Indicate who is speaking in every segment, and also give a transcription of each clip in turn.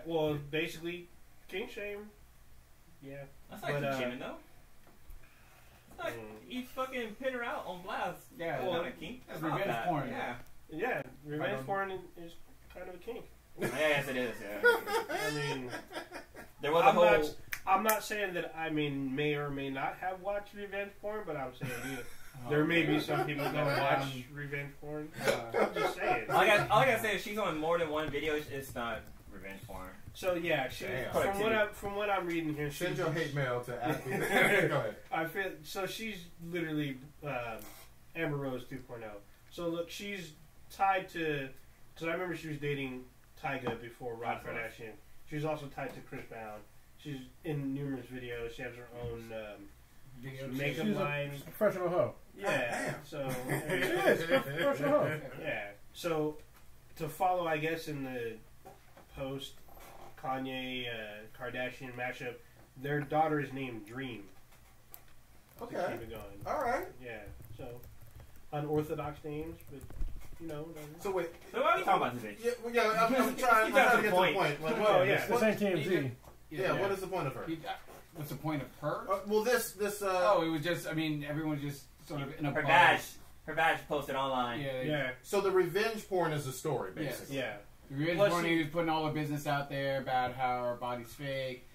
Speaker 1: Well, basically, kink shame. Yeah.
Speaker 2: That's not kink shaming though. Like, you fucking pin her out on blast.
Speaker 3: Yeah,
Speaker 2: well, not a kink.
Speaker 3: That's revenge porn.
Speaker 2: Yeah.
Speaker 1: Yeah, revenge porn is kind of a kink.
Speaker 2: Yes, it is. Yeah.
Speaker 1: I mean,
Speaker 2: there was a whole.
Speaker 1: I'm not saying that I may or may not have watched revenge porn, but I'm saying there may be some people that watch revenge porn. I'm just saying.
Speaker 2: All I gotta say is she's on more than one video. It's not revenge porn.
Speaker 1: So yeah, from what I'm reading here,
Speaker 4: send your hate mail to Abby. Go ahead.
Speaker 1: I feel so. She's literally Amber Rose 2.0. So look, she's tied to because I remember she was dating Tyga before Rob Kardashian. She's also tied to Chris Brown. She's in numerous videos. She has her own makeup line.
Speaker 5: She's a professional hoe.
Speaker 1: Yeah. So
Speaker 5: professional hoe.
Speaker 1: Yeah. So to follow, I guess, in the post Kanye Kardashian mashup, their daughter is named Dream.
Speaker 4: Okay.
Speaker 1: To keep it going.
Speaker 4: All right.
Speaker 1: Yeah. So unorthodox names, but you know. Whatever.
Speaker 4: So wait.
Speaker 2: So why are we talking about this bitch?
Speaker 4: Yeah. I'm trying to get to the point.
Speaker 1: Well, yeah.
Speaker 5: This ain't TMZ.
Speaker 4: Yeah. What is the point of her?
Speaker 3: What's the point of her?
Speaker 4: Well, this.
Speaker 3: Oh, it was just. I mean, everyone's just sort of in a
Speaker 2: her badge. Her badge posted online.
Speaker 1: Yeah.
Speaker 4: So the revenge porn is the story, basically.
Speaker 1: Yes. Yeah.
Speaker 3: The revenge porn, he was putting all the business out there about how her body's fake.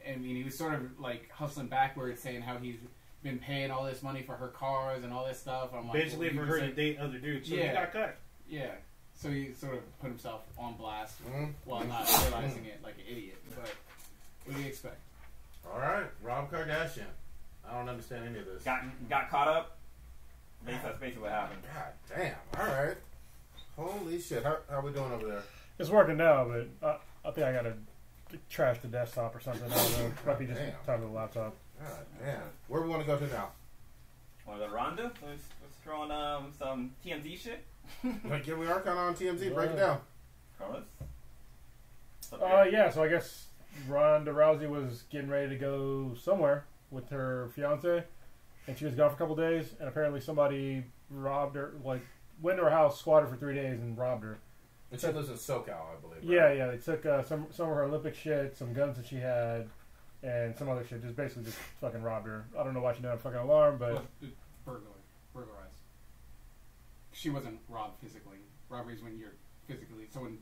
Speaker 3: I mean, he was sort of like hustling backwards, saying how he's been paying all this money for her cars and all this stuff. I'm like,
Speaker 1: basically for her to date other dudes. So he got cut.
Speaker 3: Yeah. So he sort of put himself on blast while not realizing it like an idiot. But what do you expect?
Speaker 4: All right, Rob Kardashian. I don't understand any of this.
Speaker 2: Got caught up. That's basically what happened.
Speaker 4: God damn. All right. Holy shit. How we doing over there?
Speaker 5: It's working now, but I think I gotta trash the desktop or something. I don't know. Might be just time with the laptop.
Speaker 4: God damn. Where we want to go to now?
Speaker 2: Want to go to Rhonda? Let's throw on some TMZ shit.
Speaker 4: Like, yeah, we are kind of on TMZ. Break it down.
Speaker 5: Yeah. So I guess Ronda Rousey was getting ready to go somewhere with her fiance, and she was gone for a couple days. And apparently somebody robbed her. Like went to her house, squatted for 3 days, and robbed her.
Speaker 4: And she lives in SoCal, I believe.
Speaker 5: Right? Yeah. They took some of her Olympic shit, some guns that she had, and some other shit. Just basically just fucking robbed her. I don't know why she didn't have a fucking alarm, but
Speaker 3: burglarized. She wasn't robbed physically. Robbery is when you're someone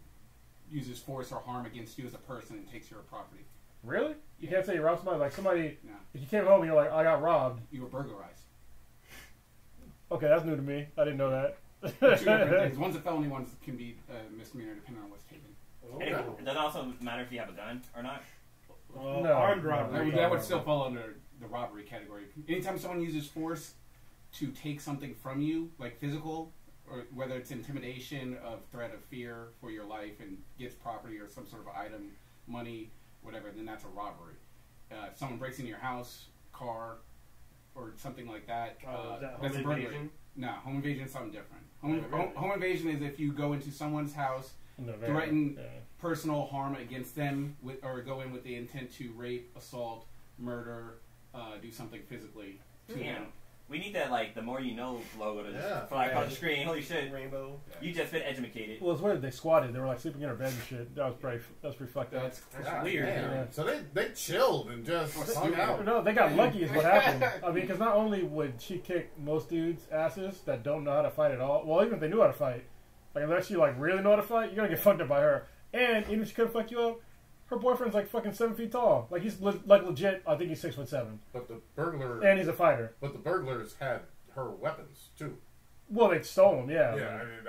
Speaker 3: uses force or harm against you as a person and takes your property.
Speaker 5: Really? You can't say you robbed somebody? Like somebody,
Speaker 3: no.
Speaker 5: If you came home and you're like, I got robbed.
Speaker 3: You were burglarized.
Speaker 5: Okay, that's new to me. I didn't know that.
Speaker 3: Two different things. One's a felony, one's can be a misdemeanor depending on what's taken.
Speaker 2: Okay. It doesn't also matter if you have a gun or not?
Speaker 5: No.
Speaker 1: Armed robbery.
Speaker 3: That would still fall under the robbery category. Anytime someone uses force to take something from you, like physical, or whether it's intimidation, of threat of fear for your life, and gets property or some sort of item, money, whatever, then that's a robbery. If someone breaks into your house, car, or something like that, that's a burglary. No, home invasion is something different. Home invasion is if you go into someone's house, threaten personal harm against them, or go in with the intent to rape, assault, murder, do something physically to them.
Speaker 2: We need that, like, the more you know logo to fly across the screen. Holy shit.
Speaker 1: Rainbow.
Speaker 2: You just been educated.
Speaker 5: Well, it's weird. They squatted. They were, like, sleeping in her bed and shit. That was pretty fucked up.
Speaker 3: That's weird.
Speaker 4: Yeah. So they chilled and just hung out.
Speaker 5: No, they got lucky is what happened. I mean, because not only would she kick most dudes' asses that don't know how to fight at all, well, even if they knew how to fight, like, unless you, like, really know how to fight, you're going to get fucked up by her. And even if she couldn't fuck you up, her boyfriend's like fucking 7 feet tall. Like he's like legit. I think he's 6'7".
Speaker 4: But the burglar
Speaker 5: and he's a fighter.
Speaker 4: But the burglars had her weapons too.
Speaker 5: Well, they stole them. Yeah.
Speaker 4: Yeah. I mean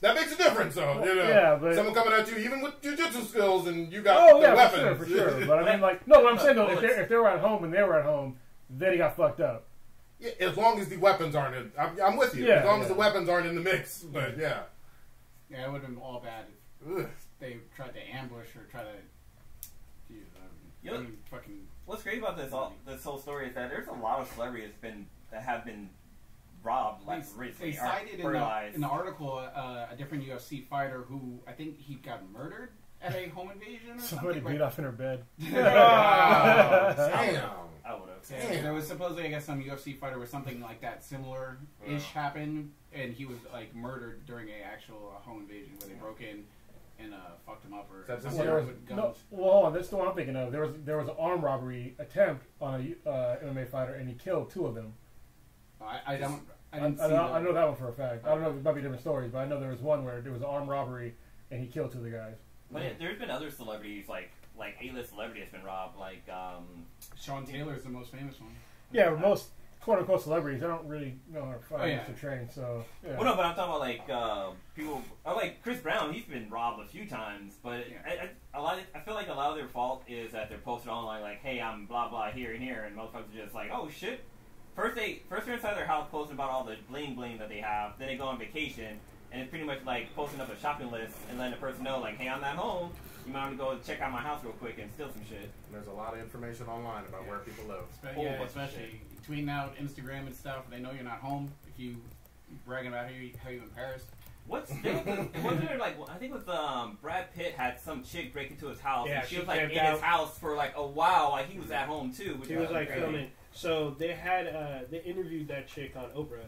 Speaker 4: that makes a difference, though. You know,
Speaker 5: yeah, but
Speaker 4: someone coming at you, even with jujitsu skills, and you got the weapons.
Speaker 5: For sure. But I mean, like, no. What I'm saying though, if they were at home and they were at home, then he got fucked up.
Speaker 4: Yeah, as long as the weapons aren't in, I'm with you.
Speaker 5: Yeah,
Speaker 4: as long as the weapons aren't in the mix. But yeah.
Speaker 3: Yeah, it would have been all bad if they tried to ambush or try to.
Speaker 2: What's great about this whole story is that there's a lot of celebrities that have been robbed recently.
Speaker 3: They cited in the article a different UFC fighter who I think he got murdered at a home invasion or
Speaker 5: somebody
Speaker 3: something.
Speaker 5: beat off in her bed.
Speaker 4: Damn.
Speaker 2: I would have.
Speaker 3: Yeah, there was supposedly, I guess, some UFC fighter where something like that similar-ish happened, and he was like murdered during a actual home invasion where they broke in, and fucked him up or
Speaker 4: That's
Speaker 3: something
Speaker 4: just-
Speaker 3: with
Speaker 5: no,
Speaker 3: guns.
Speaker 5: well, hold on, that's the one I'm thinking of. There was an armed robbery attempt on a MMA fighter, and he killed 2 of them.
Speaker 3: I didn't see
Speaker 5: I know that one for a fact. I don't know if it might be different stories, but I know there was one where there was an armed robbery, and he killed 2 of the guys.
Speaker 2: But there's been other celebrities, like A-list celebrity has been robbed, like
Speaker 3: Sean Taylor is the most famous one.
Speaker 5: Yeah, most quote-unquote celebrities, I don't really know how to fight
Speaker 3: yeah.
Speaker 5: to train, so... Yeah.
Speaker 2: Well, no, but I'm talking about like people, like Chris Brown. He's been robbed a few times, but
Speaker 3: Yeah.
Speaker 2: I feel like a lot of their fault is that they're posted online like, "Hey, I'm blah blah here and here," and motherfuckers are just like, "Oh shit." First they're inside their house posting about all the bling bling that they have. Then they go on vacation, and it's pretty much like posting up a shopping list and letting the person know like, "Hey, I'm not home. You might want to go check out my house real quick and steal some shit."
Speaker 4: There's a lot of information online about where people live.
Speaker 3: Yeah,
Speaker 2: bunch of
Speaker 3: especially tweeting out Instagram and stuff. They know you're not home. If you bragging about how you in Paris.
Speaker 2: Wasn't there like I think it was Brad Pitt had some chick break into his house
Speaker 1: Yeah,
Speaker 2: and she
Speaker 1: she
Speaker 2: was like in
Speaker 1: camped out.
Speaker 2: his house for like a while, like he was at home too. Which
Speaker 1: He was like
Speaker 2: crazy.
Speaker 1: filming. So they had they interviewed that chick on Oprah.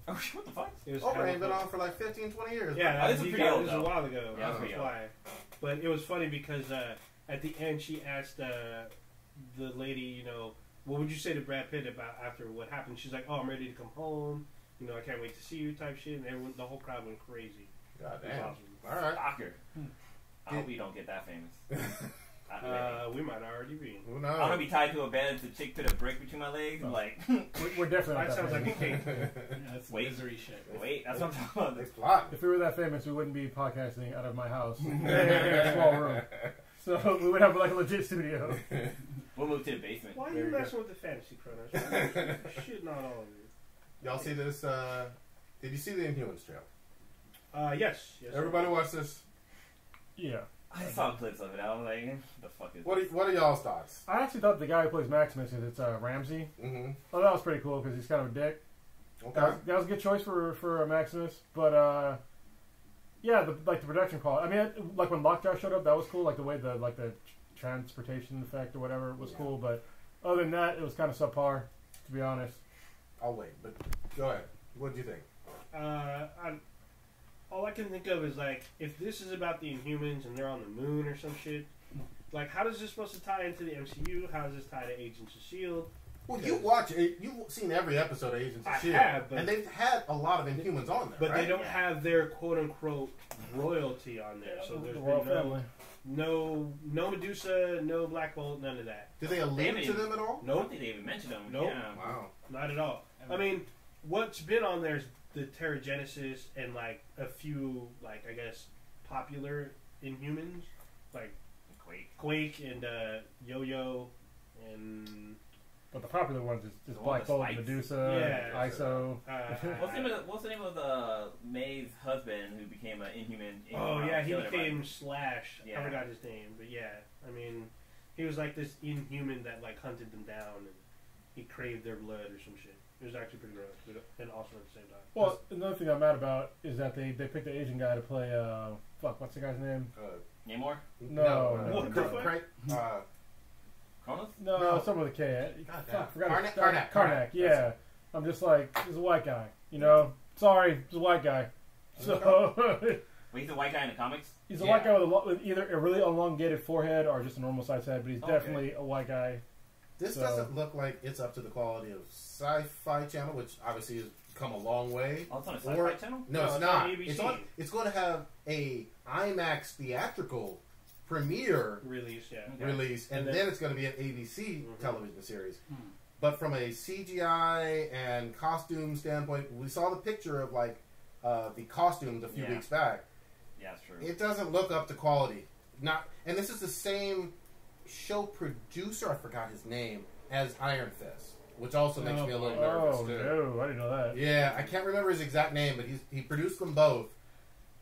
Speaker 2: Oh shit! What the fuck?
Speaker 1: It was
Speaker 4: Oprah ain't
Speaker 1: hella
Speaker 4: been
Speaker 1: funny.
Speaker 4: on for like 15, 20 years.
Speaker 1: Yeah,
Speaker 2: Oh, this is
Speaker 1: he
Speaker 2: pretty
Speaker 1: got-
Speaker 2: old,
Speaker 1: this was a
Speaker 2: though.
Speaker 1: while ago.
Speaker 2: Yeah,
Speaker 1: That's
Speaker 2: pretty old.
Speaker 1: why. But it was funny because at the end she asked the lady, you know, what would you say to Brad Pitt about after what happened? She's like, "Oh, I'm ready to come home. You know, I can't wait to see you," type shit. And everyone, the whole crowd went crazy.
Speaker 4: God
Speaker 1: It was
Speaker 4: damn.
Speaker 1: awesome.
Speaker 4: All right.
Speaker 2: Stalker. I hope we don't get that famous.
Speaker 1: We might already be.
Speaker 4: Who
Speaker 2: I'm gonna
Speaker 4: knows?
Speaker 2: be tied to a bed, the chick put a brick between my legs. I'm like,
Speaker 5: We're definitely not
Speaker 1: That sounds like
Speaker 5: famous.
Speaker 1: a cake.
Speaker 3: Yeah, that's
Speaker 2: Wait.
Speaker 3: misery shit.
Speaker 2: wait, that's what I'm talking about.
Speaker 4: They plot.
Speaker 5: If we were that famous, we wouldn't be podcasting out of my house in a small room. So we would have like a legit studio.
Speaker 2: We'll move to the basement.
Speaker 1: Why are
Speaker 4: There
Speaker 1: you
Speaker 4: you go.
Speaker 1: messing with the fantasy chronos? Shit, not all of it.
Speaker 4: Y'all see this? Did you see the Inhumans trail?
Speaker 1: Yes.
Speaker 4: Everybody watch this.
Speaker 5: Yeah.
Speaker 2: I saw clips of it. I was like, the fuck is
Speaker 4: What are y'all's thoughts?
Speaker 5: I actually thought the guy who plays Maximus is Ramsey.
Speaker 4: Mm-hmm.
Speaker 5: Oh, that was pretty cool because he's kind of a dick.
Speaker 4: Okay.
Speaker 5: That was a good choice for Maximus, but yeah, the production quality. I mean, like when Lockjaw showed up, that was cool. Like the way the transportation effect or whatever was cool. But other than that, it was kind of subpar, to be honest.
Speaker 4: I'll wait, but go ahead. What do you think?
Speaker 1: All I can think of is like, if this is about the Inhumans and they're on the moon or some shit, like how is this supposed to tie into the MCU? How does this tie to Agents of S.H.I.E.L.D.?
Speaker 4: Well, you watch it. You've seen every episode of Agents of
Speaker 1: I
Speaker 4: S.H.I.E.L.D.
Speaker 1: have, but-
Speaker 4: and they've had a lot of Inhumans on there,
Speaker 1: But
Speaker 4: right?
Speaker 1: they don't have their quote unquote royalty on there. So there's
Speaker 5: The royal
Speaker 1: been
Speaker 5: family.
Speaker 1: no Medusa, no Black Bolt, none of that.
Speaker 4: Do they allude to them at all?
Speaker 2: I don't
Speaker 1: Nope,
Speaker 2: think they even mentioned them.
Speaker 1: Nope.
Speaker 2: Yeah.
Speaker 4: Wow.
Speaker 1: not at all. I mean, what's been on there is the Terrigenesis and like a few, like I guess, popular Inhumans, like Quake and Yo-Yo and
Speaker 5: But the popular ones is
Speaker 2: The one
Speaker 5: Black
Speaker 2: with
Speaker 5: Bolt,
Speaker 2: spikes.
Speaker 5: Medusa,
Speaker 1: Yeah.
Speaker 5: ISO.
Speaker 2: What's the name of May's husband who became an Inhuman?
Speaker 1: Oh yeah, he
Speaker 2: killed everybody?
Speaker 1: became Slash.
Speaker 2: Yeah.
Speaker 1: I forgot his name, but yeah, I mean, he was like this Inhuman that like hunted them down and he craved their blood or some shit. It was actually pretty gross, but and awesome at the same time.
Speaker 5: Well, another thing I'm mad about is that they picked the Asian guy to play. What's the guy's name?
Speaker 2: Namor?
Speaker 5: No.
Speaker 1: What the fuck?
Speaker 2: Kronos?
Speaker 5: No,
Speaker 4: No.
Speaker 5: someone with a K.
Speaker 4: God
Speaker 5: Fuck,
Speaker 4: damn.
Speaker 5: forgot his-
Speaker 4: Karnak.
Speaker 5: Karnak. Yeah, I'm just like, he's a white guy. You know, sorry, he's a white guy. So
Speaker 2: Wait, he's a white guy in the comics?
Speaker 5: he's a white guy with either a really elongated forehead or just a normal sized head, but he's
Speaker 2: Okay.
Speaker 5: definitely a white guy.
Speaker 4: This
Speaker 5: So-
Speaker 4: doesn't look like it's up to the quality of Sci-Fi Channel, which obviously has come a long way.
Speaker 2: Oh, it's on a
Speaker 4: Or-
Speaker 2: sci-fi channel?
Speaker 4: No,
Speaker 1: No,
Speaker 4: it's
Speaker 1: it's
Speaker 4: not.
Speaker 1: on ABC.
Speaker 4: It's going to have a IMAX theatrical premiere
Speaker 1: Release, yeah.
Speaker 2: Okay.
Speaker 4: release, and
Speaker 1: And then-
Speaker 4: then it's going to be an ABC
Speaker 1: Mhm.
Speaker 4: television series.
Speaker 3: Hmm.
Speaker 4: But from a CGI and costume standpoint, we saw the picture of like the costumes a few
Speaker 2: Yeah.
Speaker 4: weeks back.
Speaker 2: Yeah, it's true.
Speaker 4: It doesn't look up to quality. And this is the same show producer. I forgot his name as Iron Fist, which also makes me a little nervous
Speaker 5: Oh
Speaker 4: too.
Speaker 5: no, I didn't know that.
Speaker 4: Yeah, I can't remember his exact name, but he produced them both.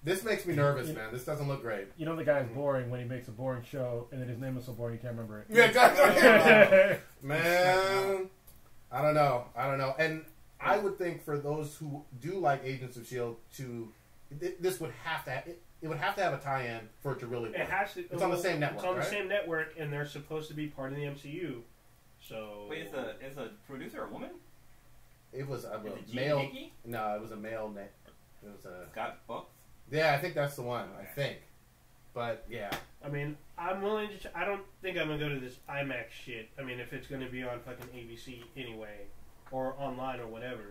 Speaker 4: This makes me nervous, man. This doesn't look great.
Speaker 5: You know the guy's boring when he makes a boring show, and then his name is so boring you can't remember it.
Speaker 4: Yeah, exactly. Man, I don't know. And I would think for those who do like Agents of S.H.I.E.L.D. this would have to it would have to have a tie-in for it to really work.
Speaker 1: It has to.
Speaker 4: It's on the same network,
Speaker 1: It's on the
Speaker 4: right?
Speaker 1: same network, and they're supposed to be part of the MCU. So
Speaker 2: Wait, is a producer a woman?
Speaker 4: It was a
Speaker 2: Is it Gene
Speaker 4: male.
Speaker 2: Hickey?
Speaker 4: No, it was a male name. It was a.
Speaker 2: Scott Books?
Speaker 4: Yeah, I think that's the one. I think, But yeah,
Speaker 1: I mean, I'm willing to. I don't think I'm gonna go to this IMAX shit. I mean, if it's gonna be on fucking ABC anyway, or online or whatever.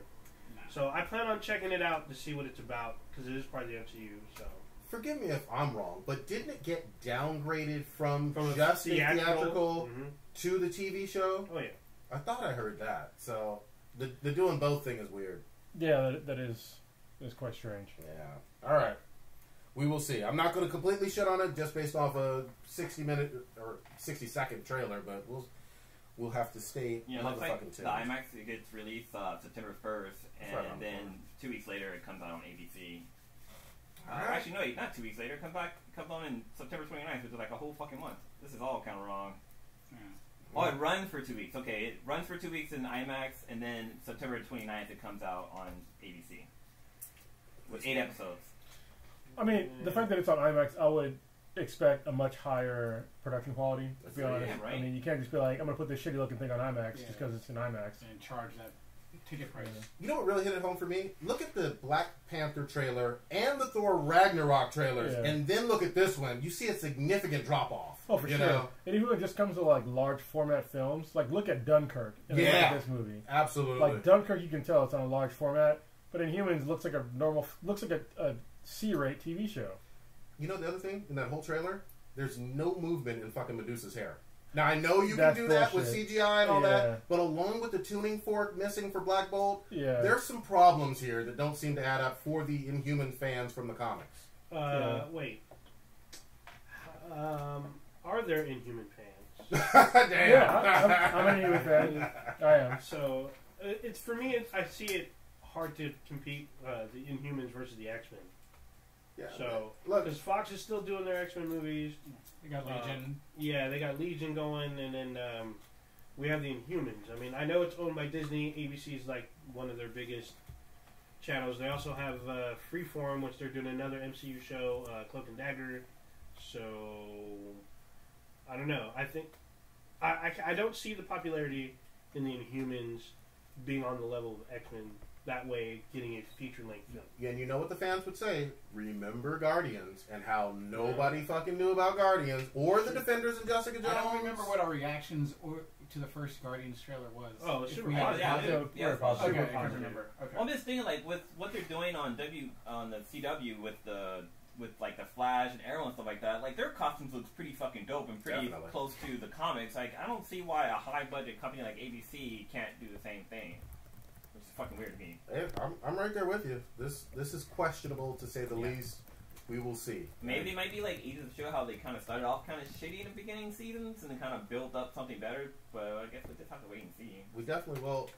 Speaker 3: Nah.
Speaker 1: So I plan on checking it out to see what it's about because it is part of the MCU. So
Speaker 4: forgive me if I'm wrong, but didn't it get downgraded from
Speaker 1: a
Speaker 4: just the theatrical
Speaker 1: Mhm.
Speaker 4: to the TV show?
Speaker 1: Oh yeah.
Speaker 4: I thought I heard that. So the doing both thing is weird.
Speaker 5: Yeah, that is quite strange.
Speaker 4: Yeah. All right. We will see. I'm not going to completely shit on it just based off a 60-minute or 60-second trailer, but we'll have to stay
Speaker 2: You know, looks like
Speaker 4: motherfucking
Speaker 2: the
Speaker 4: tuned.
Speaker 2: IMAX it gets released September 1st, and
Speaker 4: Right on.
Speaker 2: then 2 weeks later it comes out on ABC.
Speaker 4: Alright.
Speaker 2: Actually, no, not 2 weeks later. It comes on in September 29th, which is like a whole fucking month. This is all kind of wrong.
Speaker 3: Yeah.
Speaker 2: Oh, it runs for 2 weeks. Okay, it runs for 2 weeks in IMAX, and then September 29th it comes out on ABC with 8 episodes.
Speaker 5: I mean, the fact that it's on IMAX, I would expect a much higher production quality, to be honest.
Speaker 2: Yeah, right.
Speaker 5: I mean, you can't just be like, I'm going to put this shitty looking thing on IMAX
Speaker 3: Yeah.
Speaker 5: just because it's in IMAX.
Speaker 3: And charge that ticket price.
Speaker 4: You know what really hit it home for me? Look at the Black Panther trailer and the Thor Ragnarok trailers,
Speaker 5: Yeah.
Speaker 4: and then look at this one. You see a significant drop off.
Speaker 5: Oh, for
Speaker 4: you
Speaker 5: sure.
Speaker 4: know?
Speaker 5: And even when it just comes to like large format films, like look at Dunkirk and look
Speaker 4: Yeah.
Speaker 5: at this movie.
Speaker 4: Absolutely.
Speaker 5: Like Dunkirk, you can tell it's on a large format, but Inhumans looks like a C-rate TV show.
Speaker 4: You know the other thing in that whole trailer? There's no movement in fucking Medusa's hair. Now I know you
Speaker 5: That's
Speaker 4: can do that with
Speaker 5: bullshit.
Speaker 4: CGI and all
Speaker 5: Yeah.
Speaker 4: that, but along with the tuning fork missing for Black Bolt,
Speaker 5: Yeah.
Speaker 4: there's some problems here that don't seem to add up for the Inhuman fans from the comics.
Speaker 1: Wait. Are there Inhuman fans?
Speaker 4: Damn.
Speaker 5: Yeah, I'm an Inhuman fan. I am.
Speaker 1: So it's for me. I see it hard to compete the Inhumans versus the X-Men.
Speaker 4: Yeah,
Speaker 1: So
Speaker 4: look,
Speaker 1: because Fox is still doing their X-Men movies.
Speaker 3: They got Legion.
Speaker 1: Yeah, they got Legion going, and then we have the Inhumans. I mean, I know it's owned by Disney. ABC is like one of their biggest channels. They also have Freeform, which they're doing another MCU show, Cloak and Dagger. So I don't know. I think I don't see the popularity in the Inhumans being on the level of X-Men. That way, getting a feature-length film.
Speaker 4: yeah, and you know what the fans would say? Remember Guardians and how nobody fucking knew about Guardians or the Defenders and Jessica Jones.
Speaker 3: I don't remember what our reactions to the first Guardians trailer was.
Speaker 1: Oh, it's
Speaker 3: If
Speaker 1: super
Speaker 3: we had-
Speaker 1: positive.
Speaker 2: Yeah,
Speaker 5: Positive,
Speaker 2: yeah,
Speaker 5: very positive.
Speaker 3: Okay, I
Speaker 5: Super
Speaker 3: can't
Speaker 5: positive.
Speaker 3: remember. Okay.
Speaker 2: Well, I'm just thinking, like, with what they're doing on the CW with like the Flash and Arrow and stuff like that, like their costumes looks pretty fucking dope and pretty
Speaker 4: Definitely.
Speaker 2: close to the comics. Like, I don't see why a high budget company like ABC can't do the same thing. Which is fucking weird to me.
Speaker 4: Hey, I'm right there with you. This is questionable to say the least. We will see.
Speaker 2: Maybe they might be like Agents of Show, how they kind of started off kind of shitty in the beginning seasons and then kind of built up something better. But I guess we just have to wait and see.
Speaker 4: We definitely will.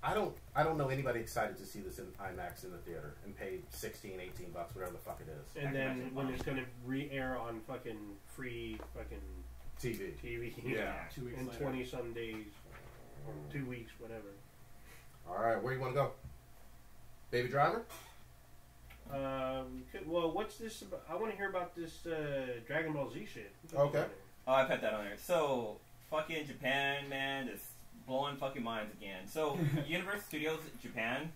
Speaker 4: I don't know anybody excited to see this in IMAX in the theater and pay $16, $18, whatever the fuck it is.
Speaker 1: And
Speaker 2: I can
Speaker 1: then
Speaker 2: imagine
Speaker 1: when
Speaker 2: why.
Speaker 1: it's going to re-air on fucking free fucking TV
Speaker 4: Yeah.
Speaker 3: 2 weeks
Speaker 1: in
Speaker 3: later.
Speaker 1: 20-some days or 2 weeks, whatever.
Speaker 4: All right, where you want to go? Baby Driver?
Speaker 1: Well, what's this about? I want to hear about this Dragon Ball Z shit.
Speaker 4: Okay.
Speaker 2: Oh, I put that on there. So, fucking Japan, man, just blowing fucking minds again. So, Universal Studios Japan,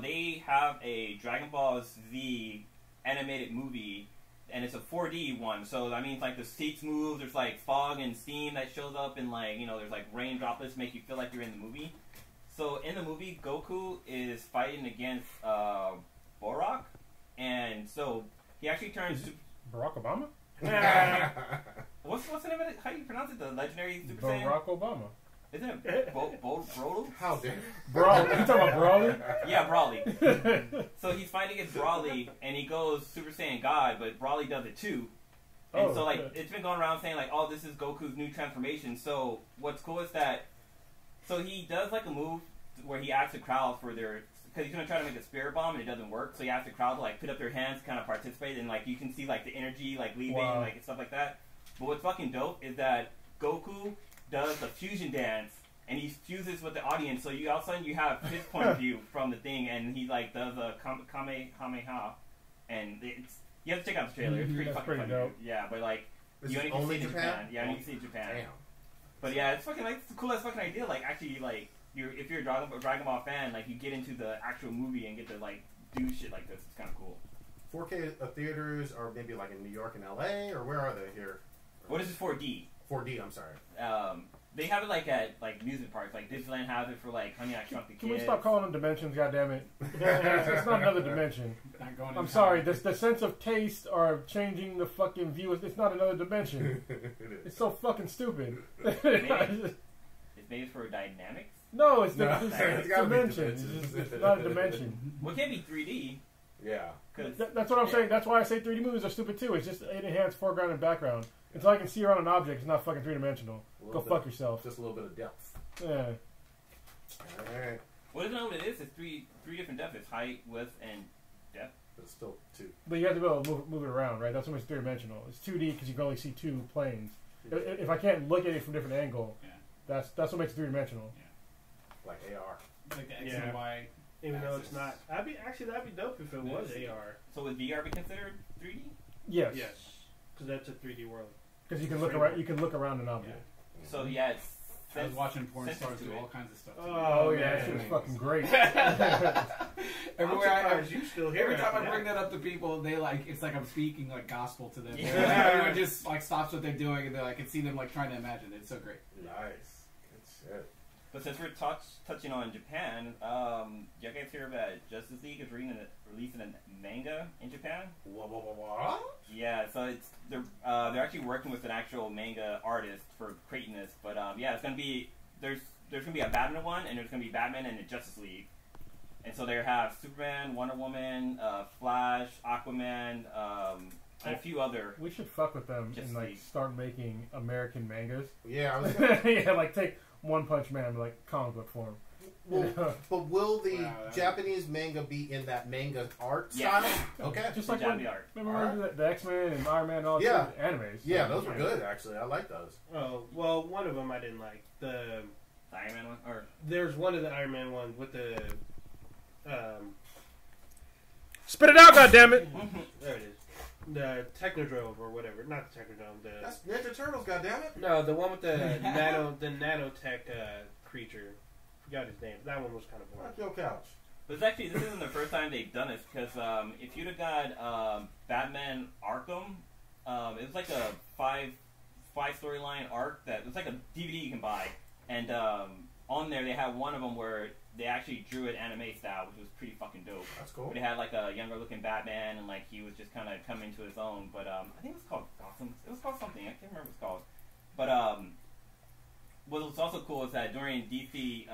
Speaker 2: they have a Dragon Ball Z animated movie, and it's a 4D one. So that means like the seats move. There's like fog and steam that shows up, and like there's like rain droplets make you feel like you're in the movie. So in the movie, Goku is fighting against Borak, and so he actually turns.
Speaker 5: Barack Obama?
Speaker 2: What's the name of it? How do you pronounce it? The legendary Super Saiyan?
Speaker 5: Barack Obama.
Speaker 2: Isn't it Broly?
Speaker 4: How dare
Speaker 5: Brawley. You talking about Brawley?
Speaker 2: Yeah, Broly. So he's fighting against Broly, and he goes Super Saiyan God, but Broly does it too. And
Speaker 5: Oh,
Speaker 2: so, like,
Speaker 5: good.
Speaker 2: it's been going around saying, like, oh, this is Goku's new transformation. So what's cool is that, so he does, like, a move where he asks the crowd for their, because he's going to try to make a spirit bomb, and it doesn't work. So he asks the crowd to, like, put up their hands, kind of participate, and, like, you can see, like, the energy, like, leaving,
Speaker 5: Wow.
Speaker 2: like, and stuff like that. But what's fucking dope is that Goku does the fusion dance, and he fuses with the audience, so you all of a sudden you have his point of view from the thing, and he like does a kamehameha, and it's, you have to check out the trailer. It's pretty
Speaker 5: That's
Speaker 2: fucking
Speaker 5: pretty
Speaker 2: funny.
Speaker 5: dope.
Speaker 2: Yeah, but like
Speaker 4: Is
Speaker 2: you
Speaker 4: it
Speaker 2: only can
Speaker 4: only
Speaker 2: see it in
Speaker 4: Japan?
Speaker 2: Japan. Yeah, you can see it in Japan.
Speaker 4: Damn.
Speaker 2: But yeah, it's fucking like it's the coolest fucking idea. Like actually, like if you're a Dragon Ball fan, like you get into the actual movie and get to like do shit like this. It's kind of cool.
Speaker 4: 4K theaters are maybe like in New York and LA, or where are they here?
Speaker 2: What is this 4D?
Speaker 4: 4D, I'm sorry.
Speaker 2: They have it like at like amusement parks, like Disneyland has it for like Honey I Shrunk the Kids.
Speaker 5: Can we stop calling them dimensions? Goddammit! It's not another dimension.
Speaker 3: Not going
Speaker 5: I'm
Speaker 3: in
Speaker 5: sorry.
Speaker 3: time.
Speaker 5: The sense of taste or changing the fucking view. It's not another dimension. It's so fucking stupid.
Speaker 2: It's made for dynamics.
Speaker 5: No, it's
Speaker 4: No,
Speaker 5: it's
Speaker 4: it's gotta be
Speaker 5: dimensions.
Speaker 4: dimensions.
Speaker 5: It's not a dimension.
Speaker 2: Well, it can't be 3D.
Speaker 4: Yeah.
Speaker 2: Cause,
Speaker 5: That's what I'm saying. That's why I say 3D movies are stupid too. It's just it enhances foreground and background. Until I can see around an object, it's not fucking three dimensional. Go fuck yourself.
Speaker 4: Just a little bit of depth.
Speaker 5: Yeah.
Speaker 4: Alright.
Speaker 2: Well, isn't that what it is? It's three different depths. It's height, width, and depth.
Speaker 4: But it's still 2.
Speaker 5: But you have to be able to move it around, right? That's what makes it three dimensional. It's 2D because you can only see 2 planes. If I can't look at it from a different angle, that's what makes it three dimensional.
Speaker 4: Like AR.
Speaker 3: Like the X and Y.
Speaker 1: Even though it's
Speaker 3: axis.
Speaker 1: not. That'd be dope if it was AR.
Speaker 2: So would VR be considered 3D?
Speaker 5: Yes.
Speaker 1: Yes. Because that's a 3D world.
Speaker 5: Because you can look around. You can look around an object.
Speaker 2: So yeah, it's.
Speaker 3: I was watching porn
Speaker 2: sensitive
Speaker 3: stars
Speaker 2: to
Speaker 3: do
Speaker 2: it.
Speaker 3: all kinds of stuff.
Speaker 5: Oh yeah,
Speaker 1: man.
Speaker 5: that shit was fucking great.
Speaker 3: Everywhere
Speaker 1: I'm surprised you still here.
Speaker 3: Every time
Speaker 1: after
Speaker 3: I bring that up to people, they like it's like I'm speaking like gospel to them.
Speaker 2: Yeah.
Speaker 3: Everyone just like stops what they're doing, and I can see them like trying to imagine it. It's so great.
Speaker 4: Nice. Good shit.
Speaker 2: But since we're touching on Japan, you guys hear about Justice League is releasing a manga in Japan?
Speaker 4: What?
Speaker 2: Yeah, so they're actually working with an actual manga artist for creating this. But yeah, it's gonna be there's gonna be a Batman one, and there's gonna be Batman and the Justice League. And so they have Superman, Wonder Woman, Flash, Aquaman, and a few other.
Speaker 5: We should fuck with them
Speaker 2: Just
Speaker 5: and like
Speaker 2: League.
Speaker 5: start making American mangas.
Speaker 4: Yeah, I was gonna,
Speaker 5: Yeah, like take One Punch Man, like comic book form.
Speaker 4: but will the
Speaker 3: Wow, that-
Speaker 4: Japanese manga be in that manga art
Speaker 2: Yeah.
Speaker 4: style? Okay.
Speaker 5: Just like
Speaker 2: Japanese
Speaker 5: when,
Speaker 2: art.
Speaker 5: remember the X-Men and Iron Man and all
Speaker 4: Yeah.
Speaker 5: the animes.
Speaker 4: Yeah, those were good actually. I like those.
Speaker 1: Oh, well, one of them I didn't like.
Speaker 2: The Iron Man one, or
Speaker 1: There's one of the Iron Man ones with the.
Speaker 5: Spit it out, goddammit!
Speaker 1: There it is. The Technodrome or whatever. Not the Technodrome.
Speaker 4: That's Ninja Turtles, goddammit.
Speaker 1: No, the one with the nanotech creature. Forgot his name. That one was kind of boring.
Speaker 4: Rock your couch.
Speaker 2: But this isn't the first time they've done this, because if you'd have got Batman Arkham, it was like a five storyline arc that it was like a DVD you can buy, and on there they had one of them where they actually drew it anime style, which was pretty fucking dope.
Speaker 4: That's cool.
Speaker 2: But they had like a younger looking Batman, and like he was just kind of coming to his own. But I think it was called Gotham. It was called something. I can't remember what it's called. But what was also cool is that during DC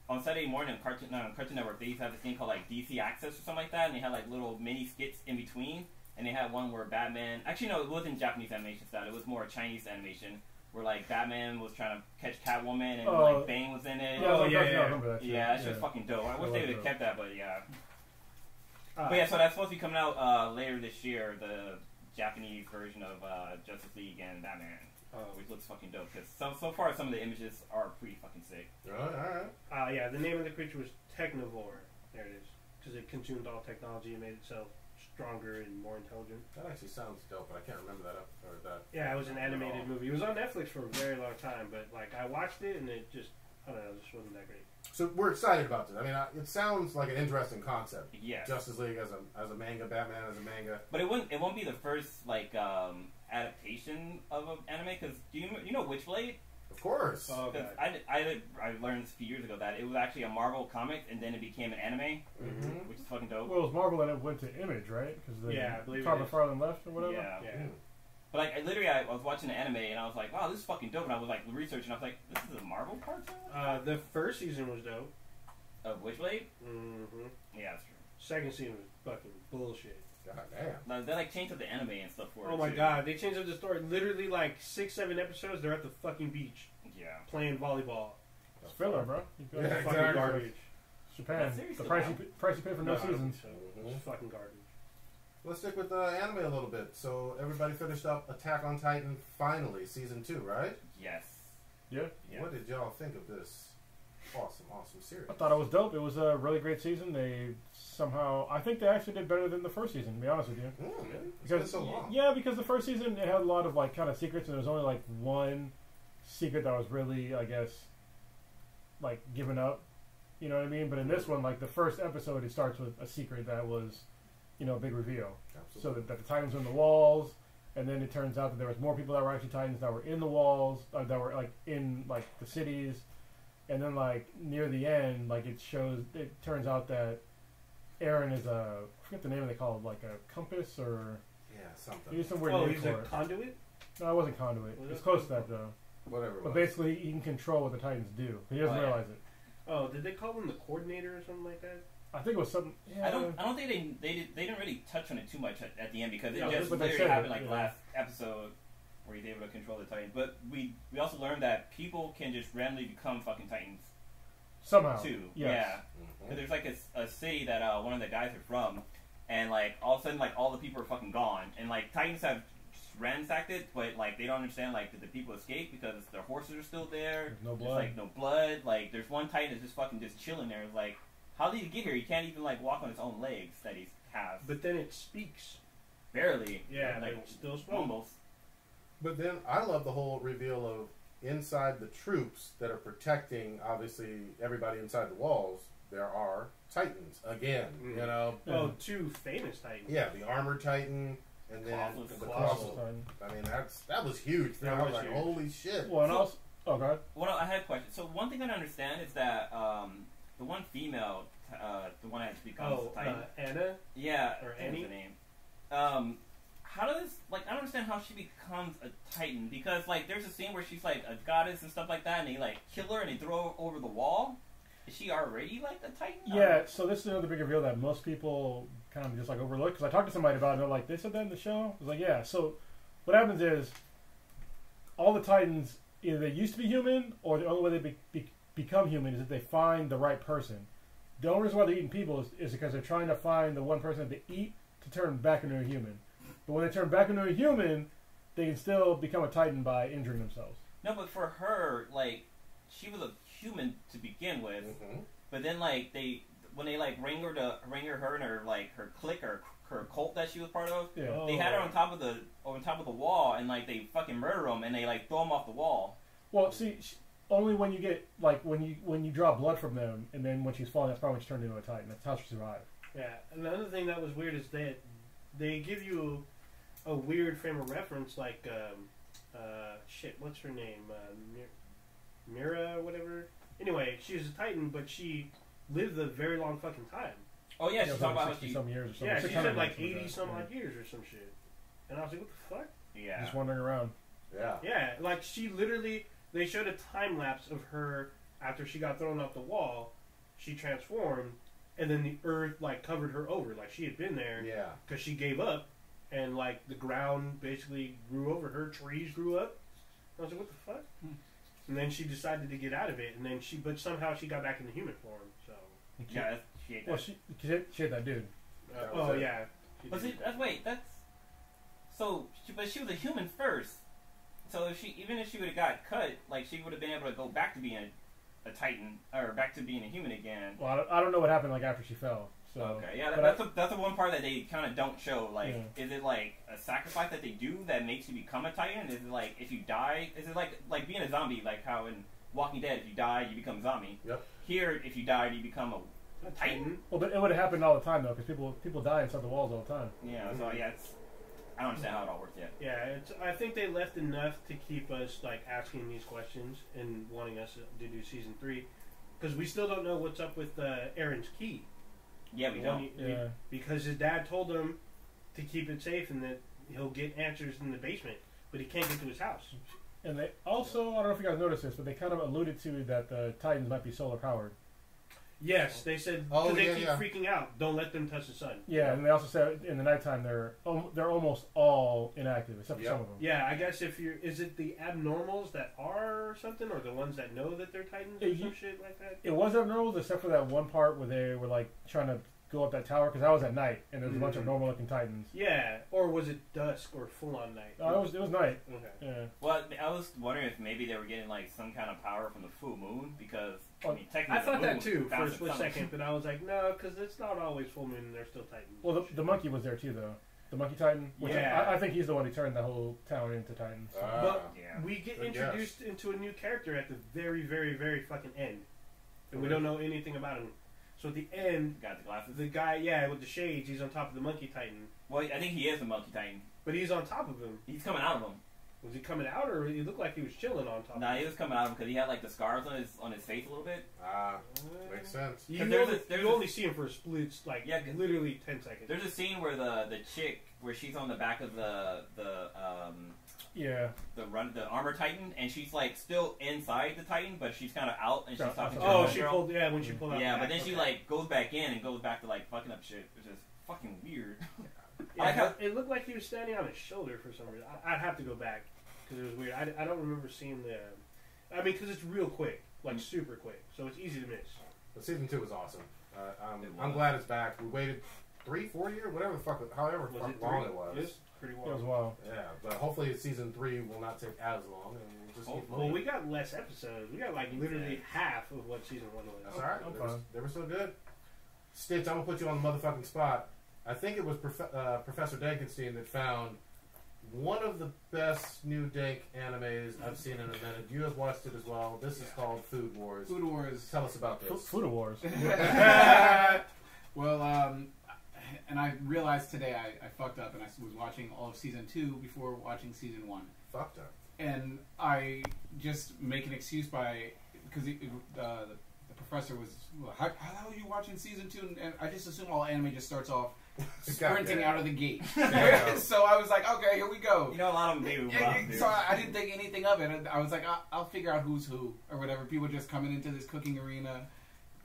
Speaker 2: on Saturday morning on Cartoon Network, they used to have this thing called like DC Access or something like that, and they had like little mini skits in between. And they had one where Batman, actually no, it wasn't Japanese animation style. It was more Chinese animation, where like Batman was trying to catch Catwoman, and like Bane was in it.
Speaker 5: I
Speaker 1: yeah.
Speaker 5: remember that shit.
Speaker 2: Yeah, that shit's fucking dope. I wish they would have
Speaker 5: that.
Speaker 2: kept that, but yeah. But yeah, so that's supposed to be coming out later this year, the Japanese version of Justice League and Batman, which looks fucking dope. Because so far, some of the images are pretty fucking sick.
Speaker 4: Alright.
Speaker 1: Yeah, the name of the creature was Technovore. There it is. Because it consumed all technology and made itself stronger and more intelligent.
Speaker 4: That actually sounds dope, but I can't remember that or that.
Speaker 1: Yeah, it was an animated movie. It was on Netflix for a very long time, but like I watched it and it just, I don't know, it just wasn't that great.
Speaker 4: So we're excited about this. I mean, it sounds like an interesting concept.
Speaker 2: Yeah.
Speaker 4: Justice League as a manga, Batman as a manga.
Speaker 2: But it won't be the first like adaptation of an anime. Because do you know Witchblade?
Speaker 4: Of course.
Speaker 1: Oh,
Speaker 2: Because
Speaker 1: God.
Speaker 2: I learned this a few years ago that it was actually a Marvel comic and then it became an anime,
Speaker 4: Mm-hmm.
Speaker 2: which is fucking dope.
Speaker 5: Well, it was Marvel and it went to Image, right? Because
Speaker 1: Yeah, I believe
Speaker 5: Todd
Speaker 1: it is.
Speaker 5: McFarlane left or whatever.
Speaker 2: Yeah.
Speaker 1: Yeah.
Speaker 2: But like I was watching the anime and I was like, wow, this is fucking dope. And I was like researching. I was like, this is a Marvel cartoon
Speaker 1: The first season was dope.
Speaker 2: of Witchblade.
Speaker 1: Mm-hmm.
Speaker 2: Yeah, that's true.
Speaker 1: Second season was fucking bullshit.
Speaker 4: God damn.
Speaker 2: Now, they like changed up the anime and stuff for it.
Speaker 1: Oh my
Speaker 2: too.
Speaker 1: god, they changed up the story. Literally like 6-7 episodes, they're at the fucking beach
Speaker 2: Yeah.
Speaker 1: playing volleyball.
Speaker 5: It's filler, bro. You go
Speaker 4: Yeah,
Speaker 1: Fucking
Speaker 4: exactly.
Speaker 1: garbage.
Speaker 5: Japan.
Speaker 2: That's seriously
Speaker 5: The price
Speaker 2: wild.
Speaker 5: you pay for no
Speaker 1: I don't
Speaker 5: seasons.
Speaker 1: think so. It's fucking garbage.
Speaker 4: Let's stick with anime a little bit. So everybody finished up Attack on Titan finally, season 2, right?
Speaker 2: Yes.
Speaker 5: Yeah.
Speaker 2: Yeah.
Speaker 4: What did y'all think of this awesome series?
Speaker 5: I thought it was dope. It was a really great season. They somehow, I think they actually did better than the first season, to be honest with you.
Speaker 4: Really? It's
Speaker 5: Because
Speaker 4: been so long.
Speaker 5: yeah, because the first season it had a lot of like kind of secrets, and there was only like one secret that was really, I guess, like given up. You know what I mean? But in this one, like the first episode, it starts with a secret that was a big reveal.
Speaker 4: Absolutely.
Speaker 5: So that the Titans were in the walls, and then it turns out that there was more people that were actually Titans that were in the walls, that were like in like the cities, and then like near the end, like it turns out that Aaron is I forget the name they call it, like a compass or
Speaker 4: something.
Speaker 5: he used some weird name
Speaker 1: he's
Speaker 5: for
Speaker 1: a
Speaker 5: it.
Speaker 1: conduit?
Speaker 5: No, it wasn't conduit.
Speaker 1: Was
Speaker 5: It's
Speaker 1: it?
Speaker 5: close to that though.
Speaker 4: Whatever. It
Speaker 5: But
Speaker 4: was.
Speaker 5: basically, he can control what the Titans do. He doesn't
Speaker 2: Oh, yeah.
Speaker 5: realize it.
Speaker 1: Oh, did they call him the coordinator or something like that?
Speaker 5: I think it was something. Yeah.
Speaker 2: I don't think they didn't really touch on it too much at the end because it
Speaker 5: Yeah,
Speaker 2: just
Speaker 5: but they
Speaker 2: literally
Speaker 5: said it,
Speaker 2: happened like
Speaker 5: yeah.
Speaker 2: last episode where he's able to control the Titans. But we also learned that people can just randomly become fucking Titans
Speaker 5: Somehow.
Speaker 2: too.
Speaker 5: Yes.
Speaker 2: Yeah.
Speaker 4: Mhm.
Speaker 2: 'Cause there's like a city that one of the guys are from, and like all of a sudden like all the people are fucking gone, and like Titans have ransacked it, but like they don't understand like did the people escape because their horses are still there.
Speaker 5: There's no
Speaker 2: There's
Speaker 5: blood.
Speaker 2: like no blood. Like there's one Titan that's just fucking just chilling there. It's like, how did he get here? He can't even like walk on his own legs that he has.
Speaker 1: But then it speaks.
Speaker 2: Barely.
Speaker 1: Yeah,
Speaker 2: like
Speaker 1: but it's still spoke.
Speaker 2: almost.
Speaker 4: But then I love the whole reveal of inside the troops that are protecting, obviously, everybody inside the walls. There are Titans again.
Speaker 1: Mm.
Speaker 4: You know.
Speaker 1: Oh, two famous Titans.
Speaker 4: Yeah, the armored Titan, and then
Speaker 2: Colossus.
Speaker 4: the
Speaker 1: Colossus.
Speaker 4: Colossus. I mean, that was huge.
Speaker 1: That
Speaker 4: I was
Speaker 1: was
Speaker 4: like,
Speaker 1: huge.
Speaker 4: holy shit.
Speaker 5: Well, and
Speaker 2: So-
Speaker 5: also, oh god.
Speaker 2: Well, I had a question. So one thing I don't understand is that the one female, the one that becomes
Speaker 1: Oh,
Speaker 2: Titan.
Speaker 1: Anna?
Speaker 2: Yeah,
Speaker 1: or
Speaker 2: I think
Speaker 1: Annie?
Speaker 2: that's the name. How does I don't understand how she becomes a Titan because like there's a scene where she's like a goddess and stuff like that, and they like kill her and they throw her over the wall. Is she already like a Titan?
Speaker 5: Yeah, so this is another big reveal that most people kind of just like overlook. Because I talked to somebody about it, and they're like, they said that in the show? I was like, yeah. So what happens is all the Titans, either they used to be human, or the only way they become human is if they find the right person. The only reason why they're eating people is because they're trying to find the one person that they eat to turn back into a human. But when they turn back into a human, they can still become a Titan by injuring themselves.
Speaker 2: No, but for her, like she was a human to begin with,
Speaker 4: Mhm.
Speaker 2: but then like when they like ring her and her like her clique or her cult that she was part of.
Speaker 5: Yeah.
Speaker 1: Oh.
Speaker 2: They had her on top of the wall, and like they fucking murder them, and they like throw them off the wall.
Speaker 5: Well, see, only when you get like when you draw blood from them, and then when she's falling, that's probably when she turned into a Titan. That's how she survived.
Speaker 1: Yeah. Another thing that was weird is that they give you a weird frame of reference, like, what's her name? Mira, whatever. Anyway, she was a Titan, but she lived a very long fucking time.
Speaker 2: Oh yeah, she's
Speaker 5: It was
Speaker 2: talking
Speaker 5: like
Speaker 2: about how
Speaker 5: 60
Speaker 2: she.
Speaker 5: some years or something.
Speaker 1: Yeah, she
Speaker 5: 600
Speaker 1: said like
Speaker 5: something
Speaker 1: 80
Speaker 5: that.
Speaker 1: some
Speaker 5: Yeah.
Speaker 1: odd years or some shit. And I was like, what the fuck?
Speaker 2: Yeah.
Speaker 5: Just wandering around.
Speaker 4: Yeah.
Speaker 1: Yeah, like she literally, they showed a time lapse of her after she got thrown off the wall. She transformed, and then the earth like covered her over, like she had been there
Speaker 4: Yeah.
Speaker 1: because she gave up, and like the ground basically grew over her. Trees grew up. I was like, what the fuck? And then she decided to get out of it, and then but somehow she got back into human form. So,
Speaker 2: Yeah, she ate that.
Speaker 5: Well, she had that dude.
Speaker 4: That was
Speaker 1: oh
Speaker 4: it.
Speaker 1: yeah. She
Speaker 2: But
Speaker 1: did.
Speaker 2: see, but she was a human first. So even if she would have got cut, like she would have been able to go back to being a Titan or back to being a human again.
Speaker 5: Well, I don't know what happened like after she fell. So
Speaker 2: Okay, yeah,
Speaker 5: but
Speaker 2: that's the one part that they kind of don't show. Like,
Speaker 5: Yeah.
Speaker 2: is it like a sacrifice that they do that makes you become a Titan? Is it like if you die? Is it like being a zombie? Like how in Walking Dead, if you die, you become a zombie.
Speaker 4: Yep.
Speaker 2: Here, if you die, you become a Titan.
Speaker 5: Well, but it would have happened all the time though, because people die inside the walls all the time.
Speaker 2: Yeah. So yeah, I don't understand how it all works yet.
Speaker 1: Yeah, I think they left enough to keep us like asking these questions and wanting us to do season 3, because we still don't know what's up with Aaron's key.
Speaker 2: Yeah, we
Speaker 1: The one
Speaker 2: don't.
Speaker 5: Yeah.
Speaker 1: because his dad told him to keep it safe and that he'll get answers in the basement, but he can't get to his house.
Speaker 5: And they also, I don't know if you guys noticed this, but they kind of alluded to that the Titans might be solar powered.
Speaker 1: Yes, they said
Speaker 4: Oh,
Speaker 1: because they
Speaker 4: yeah,
Speaker 1: keep
Speaker 4: yeah.
Speaker 1: freaking out. Don't let them touch the sun.
Speaker 5: Yeah, and they also said in the nighttime they're almost all inactive except for
Speaker 4: Yep.
Speaker 5: some of them.
Speaker 1: Yeah, I guess is it the abnormals that are or something, or the ones that know that they're Titans or
Speaker 5: Yeah,
Speaker 1: some shit like that?
Speaker 5: It was abnormal except for that one part where they were like trying to go up that tower because that was at night and there was a bunch of
Speaker 1: Mhm.
Speaker 5: normal looking Titans.
Speaker 1: Yeah, or was it dusk or full on night?
Speaker 5: It was night.
Speaker 1: Okay.
Speaker 5: Yeah.
Speaker 2: Well, I was wondering if maybe they were getting like some kind of power from the full moon because I mean, technically
Speaker 1: I thought
Speaker 2: the
Speaker 1: that
Speaker 2: moon
Speaker 1: too for a
Speaker 2: bounces
Speaker 1: split
Speaker 2: sun.
Speaker 1: second, but I was like, no, because it's not always full moon and they're still Titans.
Speaker 5: Well, the monkey was there too though. The monkey Titan. Which
Speaker 1: Yeah.
Speaker 5: I think he's the one who turned the whole town into Titans.
Speaker 1: But
Speaker 2: Yeah.
Speaker 1: we get
Speaker 4: I
Speaker 1: introduced into a new character at the very, very, very fucking end, and we don't know anything about him. So at the end,
Speaker 2: Got the glasses.
Speaker 1: the guy, with the shades, he's on top of the Monkey Titan.
Speaker 2: Well, I think he is the Monkey Titan.
Speaker 1: But he's on top of him.
Speaker 2: He's coming out of him.
Speaker 1: Was he coming out, or he looked like he was chilling on top?
Speaker 2: Nah, he was coming out of him because he had like the scars on his face a little bit.
Speaker 4: Makes sense.
Speaker 1: You
Speaker 2: There's
Speaker 1: only see him for a split, like literally 10 seconds.
Speaker 2: There's a scene where the chick where she's on the back of the armor Titan, and she's like still inside the Titan, but she's kind of out, and she's talking to
Speaker 1: Oh,
Speaker 2: her
Speaker 1: she
Speaker 2: girl.
Speaker 1: pulled, when she pulled out.
Speaker 2: Yeah, but then she like goes back in and goes back to like fucking up shit, which is fucking weird.
Speaker 1: Yeah, it looked like he was standing on his shoulder for some reason. I'd have to go back because it was weird. I don't remember seeing the. I mean, because it's real quick, like super quick, so it's easy to miss.
Speaker 4: But season 2 was awesome. I'm glad it's back. We waited 3-4 years, whatever the fuck, however long it was.
Speaker 1: It's pretty
Speaker 5: It was
Speaker 1: wild.
Speaker 5: wild.
Speaker 4: Yeah, but hopefully season 3 will not take as long, and we'll just keep
Speaker 1: Well, we got less episodes. We got like literally half of what season 1 was.
Speaker 4: That's all right.
Speaker 5: I'm
Speaker 4: They
Speaker 5: fine.
Speaker 4: were so good. Stitch, I'm gonna put you on the motherfucking spot. I think it was Professor Dankenstein that found one of the best new dank animes I've seen in a minute. You have watched it as well. This is called Food Wars.
Speaker 3: Food Wars.
Speaker 4: Tell us about this.
Speaker 5: Food Wars.
Speaker 3: Well, and I realized today I fucked up and I was watching all of season 2 before watching season 1.
Speaker 4: Fucked up.
Speaker 3: And I just make an excuse because the professor was, well, how the hell are you watching season 2? And I just assume all anime just starts off sprinting out of the gate. So I was like, okay, here we go.
Speaker 2: You know, a lot of them do.
Speaker 3: So I didn't think anything of it. I was like, I'll figure out who's who or whatever. People just coming into this cooking arena,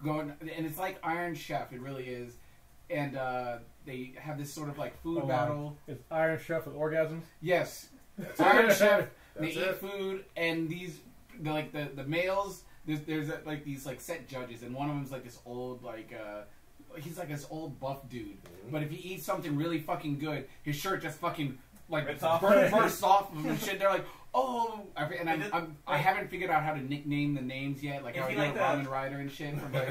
Speaker 3: going, and it's like Iron Chef. It really is. And they have this sort of like food battle.
Speaker 5: It's Iron Chef with orgasms.
Speaker 3: Yes, Iron Chef. They
Speaker 4: That's
Speaker 3: eat
Speaker 4: it.
Speaker 3: food, and the males. There's like these like set judges, and one of them's like this old like. He's like this old buff dude, but if he eats something really fucking good, his shirt just fucking like bursts off of him and shit. They're like, oh, and I haven't figured out how to nickname the names yet, like how I do like Ramen Rider and shit. From like,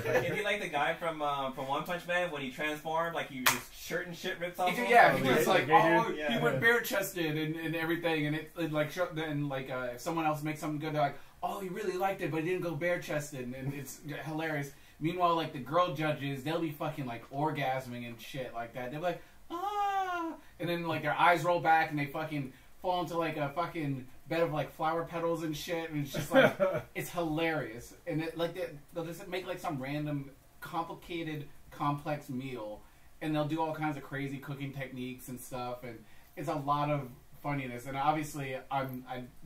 Speaker 2: if you like the guy from One Punch Man when he transformed, like his shirt and shit rips off.
Speaker 3: Yeah,
Speaker 2: him.
Speaker 3: he was like,
Speaker 2: Yeah.
Speaker 3: he went bare chested and everything, and it like then like if someone else makes something good, they're like, oh, he really liked it, but he didn't go bare chested, and it's hilarious. Meanwhile, like the girl judges, they'll be fucking like orgasming and shit like that. They'll be like, ah, and then like their eyes roll back and they fucking fall into like a fucking bed of like flower petals and shit, and it's just like it's hilarious. And it, like they'll just make like some random complicated complex meal, and they'll do all kinds of crazy cooking techniques and stuff, and it's a lot of funniness. And obviously, I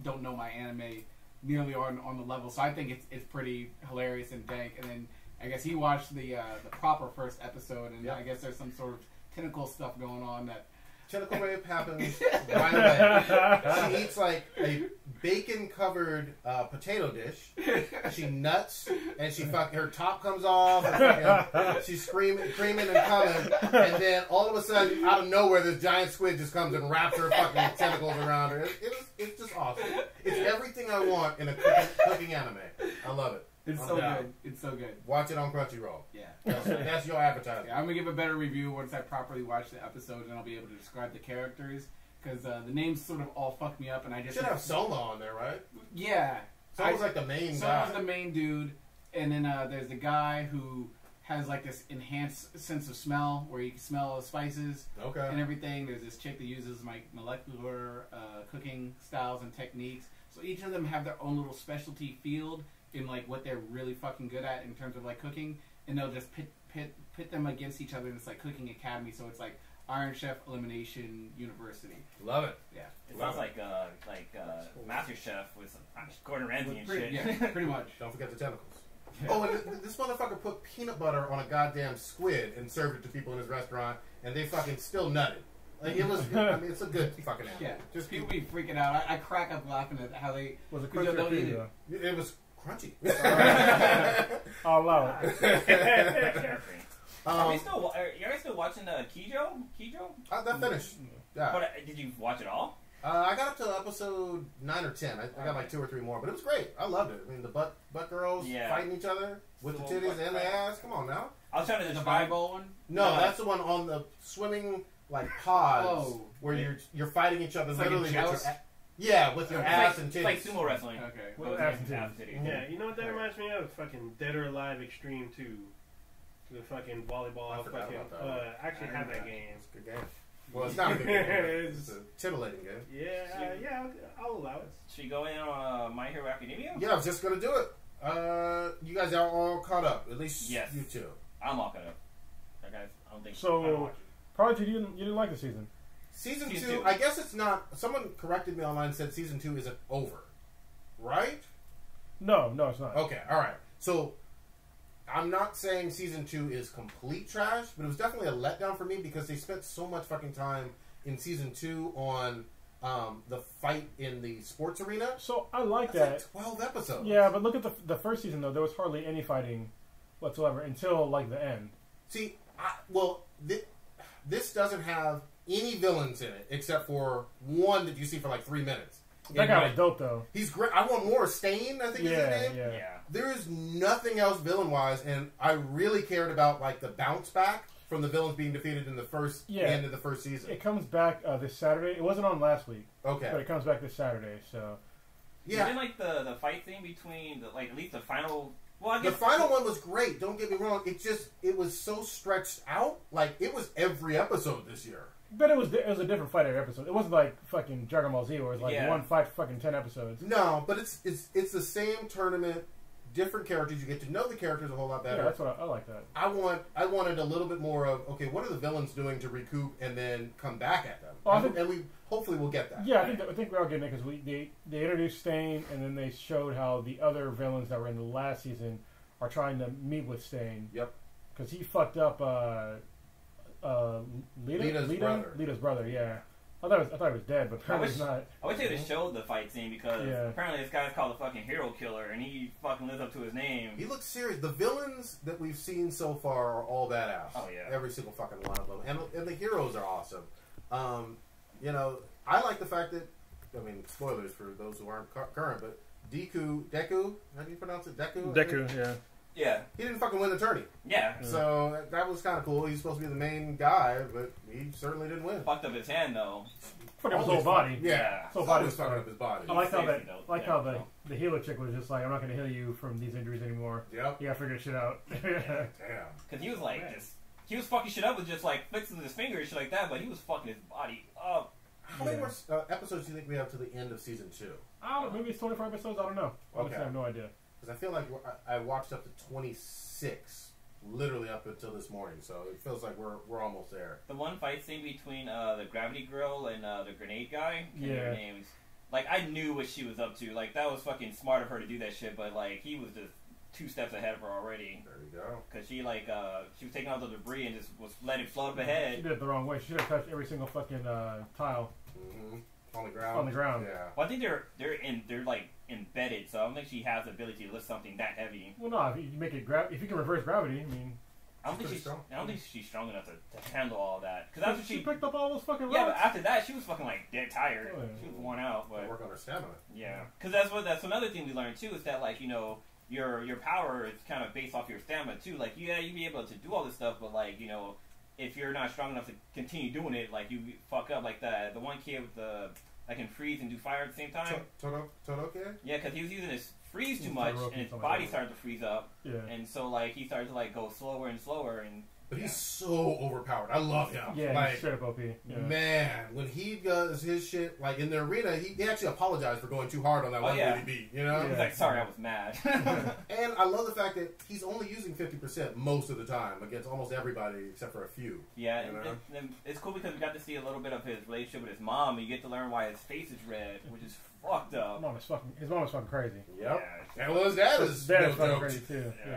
Speaker 3: don't know my anime nearly on the level, so I think it's pretty hilarious and dank. And then I guess he watched the proper first episode, and I guess there's some sort of tentacle stuff going on that.
Speaker 4: Tentacle rape happens right away. She eats like a bacon-covered potato dish. She nuts, and her top comes off. And she's screaming and coming, and then all of a sudden, out of nowhere, this giant squid just comes and wraps her fucking tentacles around her. It's just awesome. It's everything I want in a cooking anime. I love it.
Speaker 3: It's so good. It's so good.
Speaker 4: Watch it on Crunchyroll.
Speaker 3: Yeah.
Speaker 4: That's your advertising.
Speaker 3: Yeah, I'm gonna give a better review once I properly watch the episode, and I'll be able to describe the characters because the names sort of all fucked me up, and I just
Speaker 4: should have Soma on there, right?
Speaker 3: Yeah,
Speaker 4: Soma's like the main guy.
Speaker 3: Soma's the main dude, and then there's the guy who has like this enhanced sense of smell where you can smell the spices and everything. There's this chick that uses like molecular cooking styles and techniques. So each of them have their own little specialty field in like what they're really fucking good at in terms of like cooking, and they'll just pit them against each other, and it's like Cooking Academy, so it's like Iron Chef Elimination University.
Speaker 4: Love it.
Speaker 3: Yeah.
Speaker 2: It sounds like Master Chef with Gordon Ramsay and shit.
Speaker 3: Yeah, pretty much.
Speaker 4: Don't forget the tentacles. Oh, and this motherfucker put peanut butter on a goddamn squid and served it to people in his restaurant, and they fucking still nutted. Like it was, I mean, it's a good fucking animal.
Speaker 3: Yeah, just people be freaking out. I crack up laughing at how they
Speaker 5: Was it crunchy or creamy, though?
Speaker 4: It was crunchy.
Speaker 5: I'll allow it.
Speaker 2: Are you guys still watching Kijo?
Speaker 4: That finished. Yeah.
Speaker 2: But did you watch it all?
Speaker 4: I got up to episode 9 or 10. I got like 2 or 3 more, but it was great. I loved it. I mean, the butt girls fighting each other with the titties and the ass. Come on now.
Speaker 2: I was trying to
Speaker 3: the
Speaker 2: describe
Speaker 3: volleyball one.
Speaker 4: No, that's the one on the swimming like pods where you're fighting each other literally with with your ass and titties.
Speaker 2: It's like sumo wrestling.
Speaker 3: Okay.
Speaker 5: Well, ass and titties.
Speaker 1: Yeah, you know what that reminds me of? Fucking Dead or Alive Extreme 2. The fucking volleyball.
Speaker 4: I forgot
Speaker 1: Fucking,
Speaker 4: about that.
Speaker 1: I actually have that game.
Speaker 4: It's a good game. Well, it's not a good game. It's a titillating game.
Speaker 1: Yeah, I'll allow it.
Speaker 2: Should we go in on My Hero Academia?
Speaker 4: Yeah, I was just gonna do it. You guys are all caught up. At least
Speaker 2: Yes.
Speaker 4: you two.
Speaker 2: I'm all caught up. Guys, I don't think
Speaker 5: So-
Speaker 2: I don't watch it.
Speaker 5: Prodigy, you didn't like the season.
Speaker 4: Season
Speaker 2: Season
Speaker 4: 2,
Speaker 2: two.
Speaker 4: I guess it's not. Someone corrected me online and said season 2 isn't over. Right?
Speaker 5: No, it's not.
Speaker 4: Okay, alright. So, I'm not saying season 2 is complete trash, but it was definitely a letdown for me because they spent so much fucking time in season 2 on the fight in the sports arena.
Speaker 5: So I like
Speaker 4: That's
Speaker 5: that.
Speaker 4: like 12 episodes.
Speaker 5: Yeah, but look at the first season though. There was hardly any fighting whatsoever until like the end.
Speaker 4: See, this doesn't have any villains in it except for one that you see for like 3 minutes.
Speaker 5: That guy was dope though.
Speaker 4: He's great. I want more. Stain, I think is his name.
Speaker 5: Yeah.
Speaker 2: Yeah.
Speaker 4: There is nothing else villain-wise, and I really cared about like the bounce back from the villains being defeated in the end of the first season.
Speaker 5: It comes back this Saturday. It wasn't on last week,
Speaker 4: Okay.
Speaker 5: but it comes back this Saturday. So
Speaker 4: Yeah.
Speaker 2: Didn't like the fight thing between at least the final. Well, I
Speaker 4: The
Speaker 2: guess
Speaker 4: final one was great. Don't get me wrong. It was so stretched out. Like it was every episode this year.
Speaker 5: but it was a different fight every episode. It wasn't like fucking Dragon Ball Z where it was like
Speaker 2: Yeah.
Speaker 5: one fight for fucking 10 episodes.
Speaker 4: No, but it's the same tournament, different characters. You get to know the characters a whole lot better.
Speaker 5: Yeah, that's what I like that.
Speaker 4: I wanted a little bit more of okay, what are the villains doing to recoup and then come back at them?
Speaker 5: Oh, I
Speaker 4: and,
Speaker 5: think-
Speaker 4: and we hopefully we'll get that.
Speaker 5: Yeah, I think we're all getting it because they introduced Stain and then they showed how the other villains that were in the last season are trying to meet with Stain.
Speaker 4: Yep.
Speaker 5: Because he fucked up Lita's brother. Yeah, I thought he was dead, but apparently he's not.
Speaker 2: I wish they would have showed the fight scene because
Speaker 5: Yeah.
Speaker 2: apparently this guy's called the fucking hero killer and he fucking lives up to his name.
Speaker 4: He looks serious. The villains that we've seen so far are all badass.
Speaker 2: Oh, yeah.
Speaker 4: Every single fucking one of them, and the heroes are awesome. I like the fact that spoilers for those who aren't current, but Deku, how do you pronounce it? Deku.
Speaker 5: Yeah.
Speaker 2: Yeah,
Speaker 4: He didn't fucking win the tourney.
Speaker 2: yeah.
Speaker 4: So that was kind of cool. He's supposed to be the main guy, but he certainly didn't win.
Speaker 2: Fucked up his hand though.
Speaker 5: Fuck up his whole body.
Speaker 4: Yeah,
Speaker 5: Whole
Speaker 4: so
Speaker 5: body
Speaker 4: was
Speaker 5: was
Speaker 4: fucking up his body.
Speaker 5: I like how
Speaker 2: Safety though.
Speaker 5: how the healer chick was just like, I'm not going to heal you from these injuries anymore.
Speaker 4: Yep.
Speaker 5: You got to figure shit out.
Speaker 4: Damn.
Speaker 2: Because he was like
Speaker 1: Man.
Speaker 2: he was fucking shit up with just like fixing his finger and shit like that, but he was fucking his body up.
Speaker 4: How many more episodes do you think we have to the end of season 2?
Speaker 5: I don't know, maybe it's 24 episodes. I don't know. Honestly,
Speaker 4: Okay.
Speaker 5: I have no idea.
Speaker 4: Because I feel like I watched up to 26, literally up until this morning. So it feels like we're almost there.
Speaker 2: The one fight scene between the gravity girl and the grenade guy. Can't remember
Speaker 5: Yeah.
Speaker 2: their names. Like I knew what she was up to. Like that was fucking smart of her to do that shit. But like he was just 2 steps ahead of her already.
Speaker 4: There you go.
Speaker 2: Because she was taking out the debris and just was letting it float up
Speaker 5: She
Speaker 2: ahead.
Speaker 5: did it the wrong way. She should have touched every single fucking tile.
Speaker 4: Mm-hmm. On the ground.
Speaker 5: On the ground.
Speaker 4: Yeah.
Speaker 2: Well, I think they're like embedded, so I don't think she has the ability to lift something that heavy.
Speaker 5: Well, no, if you make it if you can reverse gravity, I mean,
Speaker 2: I don't think
Speaker 4: pretty
Speaker 2: she's.
Speaker 4: strong.
Speaker 2: I don't think she's strong enough to handle all that. Because after
Speaker 5: she
Speaker 2: she.
Speaker 5: picked up all those fucking rocks.
Speaker 2: Yeah, but after that, she was fucking like dead tired.
Speaker 5: Oh, yeah.
Speaker 2: She was worn out. But
Speaker 4: Work on her stamina.
Speaker 2: yeah, because that's another thing we learned too is that like your power is kind of based off your stamina too. Like you be able to do all this stuff, but like if you're not strong enough to continue doing it, like you fuck up. Like the one kid with the that can freeze and do fire at the same time.
Speaker 4: Todoroki?
Speaker 2: Yeah, because he was using his freeze too
Speaker 5: Todoroki,
Speaker 2: much, and his
Speaker 5: something like
Speaker 2: body
Speaker 5: that.
Speaker 2: started to freeze up,
Speaker 5: Yeah.
Speaker 2: and so like he started to like go slower and slower, and
Speaker 4: But he's so overpowered. I love him.
Speaker 5: Yeah,
Speaker 4: Like,
Speaker 5: he's straight up OP. Yeah.
Speaker 4: man, when he does his shit, like in the arena, he actually apologized for going too hard on that
Speaker 2: Oh,
Speaker 4: one
Speaker 2: yeah.
Speaker 4: dude he beat, you know?
Speaker 2: he's
Speaker 5: Yeah.
Speaker 2: like, "Sorry, I was mad."
Speaker 4: And I love the fact that he's only using 50% most of the time against almost everybody except for a few.
Speaker 2: Yeah,
Speaker 4: You know?
Speaker 2: and it's cool because we got to see a little bit of his relationship with his mom. And you get to learn why his face is red, which is fucked up.
Speaker 5: His mom is fucking crazy.
Speaker 4: Yep.
Speaker 2: Yeah.
Speaker 4: And well, his dad is
Speaker 5: His dad is
Speaker 4: no
Speaker 5: fucking
Speaker 4: joke.
Speaker 5: crazy too.
Speaker 2: Yeah.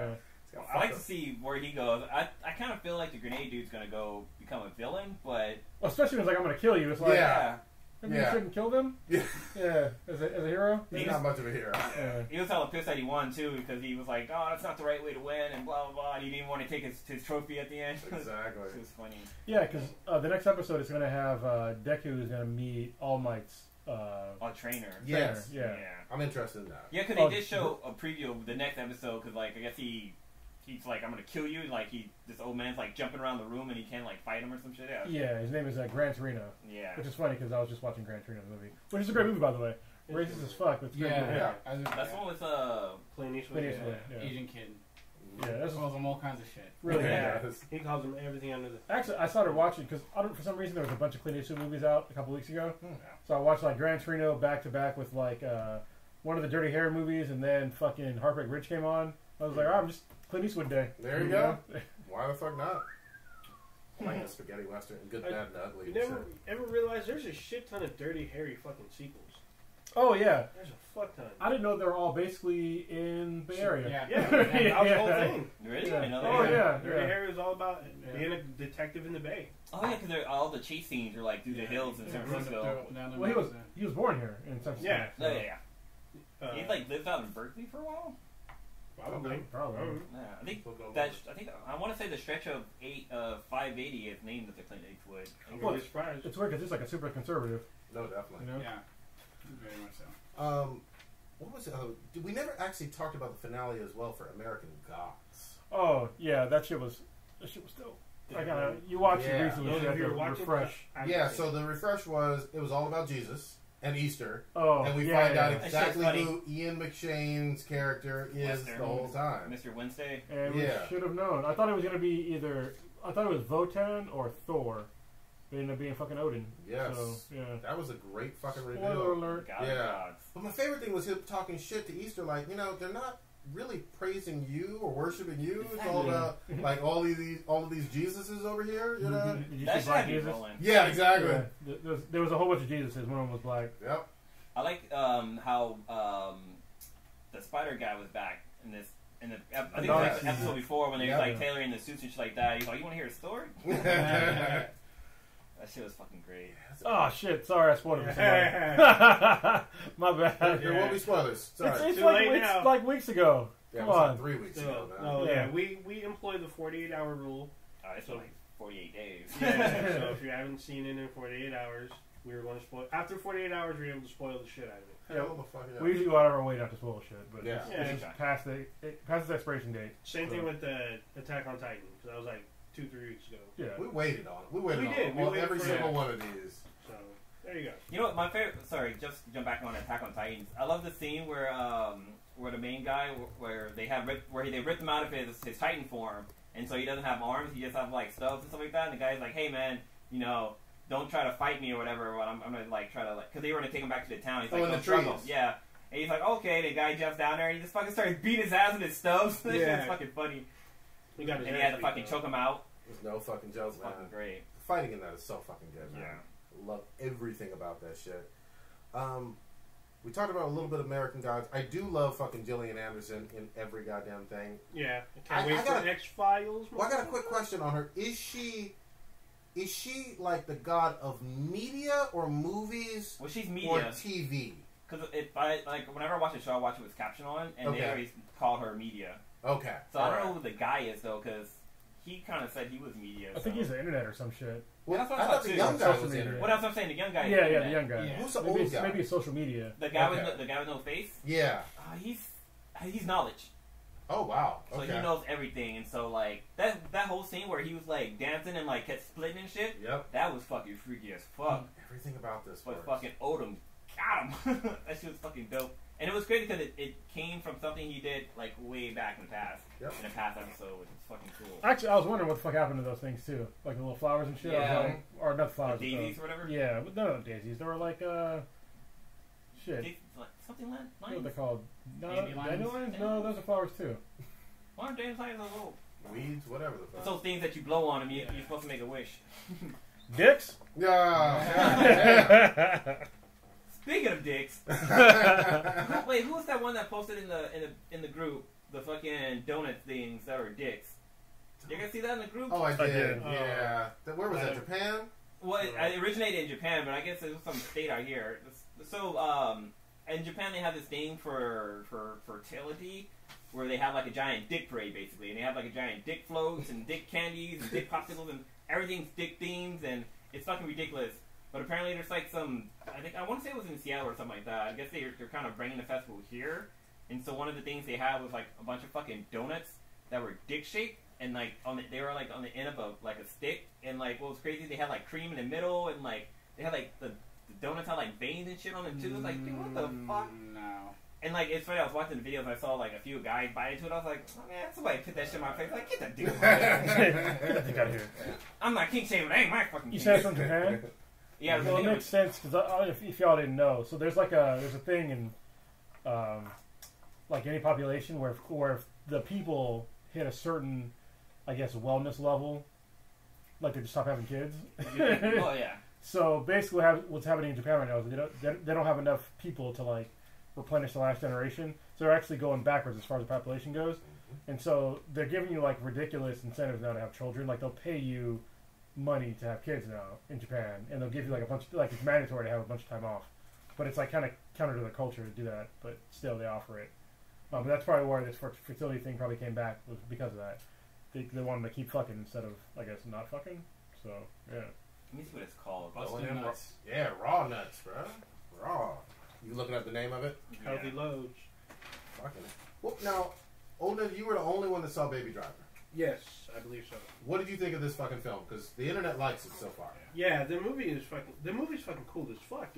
Speaker 5: Yeah.
Speaker 2: I like to see where he goes. I kind of feel like the grenade dude's gonna go become a villain, but
Speaker 5: Well, especially when it's like, I'm gonna kill you. It's like,
Speaker 4: Yeah.
Speaker 5: maybe
Speaker 4: Yeah.
Speaker 5: you shouldn't kill them.
Speaker 4: Yeah.
Speaker 5: Yeah, as a hero.
Speaker 4: He's
Speaker 2: He's-
Speaker 4: not much of a hero.
Speaker 5: Yeah.
Speaker 2: he was hella pissed that he won too because he was like, "Oh, that's not the right way to win," and blah blah blah. And he didn't want to take his trophy at the end.
Speaker 4: Exactly.
Speaker 2: It was funny.
Speaker 5: Yeah, because the next episode is gonna have Deku is gonna meet All Might's.
Speaker 2: A trainer.
Speaker 4: Yes.
Speaker 5: Yeah.
Speaker 4: I'm interested in that.
Speaker 2: Yeah, because
Speaker 5: Oh,
Speaker 2: they did show a preview of the next episode. Because like I guess he's like, "I'm gonna kill you." And, like this old man's like jumping around the room and he can't like fight him or some shit. Yeah.
Speaker 5: Yeah, his name is Gran Torino,
Speaker 2: Yeah.
Speaker 5: which is funny because I was just watching Gran Torino the movie, which is a great movie by the way. Racist as fuck, but it's a great movie.
Speaker 3: Yeah.
Speaker 4: Yeah.
Speaker 2: That's the one with
Speaker 1: Clint Eastwood.
Speaker 5: Clint Eastwood, yeah.
Speaker 3: Asian kid.
Speaker 5: Yeah, that's
Speaker 3: Calls them all kinds of shit.
Speaker 5: really
Speaker 1: Yeah.
Speaker 5: bad.
Speaker 1: He calls them everything under the.
Speaker 5: Actually, I started watching because for some reason there was a bunch of Clint Eastwood movies out a couple weeks ago. So I watched like Gran Torino back to back with like one of the Dirty Harry movies, and then fucking Heartbreak Ridge came on. I was like, I'm just Clint Eastwood day.
Speaker 4: There you go. Why the fuck not? Like a spaghetti western, good, bad, and ugly.
Speaker 1: You never ever realized there's a shit ton of Dirty Harry fucking sequels.
Speaker 5: Oh yeah,
Speaker 1: There's a fuck ton.
Speaker 5: I didn't know they were all basically in Bay Area.
Speaker 1: Yeah, that was the whole thing.
Speaker 2: Really?
Speaker 5: Yeah.
Speaker 2: I know that.
Speaker 5: Oh yeah,
Speaker 1: Dirty
Speaker 5: yeah.
Speaker 1: Harry was all about being a detective in the Bay.
Speaker 2: Oh yeah, because all the chase scenes are like through the hills in San Francisco.
Speaker 5: Well, he was born here in San Francisco.
Speaker 1: Yeah.
Speaker 2: Oh yeah. He like lived out in Berkeley for a while.
Speaker 1: Probably.
Speaker 2: Yeah, I think I want to say the stretch of 580 is named after Clint Eastwood.
Speaker 1: I'm
Speaker 5: Well,
Speaker 1: really surprised.
Speaker 5: It's weird because it's like a super conservative.
Speaker 4: No, definitely.
Speaker 5: You know?
Speaker 3: Yeah, very much so.
Speaker 4: What was it? We never actually talked about the finale as well for American Gods.
Speaker 5: Oh yeah, that shit was dope. I gotta you watched it recently.
Speaker 1: Those
Speaker 5: So you
Speaker 1: of
Speaker 5: have
Speaker 1: you
Speaker 5: to
Speaker 1: watching,
Speaker 5: refresh.
Speaker 4: Yeah, so the refresh was it was all about Jesus and Easter,
Speaker 5: Oh,
Speaker 4: and we
Speaker 5: yeah,
Speaker 4: find out
Speaker 5: yeah.
Speaker 4: exactly
Speaker 2: That's
Speaker 4: who Ian McShane's character is
Speaker 2: Western.
Speaker 4: the whole time.
Speaker 2: Mr. Wednesday.
Speaker 5: And we
Speaker 4: Yeah.
Speaker 5: should have known. I thought it was gonna be I thought it was Votan or Thor. It ended up being fucking Odin.
Speaker 4: Yes,
Speaker 5: So, yeah.
Speaker 4: that was a great fucking
Speaker 5: Spoiler
Speaker 4: reveal.
Speaker 5: alert.
Speaker 2: God of
Speaker 4: Yeah.
Speaker 2: gods.
Speaker 4: But my favorite thing was him talking shit to Easter, like, they're not really praising you or worshiping you. It's all about like all of these Jesuses over here, you know?
Speaker 5: Did you
Speaker 2: That
Speaker 5: see
Speaker 2: should
Speaker 5: Black
Speaker 2: be
Speaker 5: Jesus?
Speaker 2: rolling.
Speaker 4: Yeah, exactly.
Speaker 5: Yeah. There was a whole bunch of Jesuses. One of them was black.
Speaker 4: Yep.
Speaker 2: I like how the Spider guy was back in this. I think it was like the episode before when they was like tailoring the suits and shit like that. He's like, "You want to hear a story?" That shit was fucking great.
Speaker 5: Oh shit! Sorry, I spoiled it for somebody. My bad.
Speaker 4: There will be spoilers. Sorry.
Speaker 5: It's
Speaker 1: Too
Speaker 5: like
Speaker 1: late now.
Speaker 5: like weeks ago.
Speaker 4: Yeah, it
Speaker 5: Come
Speaker 4: was
Speaker 5: on.
Speaker 4: like 3 weeks ago now.
Speaker 1: Oh
Speaker 5: Yeah.
Speaker 1: yeah, we employ the 48-hour rule.
Speaker 2: It's like 48 days.
Speaker 1: Yeah, so if you haven't seen it in 48 hours, we were going to spoil. After 48 hours, we were able to spoil the shit out of it.
Speaker 4: Hell the fuck yeah.
Speaker 5: We usually go out of our way not to spoil shit, but
Speaker 4: Yeah.
Speaker 5: it's past its expiration date.
Speaker 1: Same thing with the Attack on Titan, because that was like 2-3 weeks ago.
Speaker 5: Yeah.
Speaker 4: We waited on it. We waited
Speaker 1: We
Speaker 4: on
Speaker 1: did.
Speaker 4: it.
Speaker 1: We
Speaker 4: Well,
Speaker 1: waited
Speaker 4: every
Speaker 1: for
Speaker 4: single
Speaker 1: it.
Speaker 4: one of these.
Speaker 1: So there you go.
Speaker 2: You know what? My favorite. Sorry, just to jump back on Attack on Titans. I love the scene where the main guy where they ripped him out of his Titan form, and so he doesn't have arms. He just has like stubs and stuff like that. And the guy's like, "Hey man, don't try to fight me or whatever. But I'm gonna like try to because they were gonna take him back to the town." He's like,
Speaker 4: in the
Speaker 2: "Don't struggle."
Speaker 4: trees.
Speaker 2: Yeah. And he's like, "Okay." The guy jumps down there and he just fucking starts beating his ass with his stubs. This
Speaker 1: Yeah.
Speaker 2: shit's fucking funny.
Speaker 1: We got his
Speaker 2: And he
Speaker 1: ass
Speaker 2: had to
Speaker 1: beat,
Speaker 2: fucking
Speaker 1: though.
Speaker 2: choke him out.
Speaker 4: There's no fucking
Speaker 2: It's
Speaker 4: jokes, man.
Speaker 2: fucking great.
Speaker 4: Fighting in that is so fucking good, man.
Speaker 2: Yeah.
Speaker 4: Love everything about that shit. We talked about a little bit of American Gods. I do love fucking Gillian Anderson in every goddamn thing.
Speaker 1: Yeah, I can't wait
Speaker 4: I
Speaker 1: for
Speaker 4: got a-
Speaker 1: X-Files.
Speaker 4: Well, I got a quick question on her. Is she like the god of media or movies
Speaker 2: Well, she's
Speaker 4: or
Speaker 2: media.
Speaker 4: TV?
Speaker 2: Because whenever I watch a show, I watch it with caption on, and
Speaker 4: Okay.
Speaker 2: they always call her media.
Speaker 4: Okay.
Speaker 2: So I don't know who the guy is though, because he kind of said he was media.
Speaker 5: I think
Speaker 2: so.
Speaker 5: he's the internet or some shit.
Speaker 4: Well,
Speaker 2: That's what
Speaker 4: I
Speaker 2: I
Speaker 4: thought
Speaker 2: thought
Speaker 4: the
Speaker 2: too.
Speaker 4: young guy
Speaker 5: Social
Speaker 4: was in
Speaker 5: media.
Speaker 4: it.
Speaker 2: What else I'm saying? The young guy.
Speaker 5: Yeah,
Speaker 2: is
Speaker 5: the
Speaker 2: in
Speaker 5: young
Speaker 2: that.
Speaker 5: guy.
Speaker 3: Yeah.
Speaker 4: Who's the
Speaker 5: Maybe
Speaker 4: old guy?
Speaker 5: maybe it's social media.
Speaker 2: The guy
Speaker 4: Okay.
Speaker 2: with the guy with no face.
Speaker 4: Yeah.
Speaker 2: He's knowledge.
Speaker 4: Oh wow.
Speaker 2: So
Speaker 4: Okay.
Speaker 2: he knows everything, and so like that whole scene where he was like dancing and like kept splitting and shit.
Speaker 4: Yep.
Speaker 2: That was fucking freaky as fuck.
Speaker 4: Everything about this.
Speaker 2: But
Speaker 4: works.
Speaker 2: fucking Odom got him. That shit was fucking dope. And it was great because it came from something he did like way back in the past.
Speaker 4: Yep.
Speaker 2: In a past episode, which is fucking cool.
Speaker 5: Actually, I was wondering what the fuck happened to those things too, like the little flowers and shit. I
Speaker 2: Yeah.
Speaker 5: was like, or not flowers,
Speaker 2: The
Speaker 5: but
Speaker 2: daisies or whatever?
Speaker 5: Yeah, but no, not daisies. They were like shit.
Speaker 2: Something like
Speaker 5: What are they called? No,
Speaker 3: Dandelions?
Speaker 5: dandelions? No, those are flowers too.
Speaker 2: Why aren't they inside the little?
Speaker 4: Weeds, whatever the
Speaker 2: It's
Speaker 4: fuck.
Speaker 2: those things that you blow on them.
Speaker 3: Yeah.
Speaker 2: You're supposed to make a wish.
Speaker 5: Dicks.
Speaker 4: Yeah.
Speaker 2: Speaking of dicks, wait, who was that one that posted in the group the fucking donut things that were dicks? You guys see that in the group?
Speaker 4: Oh, I
Speaker 5: I
Speaker 4: did.
Speaker 5: did.
Speaker 4: Yeah. Where was that? Japan?
Speaker 2: Well, it originated in Japan, but I guess it was some state out here. So, in Japan they have this thing for fertility, where they have like a giant dick parade basically, and they have like a giant dick floats and dick candies and dick popsicles and everything's dick themes, and it's fucking ridiculous. But apparently there's like some, I want to say it was in Seattle or something like that. I guess they're kind of bringing the festival here, and so one of the things they had was like a bunch of fucking donuts that were dick shaped, and like they were like on the end of a stick, and like what was crazy, they had like cream in the middle, and like they had like the donuts had like veins and shit on them too. It's like, dude, what the fuck?
Speaker 3: No.
Speaker 2: And like it's funny, I was watching the videos, I saw like a few guys bite into it. I was like, oh man, somebody put that shit in my face. Like, get that dude.
Speaker 5: Get that thing out of here.
Speaker 2: I'm not king shaming. That ain't my fucking.
Speaker 5: You
Speaker 2: king.
Speaker 5: said from Japan?
Speaker 2: Yeah,
Speaker 5: Well, it makes sense because if y'all didn't know, so there's a thing in like any population where if the people hit a certain, I guess, wellness level, like they just stop having kids.
Speaker 2: Oh yeah.
Speaker 5: So basically, what's happening in Japan right now is they don't have enough people to like replenish the last generation. So they're actually going backwards as far as the population goes. And so they're giving you like ridiculous incentives now to have children. Like they'll pay you money to have kids now in Japan, and they'll give you like a bunch, like it's mandatory to have a bunch of time off. But it's like kind of counter to the culture to do that. But still, they offer it. But that's probably why this fertility thing probably came back, was because of that. They wanted to keep fucking instead of, I guess, not fucking. So yeah.
Speaker 2: Let me see what it's called.
Speaker 3: Busting nuts.
Speaker 4: Yeah, raw nuts, bro. Raw. You looking at the name of it?
Speaker 1: Healthy loads.
Speaker 4: Fucking. Well, now, Olden, you were the only one that saw Baby Driver.
Speaker 1: Yes, I believe so.
Speaker 4: What did you think of this fucking film? Because the internet likes it so far.
Speaker 1: Yeah, the movie's fucking cool as fuck.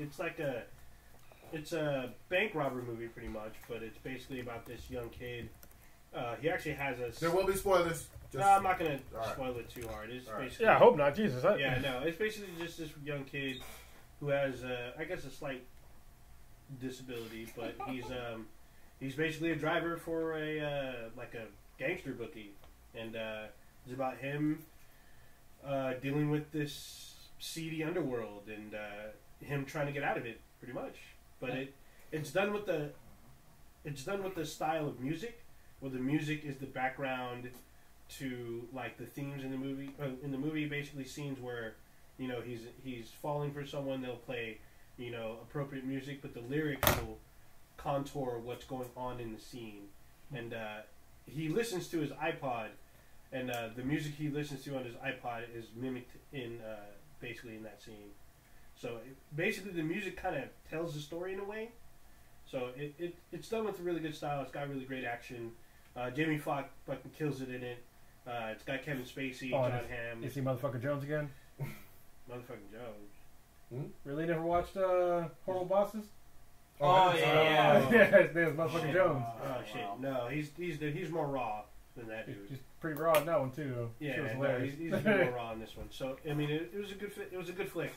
Speaker 1: It's a bank robbery movie pretty much, but it's basically about this young kid. He actually has a.
Speaker 4: There will be spoilers.
Speaker 1: No, I'm not gonna spoil it too hard. It's basically.
Speaker 5: Yeah, I hope not. Jesus.
Speaker 1: Yeah, no, it's basically just this young kid who has, I guess, a slight disability, but he's basically a driver for a gangster bookie, and it's about him dealing with this seedy underworld and him trying to get out of it, pretty much. But it's done with the style of music, where the music is the background to like the themes in the movie. In the movie, basically scenes where he's falling for someone, they'll play appropriate music, but the lyrics will contour what's going on in the scene. And he listens to his iPod, and the music he listens to on his iPod is mimicked in basically in that scene. So basically the music kind of tells the story in a way. So it's done with a really good style. It's got really great action. Jamie Foxx fucking kills it in it. It's got Kevin Spacey, John Hamm.
Speaker 5: Is he Motherfucker Jones again?
Speaker 1: Motherfucking Jones.
Speaker 5: Really never watched Horrible Bosses?
Speaker 2: Oh yeah.
Speaker 5: Yeah, his name is Motherfucker Jones.
Speaker 1: Oh shit, no, he's more raw than that dude.
Speaker 5: He's pretty raw in that one too.
Speaker 1: Yeah,
Speaker 5: Sure was
Speaker 1: no,
Speaker 5: hilarious.
Speaker 1: he's more raw in this one. So I mean, it was a good flick.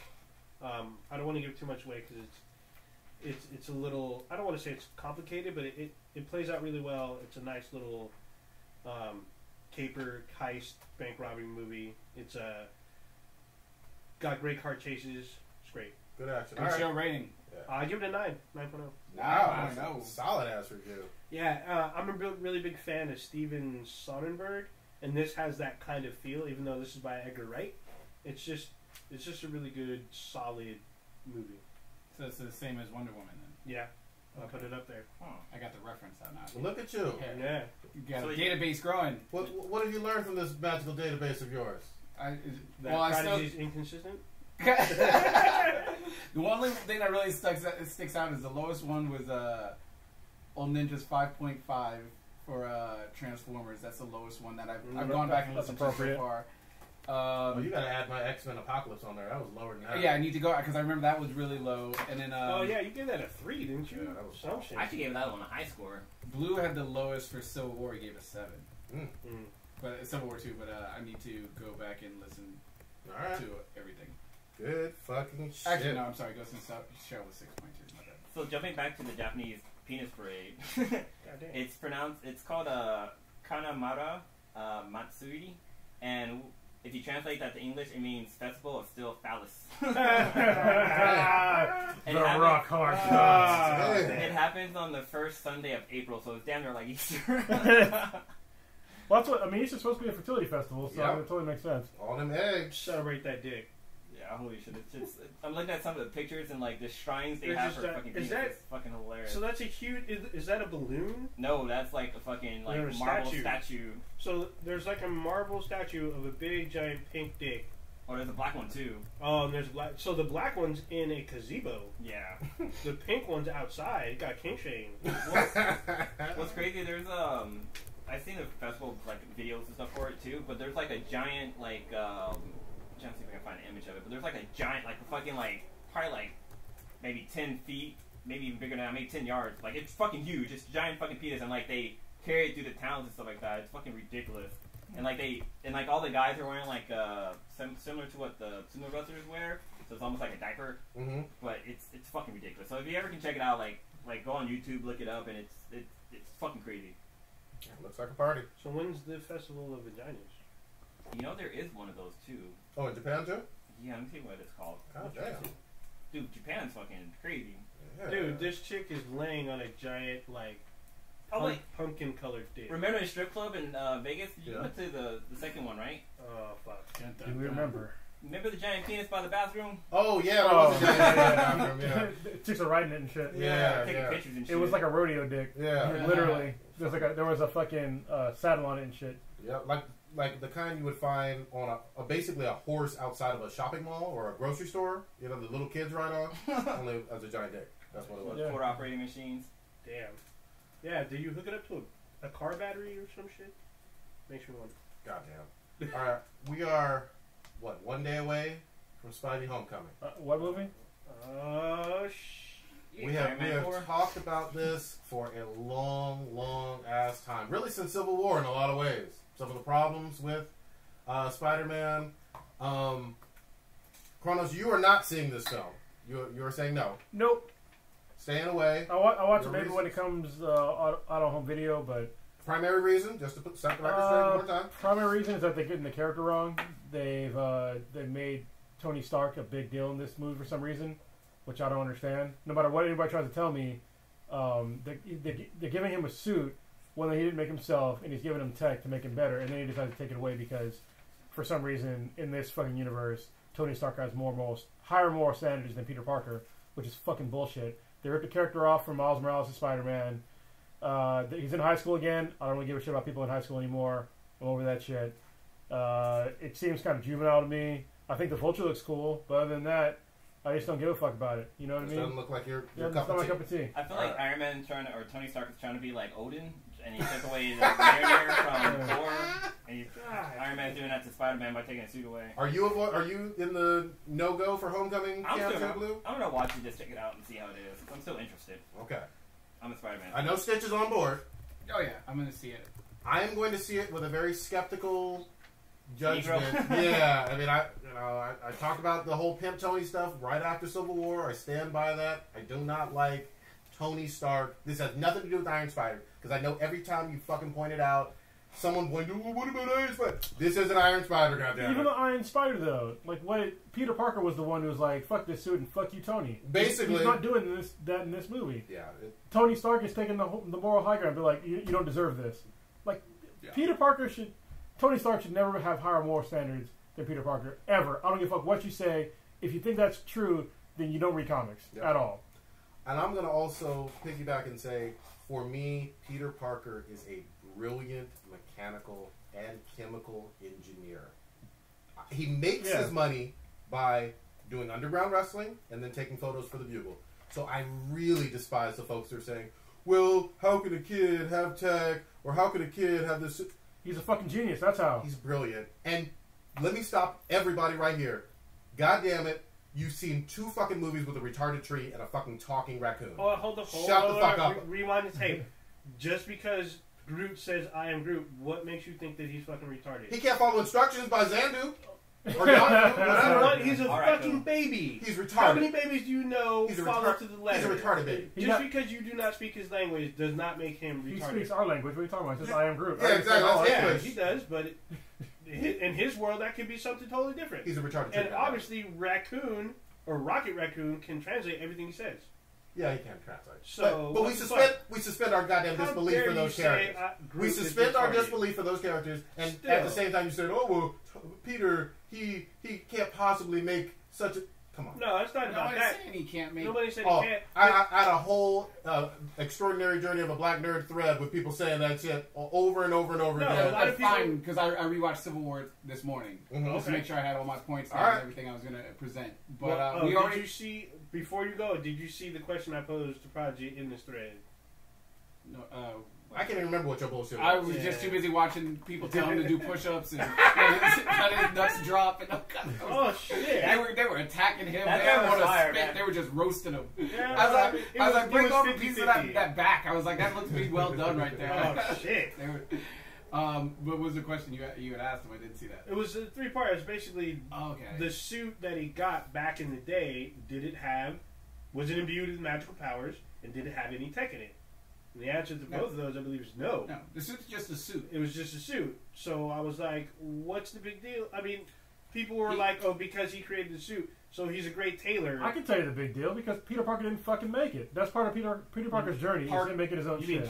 Speaker 1: I don't want to give too much away because it's a little. I don't want to say it's complicated, but it plays out really well. It's a nice little caper heist bank robbery movie. It's got great car chases. It's great.
Speaker 4: Good action.
Speaker 3: Good show rating.
Speaker 1: I give it a 9.0.
Speaker 3: Wow, I know.
Speaker 4: Solid ass review.
Speaker 1: Yeah, I'm a really big fan of Steven Soderbergh, and this has that kind of feel. Even though this is by Edgar Wright, it's just a really good, solid movie.
Speaker 3: So it's the same as Wonder Woman then?
Speaker 1: Yeah, I'll put it up there.
Speaker 3: I got the reference out now.
Speaker 4: Look at you.
Speaker 1: Yeah.
Speaker 3: You got
Speaker 2: So
Speaker 3: a database growing.
Speaker 4: What have you learned from this magical database of yours?
Speaker 1: That
Speaker 3: I still...
Speaker 1: Prodigy's inconsistent.
Speaker 3: The only thing that really sticks out is the lowest one was Old Ninja's 5.5 for Transformers. That's the lowest one that I've gone back and listened to so far.
Speaker 4: You gotta add my X-Men Apocalypse on there. That was lower than that.
Speaker 3: Yeah, I need to go because I remember that was really low. And then
Speaker 1: oh yeah, you gave that a 3, didn't you?
Speaker 4: Yeah, that was
Speaker 1: some shit.
Speaker 2: I actually gave that one a high score.
Speaker 3: Blue had the lowest for Civil War. He gave a 7.
Speaker 4: Mm.
Speaker 3: But Civil War 2. But I need to go back and listen to everything.
Speaker 4: Good fucking shit.
Speaker 3: Actually, no, I'm sorry. Ghost in the Shell was 6.2. My bad.
Speaker 2: So jumping back to the Japanese penis parade,
Speaker 1: Goddamn.
Speaker 2: it's called Kanamara Matsuri, and if you translate that to English, it means festival of still phallus.
Speaker 5: The rock hard.
Speaker 2: It happens on the first Sunday of April, so it's damn near like Easter.
Speaker 5: Well, that's what I mean. It's just supposed to be a fertility festival, so
Speaker 4: Yep.
Speaker 5: it totally makes sense.
Speaker 4: All them eggs.
Speaker 1: Celebrate that dick.
Speaker 2: Yeah, holy shit! It's just I'm looking at some of the pictures and like the shrines they
Speaker 1: There's
Speaker 2: have
Speaker 1: just
Speaker 2: for
Speaker 1: that-
Speaker 2: fucking
Speaker 1: is
Speaker 2: penis.
Speaker 1: that-
Speaker 2: It's fucking hilarious.
Speaker 1: So that's a huge. Is that a balloon?
Speaker 2: No, that's like a fucking like
Speaker 1: Or a
Speaker 2: marble
Speaker 1: statue.
Speaker 2: statue.
Speaker 1: So there's like a marble statue of a big giant pink dick.
Speaker 2: Oh, there's a black one too.
Speaker 1: Oh, and there's black. So the black one's in a gazebo.
Speaker 2: Yeah.
Speaker 1: The pink one's outside. It got kink shame.
Speaker 2: What's crazy? There's I've seen the festival like videos and stuff for it too, but there's like a giant like I'm trying to see if I can find an image of it, but there's like a giant like a fucking like probably like maybe 10 feet maybe even bigger than that, maybe 10 yards. Like, it's fucking huge. It's a giant fucking penis, and like they carry it through the towns and stuff like that. It's fucking ridiculous. And like all the guys are wearing like similar to what the sumo wrestlers wear, so it's almost like a diaper.
Speaker 4: Mm-hmm.
Speaker 2: But it's fucking ridiculous. So if you ever can check it out, like go on YouTube, look it up, and it's fucking crazy.
Speaker 4: Looks like a party.
Speaker 1: So when's the Festival of Vaginas?
Speaker 2: You know there is one of those too.
Speaker 4: Oh, in Japan too?
Speaker 2: Yeah, let me see what it's called.
Speaker 4: God damn.
Speaker 2: Dude, Japan's fucking crazy.
Speaker 4: Yeah.
Speaker 1: Dude, this chick is laying on a giant like pumpkin colored dick.
Speaker 2: Remember the strip club in Vegas? You
Speaker 4: Yeah.
Speaker 2: went to the second one, right?
Speaker 1: Oh fuck.
Speaker 5: Do we remember?
Speaker 2: Remember the giant penis by the bathroom?
Speaker 4: Oh yeah, that was a giant bathroom, yeah.
Speaker 5: Chicks are riding it and shit.
Speaker 4: Yeah,
Speaker 2: Taking pictures and shit.
Speaker 5: It was like a rodeo dick.
Speaker 4: Yeah.
Speaker 5: Literally. There was a fucking saddle on it and shit.
Speaker 4: Yeah, like the kind you would find on basically a horse outside of a shopping mall or a grocery store. You know, the little kids ride on. Only as a giant dick. That's what it was.
Speaker 5: Yeah.
Speaker 2: 4 operating machines.
Speaker 1: Damn. Yeah, do you hook it up to a car battery or some shit? Makes me wonder.
Speaker 4: Goddamn. All right, we are one day away from Spidey Homecoming.
Speaker 5: What movie?
Speaker 1: Oh shit.
Speaker 4: We have talked about this for a long ass time. Really since Civil War in a lot of ways. Some of the problems with Spider-Man. Kronos, you are not seeing this film. You are saying no.
Speaker 5: Nope.
Speaker 4: Staying away.
Speaker 5: I'll watch it
Speaker 4: Your
Speaker 5: maybe
Speaker 4: reason?
Speaker 5: when it comes out on home video, but
Speaker 4: Primary reason, just to set the record straight one more time.
Speaker 5: primary reason is that they're getting the character wrong. They've made Tony Stark a big deal in this movie for some reason, which I don't understand. No matter what anybody tries to tell me, they're giving him a suit when he didn't make himself, and he's giving him tech to make him better, and then he decides to take it away because, for some reason, in this fucking universe, Tony Stark has higher moral standards than Peter Parker, which is fucking bullshit. They ripped the character off from Miles Morales to Spider-Man. He's in high school again. I don't really give a shit about people in high school anymore. I'm over that shit. It seems kind of juvenile to me. I think the Vulture looks cool, but other than that, I just don't give a fuck about it. You know what I
Speaker 4: It
Speaker 5: mean?
Speaker 4: doesn't look like your
Speaker 5: Yeah, it's
Speaker 4: cup
Speaker 5: not my
Speaker 4: of
Speaker 5: cup
Speaker 4: tea.
Speaker 5: of tea.
Speaker 2: I feel like Iron Man or Tony Stark is trying to be like Odin, and he took away the Mjolnir from Thor, and Iron Man's doing that to Spider-Man by taking a suit away.
Speaker 4: Are you in the no-go for Homecoming camp, Too Blue?
Speaker 2: I'm gonna watch it, just check it out and see how it is. I'm still interested.
Speaker 4: Okay.
Speaker 2: I'm a Spider-Man.
Speaker 4: I know Stitch is on board.
Speaker 3: Oh yeah, I'm gonna see it.
Speaker 4: I am going to see it with a very skeptical judgment.
Speaker 2: Negro.
Speaker 4: Yeah, I mean, I talked about the whole Pimp Tony stuff right after Civil War. I stand by that. I do not like Tony Stark. This has nothing to do with Iron Spider, because I know every time you fucking point it out, someone pointed, well, what about Iron Spider? This is an Iron Spider, goddammit.
Speaker 5: Even the Iron Spider, though, like Peter Parker was the one who was like, "Fuck this suit and fuck you, Tony."
Speaker 4: Basically,
Speaker 5: he's not doing that in this movie.
Speaker 4: Yeah.
Speaker 5: Tony Stark is taking the moral high ground, and be like, "You don't deserve this." Like, yeah. Tony Stark should never have higher moral standards than Peter Parker ever. I don't give a fuck what you say. If you think that's true, then you don't read comics at all.
Speaker 4: And I'm going to also piggyback and say, for me, Peter Parker is a brilliant mechanical and chemical engineer. He makes his money by doing underground wrestling and then taking photos for the Bugle. So I really despise the folks who are saying, well, how could a kid have tech, or how could a kid have this?
Speaker 5: He's a fucking genius, that's how.
Speaker 4: He's brilliant. And let me stop everybody right here. God damn it. You've seen 2 fucking movies with a retarded tree and a fucking talking raccoon.
Speaker 1: Oh, hold the
Speaker 4: Shut the fuck up.
Speaker 1: Rewind the tape. Just because Groot says "I am Groot," what makes you think that he's fucking retarded?
Speaker 4: He can't follow instructions by Zandu. Or Yondu, whatever.
Speaker 1: What? He's a
Speaker 2: Alright,
Speaker 1: fucking
Speaker 2: cool.
Speaker 1: baby.
Speaker 4: He's retarded.
Speaker 1: How many babies do you know
Speaker 4: He's a
Speaker 1: follow to the letter?
Speaker 4: He's a retarded baby.
Speaker 1: Just because you do not speak his language does not make him
Speaker 5: He
Speaker 1: retarded.
Speaker 5: speaks our language. What are you talking about? He says, "I am Groot."
Speaker 4: Yeah, exactly. That's
Speaker 1: Yeah,
Speaker 4: English.
Speaker 1: he does, but in his world, that could be something totally different.
Speaker 4: He's a retarded
Speaker 1: And
Speaker 4: chick.
Speaker 1: obviously, Raccoon or Rocket Raccoon can translate everything he says.
Speaker 4: Yeah, he can't translate.
Speaker 1: So,
Speaker 4: but
Speaker 1: what the fuck?
Speaker 4: we suspend our goddamn
Speaker 1: How
Speaker 4: disbelief
Speaker 1: dare
Speaker 4: for those
Speaker 1: you say,
Speaker 4: characters.
Speaker 1: Groot
Speaker 4: We
Speaker 1: is
Speaker 4: suspend our
Speaker 1: retarded?
Speaker 4: disbelief for those characters, and
Speaker 1: Still.
Speaker 4: at the same time you said, "Oh well, Peter, he can't possibly make such a." Come on.
Speaker 1: No, it's not about
Speaker 3: Nobody's
Speaker 1: that.
Speaker 3: saying he can't make.
Speaker 1: Nobody said
Speaker 4: Oh,
Speaker 1: he can't.
Speaker 4: I had a whole extraordinary journey of a black nerd thread with people saying that shit over and over and over
Speaker 1: No,
Speaker 4: again.
Speaker 1: a lot of
Speaker 3: That's
Speaker 1: people-
Speaker 3: fine because I rewatched Civil War this morning
Speaker 4: Mhm.
Speaker 3: just to make sure I had all my points down
Speaker 4: All right.
Speaker 3: and everything I was going to present. But
Speaker 1: Well,
Speaker 3: we
Speaker 1: did
Speaker 3: already.
Speaker 1: you see, before you go, did you see the question I posed to Prodigy in this thread?
Speaker 3: No,
Speaker 4: I can't even remember what your bullshit was.
Speaker 3: I was just too busy watching people tell him to do push-ups and let his nuts drop and all kinds of
Speaker 1: Oh shit!
Speaker 3: They were attacking him.
Speaker 2: That
Speaker 3: They
Speaker 2: guy
Speaker 3: didn't
Speaker 2: was
Speaker 3: want to
Speaker 2: fire,
Speaker 3: spit.
Speaker 2: man.
Speaker 3: They were just roasting him.
Speaker 1: Yeah,
Speaker 3: I was like, break off a
Speaker 1: 50-50.
Speaker 3: piece of that back. I was like, that looks to be well done right there.
Speaker 1: Oh shit!
Speaker 3: They were, what was the question you had asked him? I didn't see that.
Speaker 1: It was a 3-part. It was basically
Speaker 3: Okay.
Speaker 1: the suit that he got back in the day. Was it imbued with magical powers, and did it have any tech in it? And the answer to both of those, I believe, is no.
Speaker 3: No, the suit's just a suit.
Speaker 1: It was just a suit. So I was like, what's the big deal? I mean, people were like, oh, because he created the suit, so he's a great tailor.
Speaker 5: I can tell you the big deal because Peter Parker didn't fucking make it. That's part of Peter Parker's journey. He's him making his own
Speaker 1: You mean
Speaker 5: shit.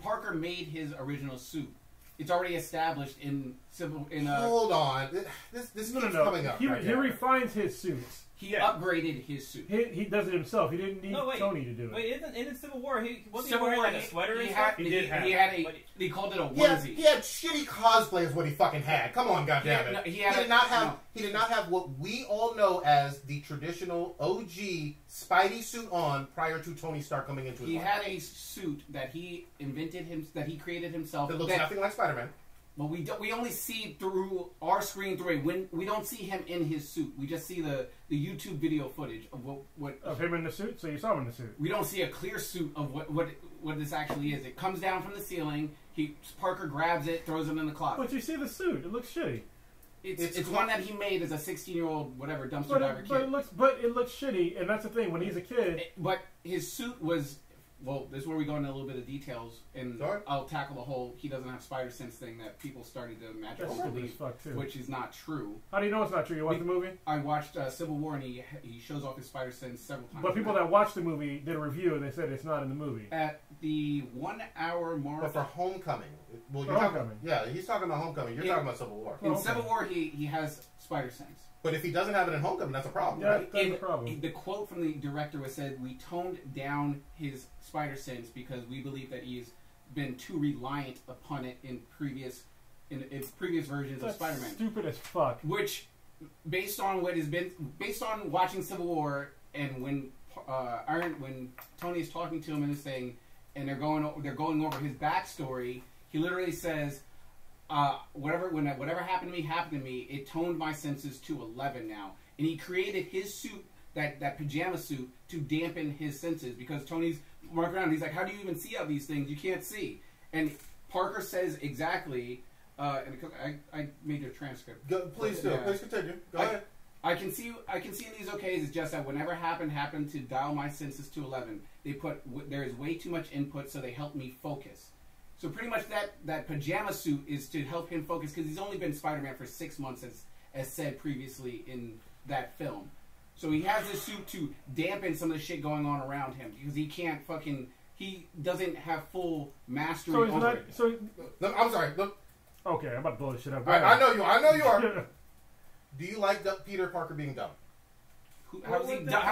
Speaker 3: Parker made his original suit. It's already established in civil.
Speaker 4: Hold on. This keeps coming up.
Speaker 5: He refines his suits.
Speaker 3: He upgraded his suit.
Speaker 5: He does it himself. He didn't need Tony to do it.
Speaker 2: Wait, in Civil War, he wasn't
Speaker 3: Civil
Speaker 2: wearing
Speaker 3: War,
Speaker 2: like a sweater and
Speaker 3: he
Speaker 2: stuff?
Speaker 3: had they called it a onesie.
Speaker 4: He had shitty cosplay is what he fucking had. Come on, goddammit. He did not have what we all know as the traditional OG Spidey suit on prior to Tony Stark coming into his life.
Speaker 3: He had a suit that he that he created himself.
Speaker 4: That looks nothing like Spider-Man.
Speaker 3: Well, we only see through our screen when we don't see him in his suit. We just see the YouTube video footage of what
Speaker 5: of him in the suit. So you saw him in the suit.
Speaker 3: We don't see a clear suit of what this actually is. It comes down from the ceiling. Parker grabs it, throws it in the closet.
Speaker 5: But you see the suit. It looks shitty.
Speaker 3: It's one that he made as a 16-year-old whatever dumpster diver kid.
Speaker 5: But it looks shitty, and that's the thing. When he's a kid,
Speaker 3: but his suit was. Well, this is where we go into a little bit of details, and I'll tackle the whole he doesn't have spider sense thing that people started to magically believe, which is not true.
Speaker 5: How do you know it's not true? You watched the movie?
Speaker 3: I watched Civil War, and he shows off his spider sense several times.
Speaker 5: But people that watched the movie did a review, and they said it's not in the movie.
Speaker 3: At the 1 hour mark...
Speaker 4: But for Homecoming. Well,
Speaker 5: Homecoming.
Speaker 4: He's talking about Homecoming. You're talking about Civil War.
Speaker 3: In Civil War, he has spider sense.
Speaker 4: But if he doesn't have it in Homecoming, that's a problem,
Speaker 5: yeah,
Speaker 4: right?
Speaker 5: That's a problem.
Speaker 3: The quote from the director was said, "We toned down his spider sense because we believe that he's been too reliant upon it in previous versions of Spider-Man."
Speaker 5: Stupid as fuck.
Speaker 3: Which, based on watching Civil War and when Tony is talking to him and this thing, and they're going over his backstory, he literally says, whatever happened to me, it toned my senses to 11 now. And he created his suit, that pajama suit, to dampen his senses, because Tony's walking around, he's like, how do you even see out these things? You can't see. And Parker says exactly, and I made your transcript.
Speaker 4: Please do. Please continue. Go ahead.
Speaker 3: I can see in these okays, it's just that whenever happened to dial my senses to 11, there is way too much input, so they help me focus. So pretty much that pajama suit is to help him focus, because he's only been Spider-Man for 6 months, as said previously in that film. So he has this suit to dampen some of the shit going on around him, because he doesn't have full mastery over it.
Speaker 4: Look, I'm sorry. Look.
Speaker 5: Okay, I'm about to blow this shit up.
Speaker 4: I know you are. Do you like Peter Parker being dumb?
Speaker 3: How's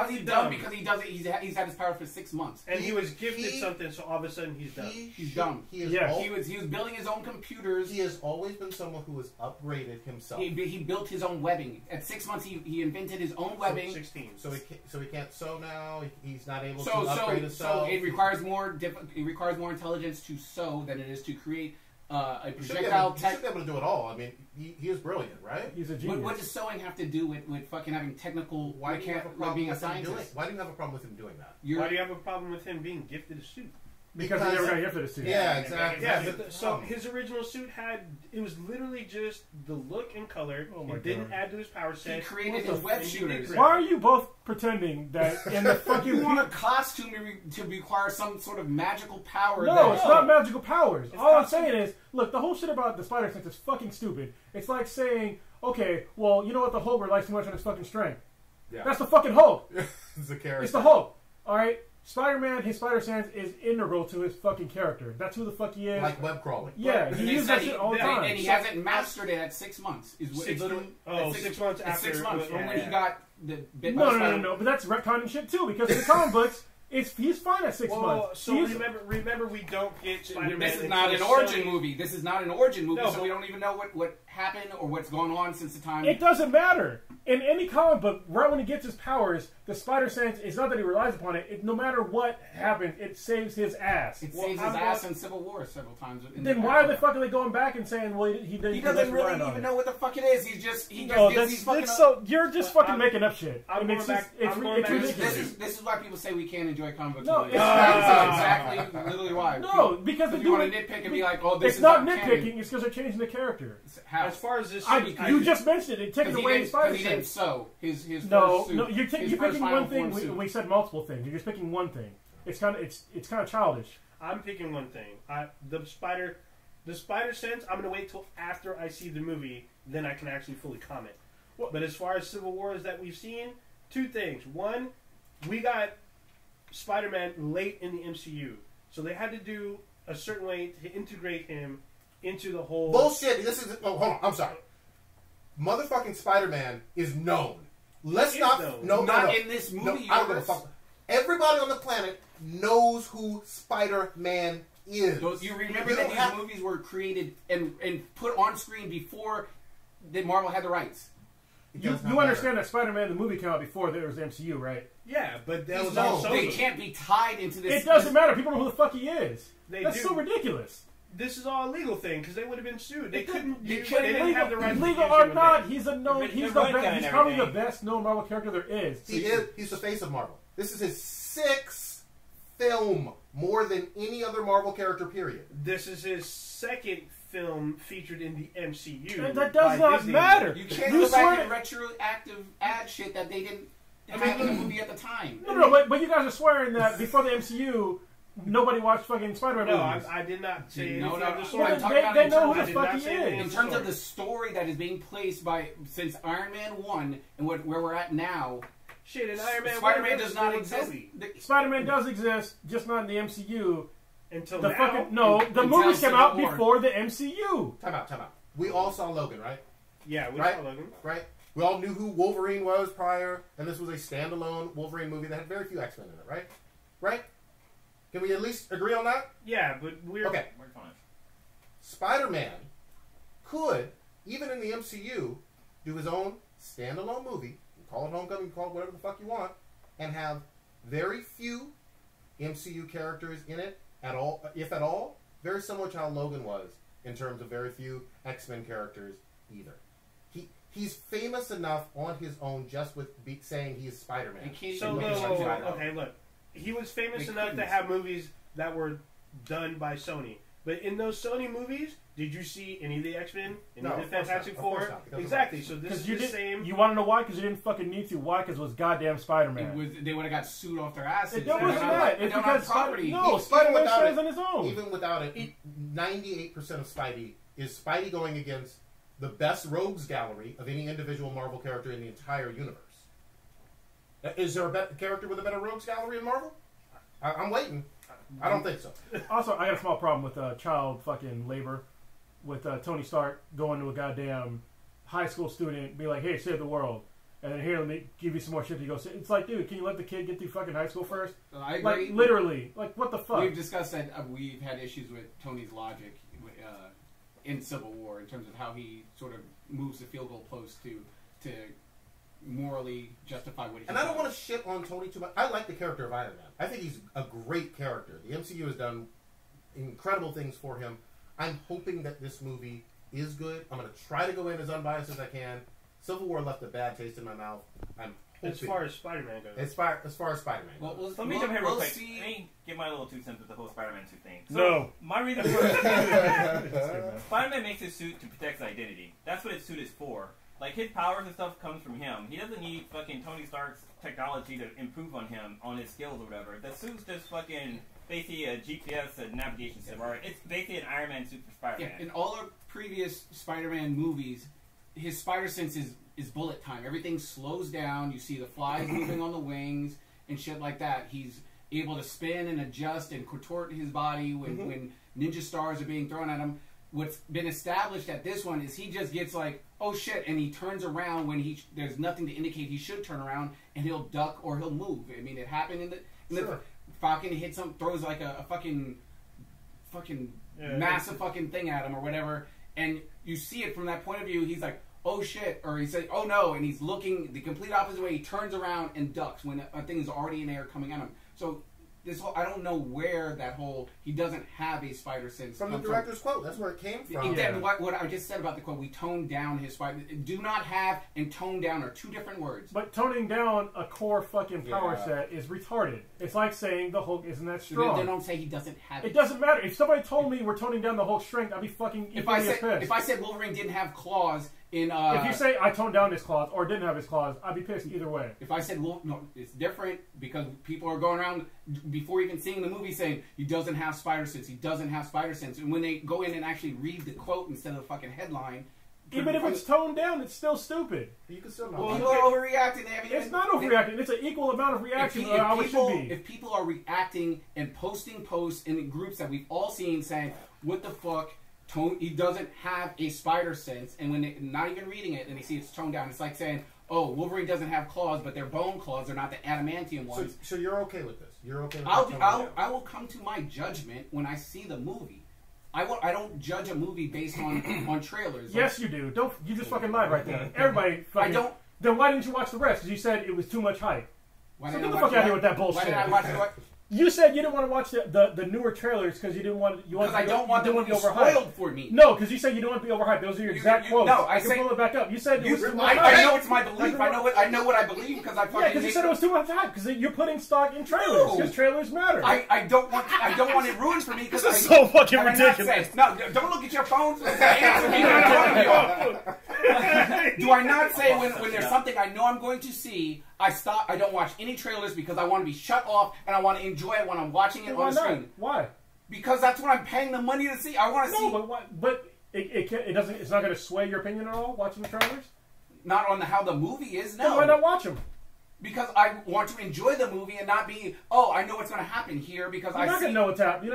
Speaker 3: he dumb? Because he's had his power for 6 months,
Speaker 1: and he was gifted something, so all of a sudden he's dumb.
Speaker 3: He's dumb. He was building his own computers.
Speaker 4: He has always been someone who has upgraded himself.
Speaker 3: He built his own webbing. At 6 months, he invented his own webbing.
Speaker 1: 16.
Speaker 4: So he can't sew now. He's not able to upgrade himself.
Speaker 3: So it requires more intelligence to sew than it is to create a projectile.
Speaker 4: He should be able to do it all. I mean, he is brilliant, right?
Speaker 5: He's a genius.
Speaker 3: What does sewing have to do with fucking having technical?
Speaker 4: Why do you have a problem
Speaker 3: being a
Speaker 4: with him
Speaker 3: scientist?
Speaker 4: Why do you have a problem with him doing that?
Speaker 1: Why do you have a problem with him being gifted a suit?
Speaker 5: Because he never got gifted a suit.
Speaker 4: Yeah, exactly.
Speaker 1: Yeah, but so his original suit it was literally just the look and color. It didn't add to his power set.
Speaker 3: He created his web shooters.
Speaker 5: Why are you both pretending that in the fucking...
Speaker 3: You want a costume to require some sort of magical power?
Speaker 5: No, it's not magical powers. All I'm saying is, look, the whole shit about the spider sense is fucking stupid. It's like saying, okay, well, you know what, the Hulk relies too much on his fucking strength. Yeah. That's the fucking Hulk.
Speaker 4: It's the character.
Speaker 5: It's the Hulk. Alright? Spider-Man, his spider sense is integral to his fucking character. That's who the fuck he is.
Speaker 4: Like web crawling.
Speaker 5: Yeah, he uses that shit all the time.
Speaker 3: And he hasn't mastered it at 6 months. 6 months after. 6 months from when he got the bit by Spider-Man.
Speaker 5: No. But that's retconning shit too, because in the comic books, he's fine at 6 months.
Speaker 1: So remember, we don't get Spider-Man.
Speaker 3: This is not an origin movie. This is not an origin movie, so we don't even know what happened or what's going on since the time.
Speaker 5: It doesn't matter. in any comic book, right when he gets his powers, the spider sense, it's not that he relies upon it. No matter what happens, it saves his ass.
Speaker 3: It saves his ass in Civil War several times.
Speaker 5: Then why the fuck are they going back and saying, well, he
Speaker 3: doesn't really even know what the fuck it is. He just
Speaker 5: you're just fucking making up shit. It's ridiculous.
Speaker 3: This is why people say we can't enjoy comic books.
Speaker 5: No,
Speaker 3: it's exactly literally why.
Speaker 5: No, because
Speaker 3: you want to nitpick and be like, oh, this
Speaker 5: it's
Speaker 3: is
Speaker 5: not nitpicking. It's because they're changing the character.
Speaker 3: How?
Speaker 1: As far as this,
Speaker 5: you just mentioned it. Taking away his spider
Speaker 3: sense. He didn't sew his
Speaker 5: no,
Speaker 3: suit.
Speaker 5: No, you're picking one thing. We said multiple things. You're just picking one thing. It's kind of childish.
Speaker 1: I'm picking one thing. The spider sense. I'm gonna wait till after I see the movie, then I can actually fully comment. But as far as Civil Wars that we've seen, two things. One, we got Spider-Man late in the MCU, so they had to do a certain way to integrate him into the whole
Speaker 4: bullshit. This is hold on. I'm sorry. Motherfucking Spider-Man is known. Let's not
Speaker 3: in this movie.
Speaker 4: I don't give a fuck. Everybody on the planet knows who Spider-Man is.
Speaker 3: You remember that these movies were created and put on screen before Marvel had the rights.
Speaker 5: You understand that Spider-Man the movie came out before there was the MCU, right?
Speaker 1: Yeah, but that was also
Speaker 3: they can't be tied into this.
Speaker 5: It doesn't matter. People know who the fuck he is. That's so ridiculous.
Speaker 1: This is all a legal thing because they would have been sued. They couldn't. They
Speaker 5: didn't
Speaker 1: have the right.
Speaker 5: Legal or not, he's a known. He's probably the best known Marvel character there is.
Speaker 4: He's the face of Marvel. This is his 6th film, more than any other Marvel character. Period.
Speaker 1: This is his 2nd film featured in the MCU.
Speaker 5: And that does not matter.
Speaker 3: You can't go back and retroactive add shit that they didn't have in the movie at the time.
Speaker 5: No, but you guys are swearing that before the MCU. Nobody watched fucking Spider-Man movies.
Speaker 1: I did not say anything
Speaker 3: of
Speaker 1: the sort.
Speaker 5: They know who the fuck he is.
Speaker 3: In terms of the story that is being placed since Iron Man 1 and where we're at now,
Speaker 1: shit, in Iron Man
Speaker 3: Spider-Man does not exist.
Speaker 5: Spider-Man does exist, just not in the MCU.
Speaker 1: Until
Speaker 5: now? The movies came out before the MCU.
Speaker 4: Time out. We all saw Logan, right?
Speaker 1: Yeah, we saw Logan.
Speaker 4: Right? We all knew who Wolverine was prior, and this was a standalone Wolverine movie that had very few X-Men in it, right? Right? Can we at least agree on that?
Speaker 1: Yeah, but we're
Speaker 4: fine. Spider-Man could, even in the MCU, do his own standalone movie. You call it Homecoming, you call it whatever the fuck you want, and have very few MCU characters in it at all, if at all. Very similar to how Logan was in terms of very few X-Men characters either. He's famous enough on his own just with saying he's Spider-Man.
Speaker 1: Okay, look. He was famous enough to have movies that were done by Sony. But in those Sony movies, did you see any of the X-Men? Any of the Fantastic Four? Exactly. So this is the same.
Speaker 5: You want to know why? Because you didn't fucking need to. Why? Because it was goddamn Spider-Man.
Speaker 3: They would have got sued off their asses.
Speaker 5: It wasn't that. It's because
Speaker 3: property.
Speaker 5: No, Spider-Man stands on his own.
Speaker 4: Even without it, 98% of Spidey is Spidey going against the best rogues gallery of any individual Marvel character in the entire universe. Is there a character with a better rogues gallery in Marvel? I'm waiting. I don't think so.
Speaker 5: Also, I got a small problem with child fucking labor. With Tony Stark going to a goddamn high school student, be like, "Hey, save the world," and then here, let me give you some more shit to go. It's like, dude, can you let the kid get through fucking high school first?
Speaker 3: I agree.
Speaker 5: Like, literally, like, what the fuck?
Speaker 3: We've discussed that. We've had issues with Tony's logic in Civil War in terms of how he sort of moves the field goal post to morally justify what he does.
Speaker 4: And I don't want to shit on Tony too much. I like the character of Iron Man. I think he's a great character. The MCU has done incredible things for him. I'm hoping that this movie is good. I'm going to try to go in as unbiased as I can. Civil War left a bad taste in my mouth. I'm hoping.
Speaker 1: As far as Spider-Man goes.
Speaker 4: As far as Spider-Man goes.
Speaker 2: Well, let me jump in real quick. Let me give my little 2 cents with the whole Spider-Man suit thing. So,
Speaker 5: no.
Speaker 2: My reason for Spider-Man makes his suit to protect his identity. That's what his suit is for. Like, his powers and stuff comes from him. He doesn't need fucking Tony Stark's technology to improve on him, on his skills or whatever. The suit's just fucking basically a GPS, a navigation system. Right? It's basically an Iron Man suit for Spider-Man.
Speaker 3: Yeah, in all our previous Spider-Man movies, his spider sense is bullet time. Everything slows down. You see the flies moving on the wings and shit like that. He's able to spin and adjust and contort his body when ninja stars are being thrown at him. What's been established at this one is he just gets like, oh shit, and he turns around when there's nothing to indicate he should turn around, and he'll duck or he'll move. I mean, it happened in the Falcon. He hits him, throws like a fucking massive fucking thing at him or whatever, and you see it from that point of view. He's like, oh shit, or he said, oh no, and he's looking the complete opposite way. He turns around and ducks when a thing is already in air coming at him. So this whole, I don't know where that whole, he doesn't have a spider sense.
Speaker 4: From the director's quote, that's where it came from.
Speaker 3: Again, what I just said about the quote, we toned down his spider. Do not have and tone down are two different words.
Speaker 5: But toning down a core fucking power set is retarded. It's like saying the Hulk isn't that strong.
Speaker 3: They don't say he doesn't have it.
Speaker 5: It doesn't matter. If somebody told me we're toning down the Hulk's strength, I'd be fucking equally as pissed.
Speaker 3: If I said Wolverine didn't have claws in...
Speaker 5: if you say I toned down his claws or didn't have his claws, I'd be pissed either way.
Speaker 3: If I said, well, no, it's different because people are going around before even seeing the movie saying he doesn't have spider sense, he doesn't have spider sense. And when they go in and actually read the quote instead of the fucking headline...
Speaker 5: Even if it's toned down, it's still stupid.
Speaker 4: You can still not.
Speaker 3: People are overreacting.
Speaker 5: It's not overreacting. It's an equal amount of reaction how it should be.
Speaker 3: If people are reacting and posting posts in groups that we've all seen saying, what the fuck, he doesn't have a spider sense, and when they're not even reading it and they see it's toned down, it's like saying, oh, Wolverine doesn't have claws, but they're bone claws. They're not the adamantium ones.
Speaker 4: So you're okay with this? You're okay with
Speaker 3: I will come to my judgment when I see the movie. I don't judge a movie based on trailers.
Speaker 5: Yes, you do. You just fucking lied right there. Everybody fucking... I don't... Then why didn't you watch the rest? Because you said it was too much hype. So get the fuck out of here with that bullshit.
Speaker 3: Why didn't I watch it?
Speaker 5: You said you didn't want to watch the newer trailers because you didn't want...
Speaker 3: Because I don't want them to be spoiled for me.
Speaker 5: No, because you said you don't want to be overhyped. Those are your exact quotes.
Speaker 3: No, I said...
Speaker 5: pull it back up. You said it was too much hype.
Speaker 3: I know it's my belief. I know what I believe because I fucking...
Speaker 5: Yeah, because you said it was too much hype because you're putting stock in trailers because trailers matter.
Speaker 3: I don't want it ruined for me because...
Speaker 5: This is so fucking ridiculous.
Speaker 3: No, don't look at your phones. Answer me. Do I not say when there's something I know I'm going to see, I stop. I don't watch any trailers because I want to be shut off and I want to enjoy it when I'm watching it on the screen.
Speaker 5: Why?
Speaker 3: Because that's what I'm paying the money to see. I want to see.
Speaker 5: No, but it doesn't. It's not going to sway your opinion at all. Watching the trailers.
Speaker 3: Not on how the movie is. No.
Speaker 5: Then why not watch them?
Speaker 3: Because I want to enjoy the movie and not be, oh, I know what's going to happen here because
Speaker 5: You're not going to know what's happening.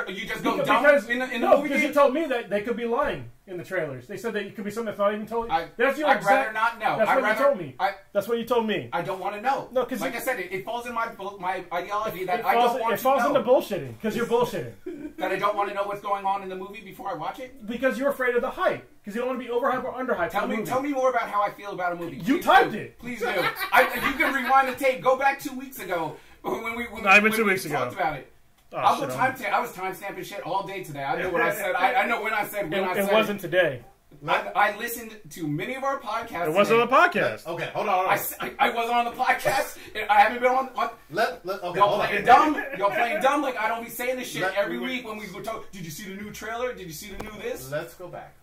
Speaker 3: You just go dumb in the movie?
Speaker 5: Because you told me that they could be lying in the trailers. They said that it could be something that's not even told you.
Speaker 3: I'd rather not know.
Speaker 5: That's what you told me. That's what you told me.
Speaker 3: I don't want to know.
Speaker 5: No, because
Speaker 3: like I said, it falls in my ideology that I don't want to know.
Speaker 5: It falls into bullshitting because you're bullshitting.
Speaker 3: That I don't want to know what's going on in the movie before I watch it?
Speaker 5: Because you're afraid of the hype. Because you don't want to be overhyped or underhyped.
Speaker 3: Tell me more about how I feel about a movie.
Speaker 5: You typed it.
Speaker 3: Please do. You can rewind the tape. Go back 2 weeks ago when we talked about it. I was timestamping shit all day today. I know what I said. I know when I said when I said it.
Speaker 5: It wasn't today.
Speaker 3: I listened to many of our podcasts.
Speaker 5: It wasn't on the podcast.
Speaker 4: Okay, hold on.
Speaker 3: I wasn't on the podcast. I haven't been on.
Speaker 4: Okay,
Speaker 3: y'all playing dumb. Y'all playing dumb like I don't be saying this shit every week when we go talk. Did you see the new trailer? Did you see the new this?
Speaker 4: Let's go back.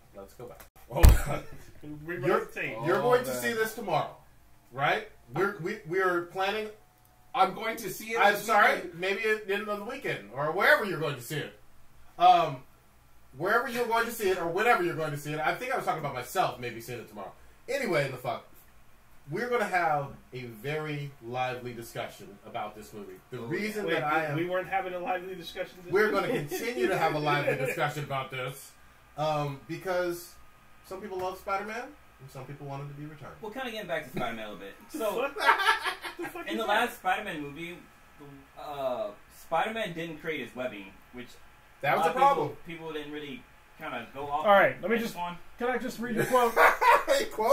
Speaker 4: Hold on. You're going to see this tomorrow, right? We are planning.
Speaker 3: I'm going to see it.
Speaker 4: I'm sorry, maybe at the end of the weekend or wherever you're going to see it. Wherever you're going to see it or whenever you're going to see it. I think I was talking about myself maybe seeing it tomorrow. Anyway, we're going to have a very lively discussion about this movie. The reason that
Speaker 1: we weren't having a lively discussion.
Speaker 4: We're going to continue to have a lively discussion about this because some people love Spider-Man. And some people wanted to be retarded.
Speaker 2: Well, kind of getting back to Spider-Man a little bit. So, in the last Spider-Man movie, Spider-Man didn't create his webbing, which
Speaker 4: that was a problem.
Speaker 2: People didn't really kind of go off.
Speaker 5: All right, can I just read your quote?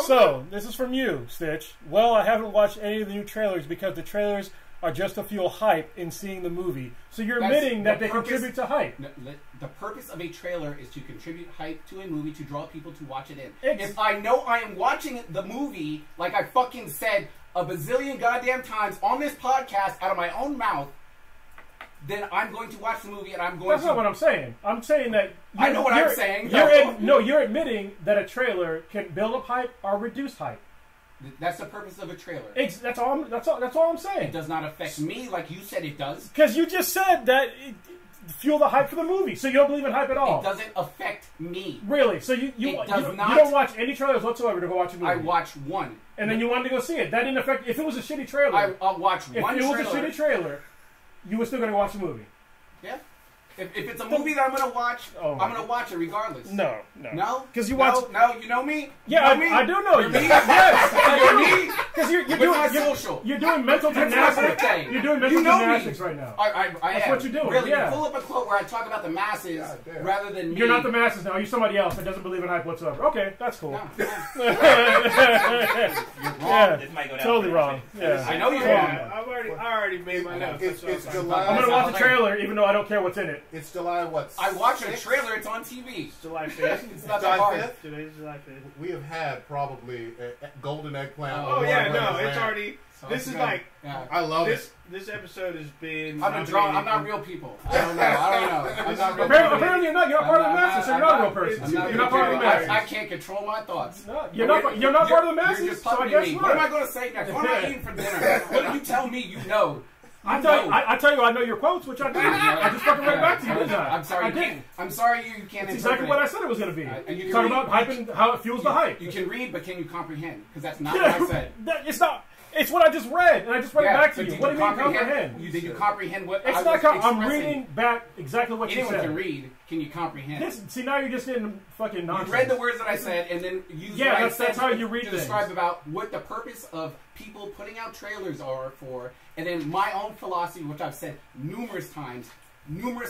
Speaker 5: So, this is from you, Stitch. Well, I haven't watched any of the new trailers because the trailers are just to fuel hype in seeing the movie. So you're admitting that they contribute to hype.
Speaker 3: The purpose of a trailer is to contribute hype to a movie to draw people to watch it in.
Speaker 5: If
Speaker 3: I know I am watching the movie, like I fucking said a bazillion goddamn times on this podcast out of my own mouth, then I'm going to watch the movie and I'm going
Speaker 5: That's not what I'm saying. I'm saying that...
Speaker 3: I know what I'm saying.
Speaker 5: You're admitting that a trailer can build up hype or reduce hype.
Speaker 3: That's the purpose of a trailer.
Speaker 5: That's all I'm saying.
Speaker 3: It does not affect me like you said it does.
Speaker 5: Because you just said that it fuel the hype for the movie, so you don't believe in hype at all.
Speaker 3: It doesn't affect me.
Speaker 5: Really? So you don't watch any trailers whatsoever to go watch a movie?
Speaker 3: I watch one.
Speaker 5: And then you wanted to go see it. That didn't affect... If it was a shitty trailer...
Speaker 3: I'll watch one trailer.
Speaker 5: If it was a shitty trailer, you were still going to watch the movie.
Speaker 3: Yeah. If it's a movie that I'm going to watch, I'm going to watch it regardless.
Speaker 5: No?
Speaker 3: No?
Speaker 5: Because you watch...
Speaker 3: No, you know me?
Speaker 5: Yeah,
Speaker 3: you know
Speaker 5: I do know you.
Speaker 3: Me? Yes. You're me?
Speaker 5: Because you're
Speaker 3: But not
Speaker 5: doing
Speaker 3: social.
Speaker 5: you're doing mental
Speaker 3: That's my
Speaker 5: gymnastics.
Speaker 3: birthday.
Speaker 5: You're doing mental
Speaker 3: You know me.
Speaker 5: gymnastics right now.
Speaker 3: I
Speaker 5: That's
Speaker 3: am.
Speaker 5: what you're doing,
Speaker 3: Really,
Speaker 5: yeah.
Speaker 3: you pull up a quote where I talk about the masses
Speaker 4: God damn.
Speaker 3: rather than me.
Speaker 5: You're not the masses now. You're somebody else that doesn't believe in hype whatsoever. Okay, that's cool.
Speaker 3: No, no.
Speaker 5: Yeah,
Speaker 3: wrong.
Speaker 2: This might go down
Speaker 5: totally
Speaker 2: pretty
Speaker 5: wrong.
Speaker 2: quick.
Speaker 5: Yeah.
Speaker 3: I know you're
Speaker 1: Yeah,
Speaker 3: wrong.
Speaker 1: I already made my notes.
Speaker 4: It's
Speaker 1: That's what I'm
Speaker 4: July.
Speaker 5: I'm gonna watch the trailer even though I don't care what's in it.
Speaker 4: It's July what?
Speaker 3: I watched a
Speaker 4: 6th?
Speaker 3: trailer. It's on TV.
Speaker 1: It's July 5th.
Speaker 3: It's not
Speaker 4: July
Speaker 3: that hard.
Speaker 4: 5th?
Speaker 1: Today's July 5th.
Speaker 4: We have had probably a golden eggplant.
Speaker 3: Oh,
Speaker 1: Oh yeah,
Speaker 4: award
Speaker 1: no,
Speaker 4: winners
Speaker 1: it's
Speaker 4: land.
Speaker 1: already.
Speaker 3: So
Speaker 1: This
Speaker 3: it's
Speaker 1: is
Speaker 3: good.
Speaker 1: like
Speaker 3: Yeah.
Speaker 4: I love it.
Speaker 1: this episode has been.
Speaker 3: I've been drawn. I'm not
Speaker 1: nominated
Speaker 3: real people. I don't know. I'm not real people.
Speaker 5: Apparently you're not. You're not part of the masses, so you're not a real person.
Speaker 3: I'm not
Speaker 5: You're not part of the
Speaker 3: real people.
Speaker 5: masses.
Speaker 3: I can't control my thoughts.
Speaker 5: No, you're not part of the masses,
Speaker 3: You're just
Speaker 5: so I
Speaker 3: puppeting
Speaker 5: guess
Speaker 3: me.
Speaker 5: what?
Speaker 3: What am I going to say next? What am I eating for dinner? What do you tell me you know?
Speaker 5: I tell you, I know your quotes, which I do. I just fucking read it back to you, didn't I?
Speaker 3: I'm sorry.
Speaker 5: I
Speaker 3: You
Speaker 5: did.
Speaker 3: can't, I'm sorry you can't.
Speaker 5: It's exactly
Speaker 3: interpret
Speaker 5: what
Speaker 3: it.
Speaker 5: I said it was going to be.
Speaker 3: And you can
Speaker 5: Talking
Speaker 3: read-
Speaker 5: about hyping, how it fuels the hype.
Speaker 3: You can read, but can you comprehend? Because that's not what I said.
Speaker 5: It's not. It's what I just read, and I just read it back to
Speaker 3: so
Speaker 5: you.
Speaker 3: did
Speaker 5: What do you mean comprehend?
Speaker 3: Did you comprehend what
Speaker 5: It's
Speaker 3: I
Speaker 5: not.
Speaker 3: was
Speaker 5: I'm
Speaker 3: expressing?
Speaker 5: reading back exactly what you
Speaker 3: Anyone
Speaker 5: said.
Speaker 3: can read. Can you comprehend?
Speaker 5: See, now you're just getting fucking nonsense.
Speaker 3: You read the words that I said, and then use
Speaker 5: Yeah,
Speaker 3: what I
Speaker 5: that's-
Speaker 3: said
Speaker 5: that's how you read
Speaker 3: to
Speaker 5: things.
Speaker 3: describe about what the purpose of people putting out trailers are for, and then my own philosophy, which I've said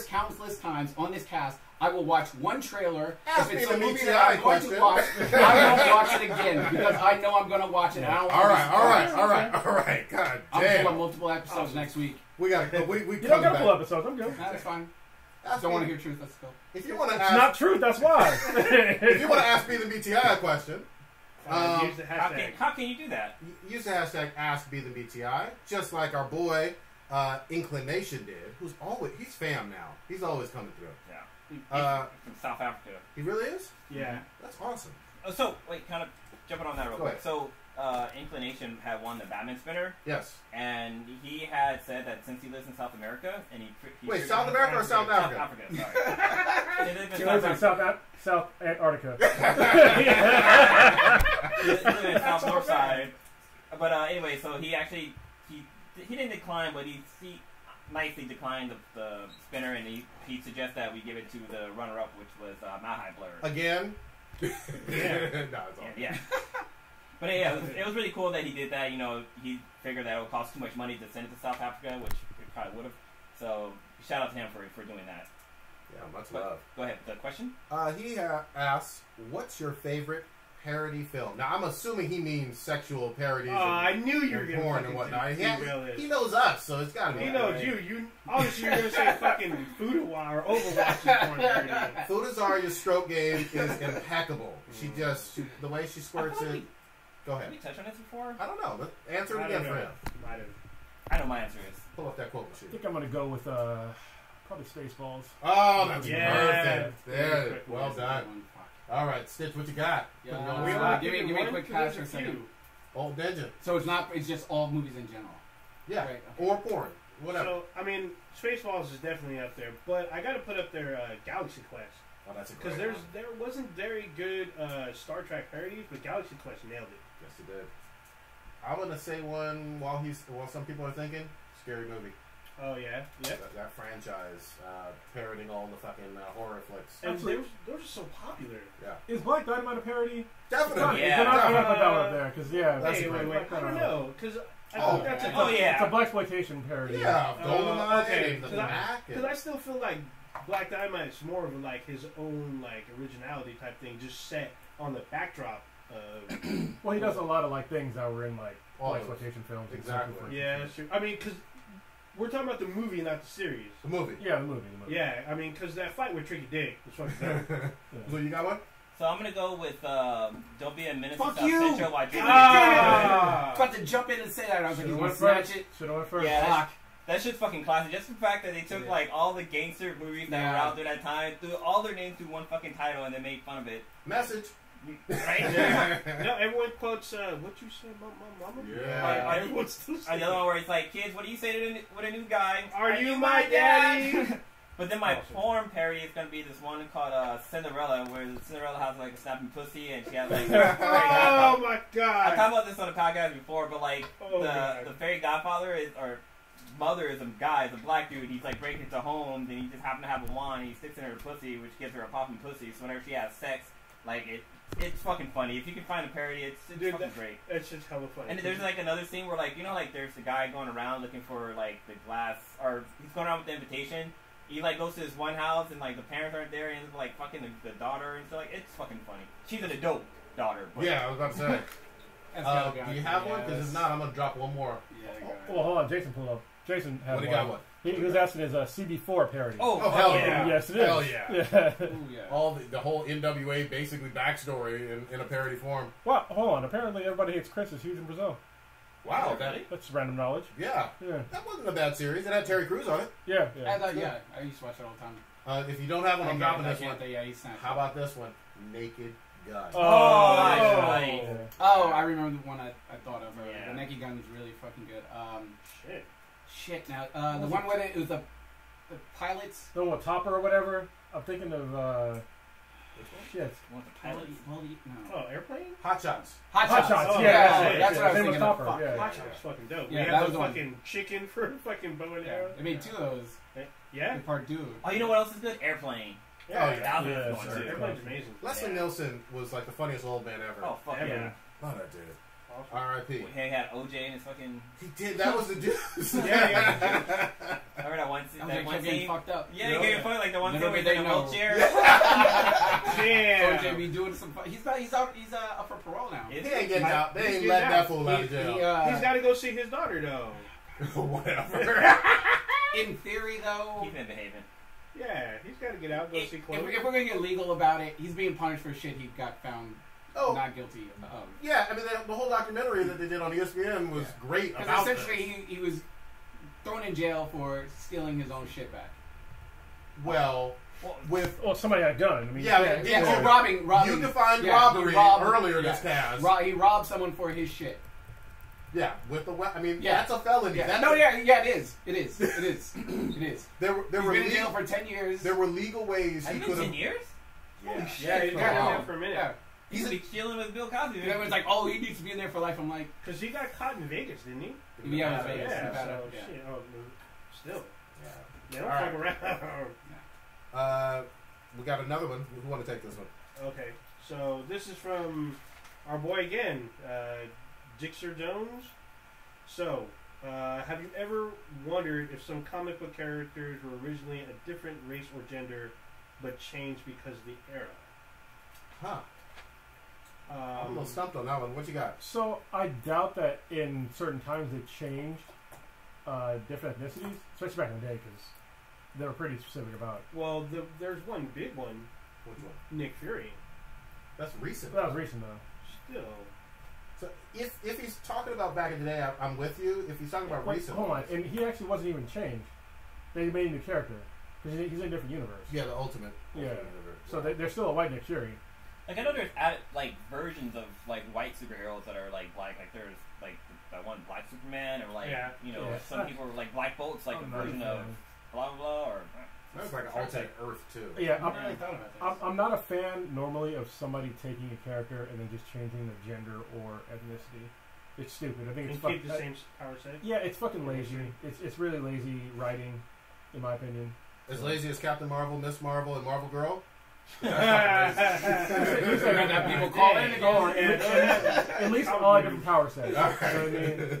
Speaker 3: countless times on this cast. I will watch one trailer.
Speaker 4: Ask
Speaker 3: If it's
Speaker 4: me
Speaker 3: a
Speaker 4: the
Speaker 3: movie
Speaker 4: BTI
Speaker 3: that I'm going to
Speaker 4: question.
Speaker 3: watch, I won't watch it again because I know I'm going to watch it. And I don't
Speaker 4: All
Speaker 3: want
Speaker 4: right. God
Speaker 3: I'm full of
Speaker 4: damn.
Speaker 3: multiple episodes next week.
Speaker 4: We got. We
Speaker 5: You don't
Speaker 4: coming
Speaker 5: got full
Speaker 4: back.
Speaker 5: episodes. I'm good.
Speaker 3: That's fine.
Speaker 4: Ask
Speaker 3: Don't want to
Speaker 4: me-
Speaker 3: hear truth. Let's go.
Speaker 4: If you want to
Speaker 5: It's
Speaker 4: ask,
Speaker 5: not truth. That's why.
Speaker 4: if you want to ask me the BTI question,
Speaker 1: Use the
Speaker 2: How
Speaker 1: hashtag.
Speaker 2: can you do that?
Speaker 4: use the hashtag AskBeTheBTI, just like our boy Inclination did. He's fam now. He's always coming through.
Speaker 2: Yeah. From South Africa.
Speaker 4: He really is.
Speaker 1: Yeah.
Speaker 4: That's awesome.
Speaker 2: Oh, so wait, kind of jumping on that real
Speaker 4: Go
Speaker 2: quick.
Speaker 4: ahead.
Speaker 2: So Inclination had won the Batman spinner,
Speaker 4: Yes.
Speaker 2: and he had said that since he lives in South America, and he
Speaker 4: Wait, South America or South Africa?
Speaker 2: South Africa. Sorry. He lives
Speaker 5: She
Speaker 2: in
Speaker 5: lives in
Speaker 2: South
Speaker 5: South Antarctica.
Speaker 2: He lives in South North side. But anyway, so he actually he didn't decline, but he nicely declined the spinner, and he suggests that we give it to the runner-up, which was Coast Blerds.
Speaker 4: Again.
Speaker 1: Yeah.
Speaker 4: No, it's all.
Speaker 2: Yeah. But yeah, it was really cool that he did that. You know, he figured that it would cost too much money to send it to South Africa, which it probably would have. So shout out to him for doing that.
Speaker 4: Yeah, much
Speaker 2: But,
Speaker 4: love.
Speaker 2: go ahead. The question?
Speaker 4: He asks, "What's your favorite parody film?" Now, I'm assuming he means sexual parodies.
Speaker 1: I knew you were
Speaker 4: and
Speaker 1: gonna
Speaker 4: porn
Speaker 1: fucking
Speaker 4: and whatnot.
Speaker 1: derail this.
Speaker 4: He knows us, so it's got to be.
Speaker 1: He knows you. You obviously you're gonna say fucking Fudawa or Overwatch is porn parody.
Speaker 4: Fudazaria's stroke game is impeccable. The way she squirts it. Go
Speaker 2: Did
Speaker 4: ahead.
Speaker 2: we touch on this before?
Speaker 4: I don't know. Let's answer it
Speaker 1: I
Speaker 4: again
Speaker 1: don't
Speaker 4: for
Speaker 1: know.
Speaker 4: him.
Speaker 1: Might have.
Speaker 2: I know my answer is.
Speaker 4: Pull up that quote
Speaker 5: I
Speaker 4: machine.
Speaker 5: think I'm gonna go with probably Spaceballs.
Speaker 4: Oh, that's
Speaker 1: Yeah.
Speaker 4: perfect. There. Well done. All right, Stitch, what you got?
Speaker 3: Yeah,
Speaker 4: Put it on
Speaker 1: We
Speaker 4: the
Speaker 1: all
Speaker 4: side.
Speaker 3: give me a quick pass for a
Speaker 1: for
Speaker 3: second.
Speaker 4: Old Ninja.
Speaker 3: So it's just all movies in general.
Speaker 4: Yeah.
Speaker 3: Right.
Speaker 4: Or porn. Whatever.
Speaker 1: So I mean, Spaceballs is definitely up there, but I got to put up there Galaxy Quest
Speaker 4: Oh, that's a
Speaker 1: because
Speaker 4: great one.
Speaker 1: there wasn't very good Star Trek parodies, but Galaxy Quest nailed it.
Speaker 4: Yes, he did. I'm gonna say one while some people are thinking. Scary Movie.
Speaker 1: Oh yeah, yep.
Speaker 4: That franchise parodying all the fucking horror flicks.
Speaker 1: And
Speaker 5: Absolutely.
Speaker 1: those are so popular.
Speaker 4: Yeah.
Speaker 5: Is Black Dynamite a parody?
Speaker 4: Definitely.
Speaker 2: Yeah.
Speaker 5: Then I'm gonna put that one up there because
Speaker 4: That's
Speaker 1: Hey,
Speaker 4: a great
Speaker 1: wait, I don't know, because I
Speaker 4: Oh,
Speaker 1: think that's
Speaker 2: Oh, yeah.
Speaker 5: It's a blaxploitation parody.
Speaker 4: Yeah, Goldeneye
Speaker 1: okay.
Speaker 4: and the
Speaker 1: 'Cause
Speaker 4: Mac.
Speaker 1: Because I still feel like Black Dynamite is more of like his own like originality type thing, just set on the backdrop of.
Speaker 5: Well, he does a lot of like things that were in like
Speaker 4: All those.
Speaker 5: blaxploitation films. and
Speaker 4: Exactly.
Speaker 5: stuff like
Speaker 1: Yeah,
Speaker 5: that.
Speaker 1: that's true. I mean, because we're talking about the movie, not the series.
Speaker 4: The movie.
Speaker 5: Yeah, the movie.
Speaker 1: Yeah, I mean, because that fight with Tricky Dick was fucking dope.
Speaker 4: So you got one?
Speaker 2: So I'm gonna go with Don't Be a Menace to
Speaker 3: Fuck
Speaker 2: South
Speaker 3: you!
Speaker 2: Central while drinking.
Speaker 1: Ah!
Speaker 3: I was about to jump in and say that. I was like,
Speaker 5: Should've
Speaker 3: you
Speaker 5: went
Speaker 3: want to snatch
Speaker 5: first.
Speaker 3: it?
Speaker 5: Should've went first.
Speaker 2: Yeah,
Speaker 3: Fuck.
Speaker 2: that shit's fucking classic. Just the fact that they took
Speaker 3: Yeah.
Speaker 2: like all the gangster movies that were
Speaker 3: Yeah.
Speaker 2: out during that time, threw all their names through one fucking title, and then made fun of it.
Speaker 4: Message.
Speaker 2: Right?
Speaker 1: No, everyone quotes, what you said about my mama?
Speaker 4: Yeah.
Speaker 1: Everyone still
Speaker 2: And
Speaker 1: says
Speaker 2: the other one where it's like, kids, what do you say to with a new guy?
Speaker 1: Are you my daddy?
Speaker 2: But then my
Speaker 4: Awesome.
Speaker 2: porn parody is gonna be this one called Cinderella, where Cinderella has like a snapping pussy, and she has like. a fairy
Speaker 1: Oh
Speaker 2: godfather.
Speaker 1: my
Speaker 2: I
Speaker 1: god.
Speaker 2: talked about this on the podcast before, but like
Speaker 1: Oh, God.
Speaker 2: the fairy godfather or mother is a guy, is a black dude. He's like breaking into homes, and he just happened to have a wand. And he sticks in her pussy, which gives her a popping pussy. So whenever she has sex, like it it's fucking funny. If you can find a parody, it's
Speaker 1: Dude,
Speaker 2: fucking great.
Speaker 1: It's just hella funny.
Speaker 2: And there's like another scene where like there's a guy going around looking for like the glass, or he's going around with the invitation. He like goes to this one house and like the parents aren't there and he's like fucking the daughter and stuff. Like it's fucking funny. She's an adult daughter. But
Speaker 4: Yeah, I was about to say. Do you have one? Because if not, I'm gonna drop one more.
Speaker 3: Yeah,
Speaker 5: Well, hold on. Jason pulled up. Jason had
Speaker 4: What do
Speaker 5: one.
Speaker 4: you got? One?
Speaker 5: He was asking his CB4 parody.
Speaker 2: Oh,
Speaker 4: hell
Speaker 1: yeah.
Speaker 5: Yes, it is.
Speaker 4: Hell yeah.
Speaker 5: Yeah.
Speaker 3: Ooh, yeah.
Speaker 4: All the whole NWA basically backstory in a parody form.
Speaker 5: Well, hold on. Apparently, Everybody Hates Chris is huge in Brazil.
Speaker 4: Wow,
Speaker 2: Really?
Speaker 5: That's random knowledge.
Speaker 4: yeah,
Speaker 5: Yeah.
Speaker 4: that wasn't a bad series. It had Terry Crews on it.
Speaker 5: Yeah.
Speaker 3: I thought, I used to watch it all the time.
Speaker 4: If you don't have one, I'm dropping this one.
Speaker 3: Yeah, he's not.
Speaker 4: How about this one? Naked Gun.
Speaker 2: Oh, right.
Speaker 3: Oh, I remember the one I thought of earlier.
Speaker 2: Yeah.
Speaker 3: The Naked Gun was really fucking good.
Speaker 1: Shit.
Speaker 3: Now, the one where it was the pilots.
Speaker 5: The one with Topper or whatever. I'm thinking of shit.
Speaker 2: Want the pilots?
Speaker 3: No.
Speaker 1: Oh, Airplane?
Speaker 4: Hot Shots.
Speaker 3: Hot
Speaker 5: Hot
Speaker 3: Shots.
Speaker 5: Shots,
Speaker 1: Oh,
Speaker 5: yeah,
Speaker 3: that's what I was
Speaker 5: Same with
Speaker 3: thinking of.
Speaker 5: Topper.
Speaker 3: Fuck.
Speaker 5: Yeah,
Speaker 1: Hot Shots fucking dope.
Speaker 3: Yeah,
Speaker 1: We
Speaker 3: that
Speaker 1: have
Speaker 3: was
Speaker 1: the
Speaker 3: the one.
Speaker 1: fucking chicken for fucking bow and
Speaker 3: Yeah,
Speaker 1: arrow.
Speaker 3: they made two of those.
Speaker 1: Yeah?
Speaker 3: In part two.
Speaker 2: Oh, you know what else is good? Airplane.
Speaker 1: Yeah.
Speaker 4: Oh, yeah.
Speaker 2: That was
Speaker 5: Yeah,
Speaker 2: a good one
Speaker 5: sure.
Speaker 2: too.
Speaker 1: Airplane's amazing.
Speaker 4: Leslie
Speaker 2: Yeah.
Speaker 4: Nielsen was like the funniest old man ever.
Speaker 2: Oh fuck
Speaker 1: Ever.
Speaker 2: yeah.
Speaker 4: Love that dude.
Speaker 1: Awesome.
Speaker 4: R.I.P.
Speaker 2: He had OJ in his fucking.
Speaker 4: He did. That was the dude.
Speaker 1: Yeah.
Speaker 2: Remember that one scene?
Speaker 3: I was
Speaker 2: That
Speaker 3: like,
Speaker 2: one
Speaker 3: kept getting
Speaker 2: scene?
Speaker 3: fucked up.
Speaker 2: Yeah, you get funny like the one scene
Speaker 3: Little
Speaker 2: where he's
Speaker 3: did
Speaker 2: in a
Speaker 3: they know.
Speaker 2: wheelchair.
Speaker 1: Damn.
Speaker 3: OJ be doing some. He's out for parole now.
Speaker 4: He ain't getting out. They
Speaker 1: He's
Speaker 4: ain't
Speaker 1: getting
Speaker 4: letting
Speaker 1: out.
Speaker 4: that fool out of
Speaker 3: He,
Speaker 4: jail.
Speaker 1: He's got to go see his daughter, though.
Speaker 4: Whatever.
Speaker 3: in theory, though,
Speaker 2: He's been behaving.
Speaker 1: Yeah, he's got to get out, go see
Speaker 3: if
Speaker 1: Chloe.
Speaker 3: we're gonna get legal about it, he's being punished for shit he got found
Speaker 4: Oh,
Speaker 3: not guilty of.
Speaker 4: yeah. I mean, the whole documentary that they did on ESPN was great
Speaker 3: Because
Speaker 4: about
Speaker 3: essentially he was thrown in jail for stealing his own shit back.
Speaker 4: Well, with
Speaker 5: Well, somebody had a gun. I mean,
Speaker 4: Yeah,
Speaker 3: Yeah,
Speaker 4: Yeah.
Speaker 3: so robbing.
Speaker 4: you defined
Speaker 3: yeah,
Speaker 4: robbery
Speaker 3: he robbed-
Speaker 4: earlier
Speaker 3: yeah.
Speaker 4: this cast.
Speaker 3: He robbed someone for his shit.
Speaker 4: Yeah, with the weapon. I mean,
Speaker 3: Yeah.
Speaker 4: that's a felony.
Speaker 3: Yeah.
Speaker 4: That's
Speaker 3: No, yeah, it is. It is. It is. It is.
Speaker 4: There
Speaker 3: He's
Speaker 4: were
Speaker 3: been in jail for 10 years.
Speaker 4: there were legal ways
Speaker 2: Has
Speaker 4: he
Speaker 2: it
Speaker 4: could
Speaker 2: been 10
Speaker 4: have.
Speaker 2: years?
Speaker 1: Yeah,
Speaker 2: Holy
Speaker 1: yeah,
Speaker 2: shit.
Speaker 1: he's been in
Speaker 3: Yeah.
Speaker 1: there for a minute.
Speaker 3: Yeah.
Speaker 2: He's be chilling with Bill Cosby.
Speaker 3: And everyone's like, oh, he needs to be in there for life. I'm like,
Speaker 1: Because he got caught in Vegas, didn't he?
Speaker 3: yeah, it was Vegas.
Speaker 1: Yeah,
Speaker 3: Nevada,
Speaker 1: so
Speaker 3: yeah.
Speaker 1: shit. Oh, no, still.
Speaker 4: Yeah.
Speaker 1: They don't
Speaker 4: All
Speaker 1: fuck
Speaker 4: right.
Speaker 1: around.
Speaker 4: We got another one. Who want to take this one?
Speaker 1: Okay, so this is from our boy again, Jixer Jones. So, have you ever wondered if some comic book characters were originally a different race or gender, but changed because of the era?
Speaker 4: Huh. I'm a little stumped on that one. What you got?
Speaker 5: So I doubt that in certain times they changed different ethnicities, especially back in the day, because they were pretty specific about it.
Speaker 1: Well, there's one big one,
Speaker 4: Which one?
Speaker 1: Nick Fury.
Speaker 4: That's recent.
Speaker 5: That was recent though.
Speaker 1: Still,
Speaker 4: So if he's talking about back in the day, I'm with you. If he's talking about
Speaker 5: Wait,
Speaker 4: recent,
Speaker 5: hold on,
Speaker 4: ones-
Speaker 5: and he actually wasn't even changed. They made a new character because he's in a different universe.
Speaker 4: yeah, the ultimate.
Speaker 5: Yeah.
Speaker 4: Ultimate universe.
Speaker 5: So they're still a white Nick Fury.
Speaker 2: Like I know there's like versions of like white superheroes that are like black. Like there's like that one Black Superman, or like
Speaker 1: Yeah.
Speaker 2: you know
Speaker 5: Yeah.
Speaker 2: some people are like Black Bolt's like a
Speaker 5: I'm not a
Speaker 2: version of
Speaker 5: fan.
Speaker 2: blah blah blah. Or
Speaker 4: that was like an alternate Earth too.
Speaker 5: Yeah,
Speaker 3: I never really thought about that.
Speaker 5: I'm not a fan normally of somebody taking a character and then just changing the gender or ethnicity. It's stupid. I think
Speaker 1: and
Speaker 5: it's
Speaker 1: keep the
Speaker 5: fucking.
Speaker 1: same power set.
Speaker 5: Yeah, it's fucking lazy. It's really lazy writing, in my opinion.
Speaker 4: As lazy as Captain Marvel, Miss Marvel, and Marvel Girl.
Speaker 3: That people call in and go,
Speaker 5: At least all have different power sets. You know what I mean?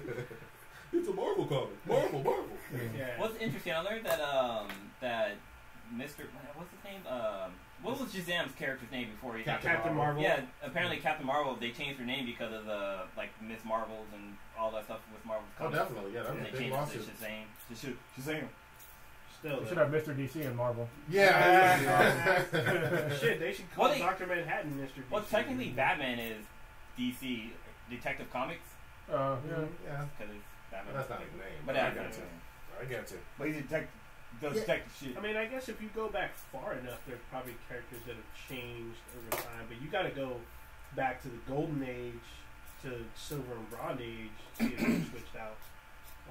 Speaker 4: It's a Marvel comic. Marvel.
Speaker 1: Yeah.
Speaker 2: what's interesting, I learned that that Mr. What's his name? What was Shazam's character's name before he?
Speaker 1: Captain Marvel.
Speaker 2: Yeah, apparently Captain Marvel. They changed her name because of the like Miss Marvels and all that stuff with Marvel.
Speaker 4: Oh, definitely. Yeah, that
Speaker 2: And
Speaker 4: was a
Speaker 2: they
Speaker 4: big
Speaker 2: changed
Speaker 4: lawsuit.
Speaker 2: it to Shazam. Shazam.
Speaker 1: Still,
Speaker 5: We should
Speaker 1: though.
Speaker 5: have Mr. DC and Marvel.
Speaker 4: Yeah.
Speaker 1: Shit, they should call
Speaker 2: Well, they-
Speaker 1: Dr. Manhattan Mr.
Speaker 2: Well,
Speaker 1: DC.
Speaker 2: technically Batman is DC Detective Comics
Speaker 5: Yeah.
Speaker 4: Yeah.
Speaker 2: because it's Batman.
Speaker 4: That's not his name.
Speaker 2: But
Speaker 4: I
Speaker 2: that's
Speaker 4: got you. I got you.
Speaker 2: But he's does
Speaker 4: Yeah.
Speaker 2: detective shit.
Speaker 1: I mean, I guess if you go back far enough, there's probably characters that have changed over time. But you got to go back to the Golden Age, to Silver and Bronze Age, to see if they switched out.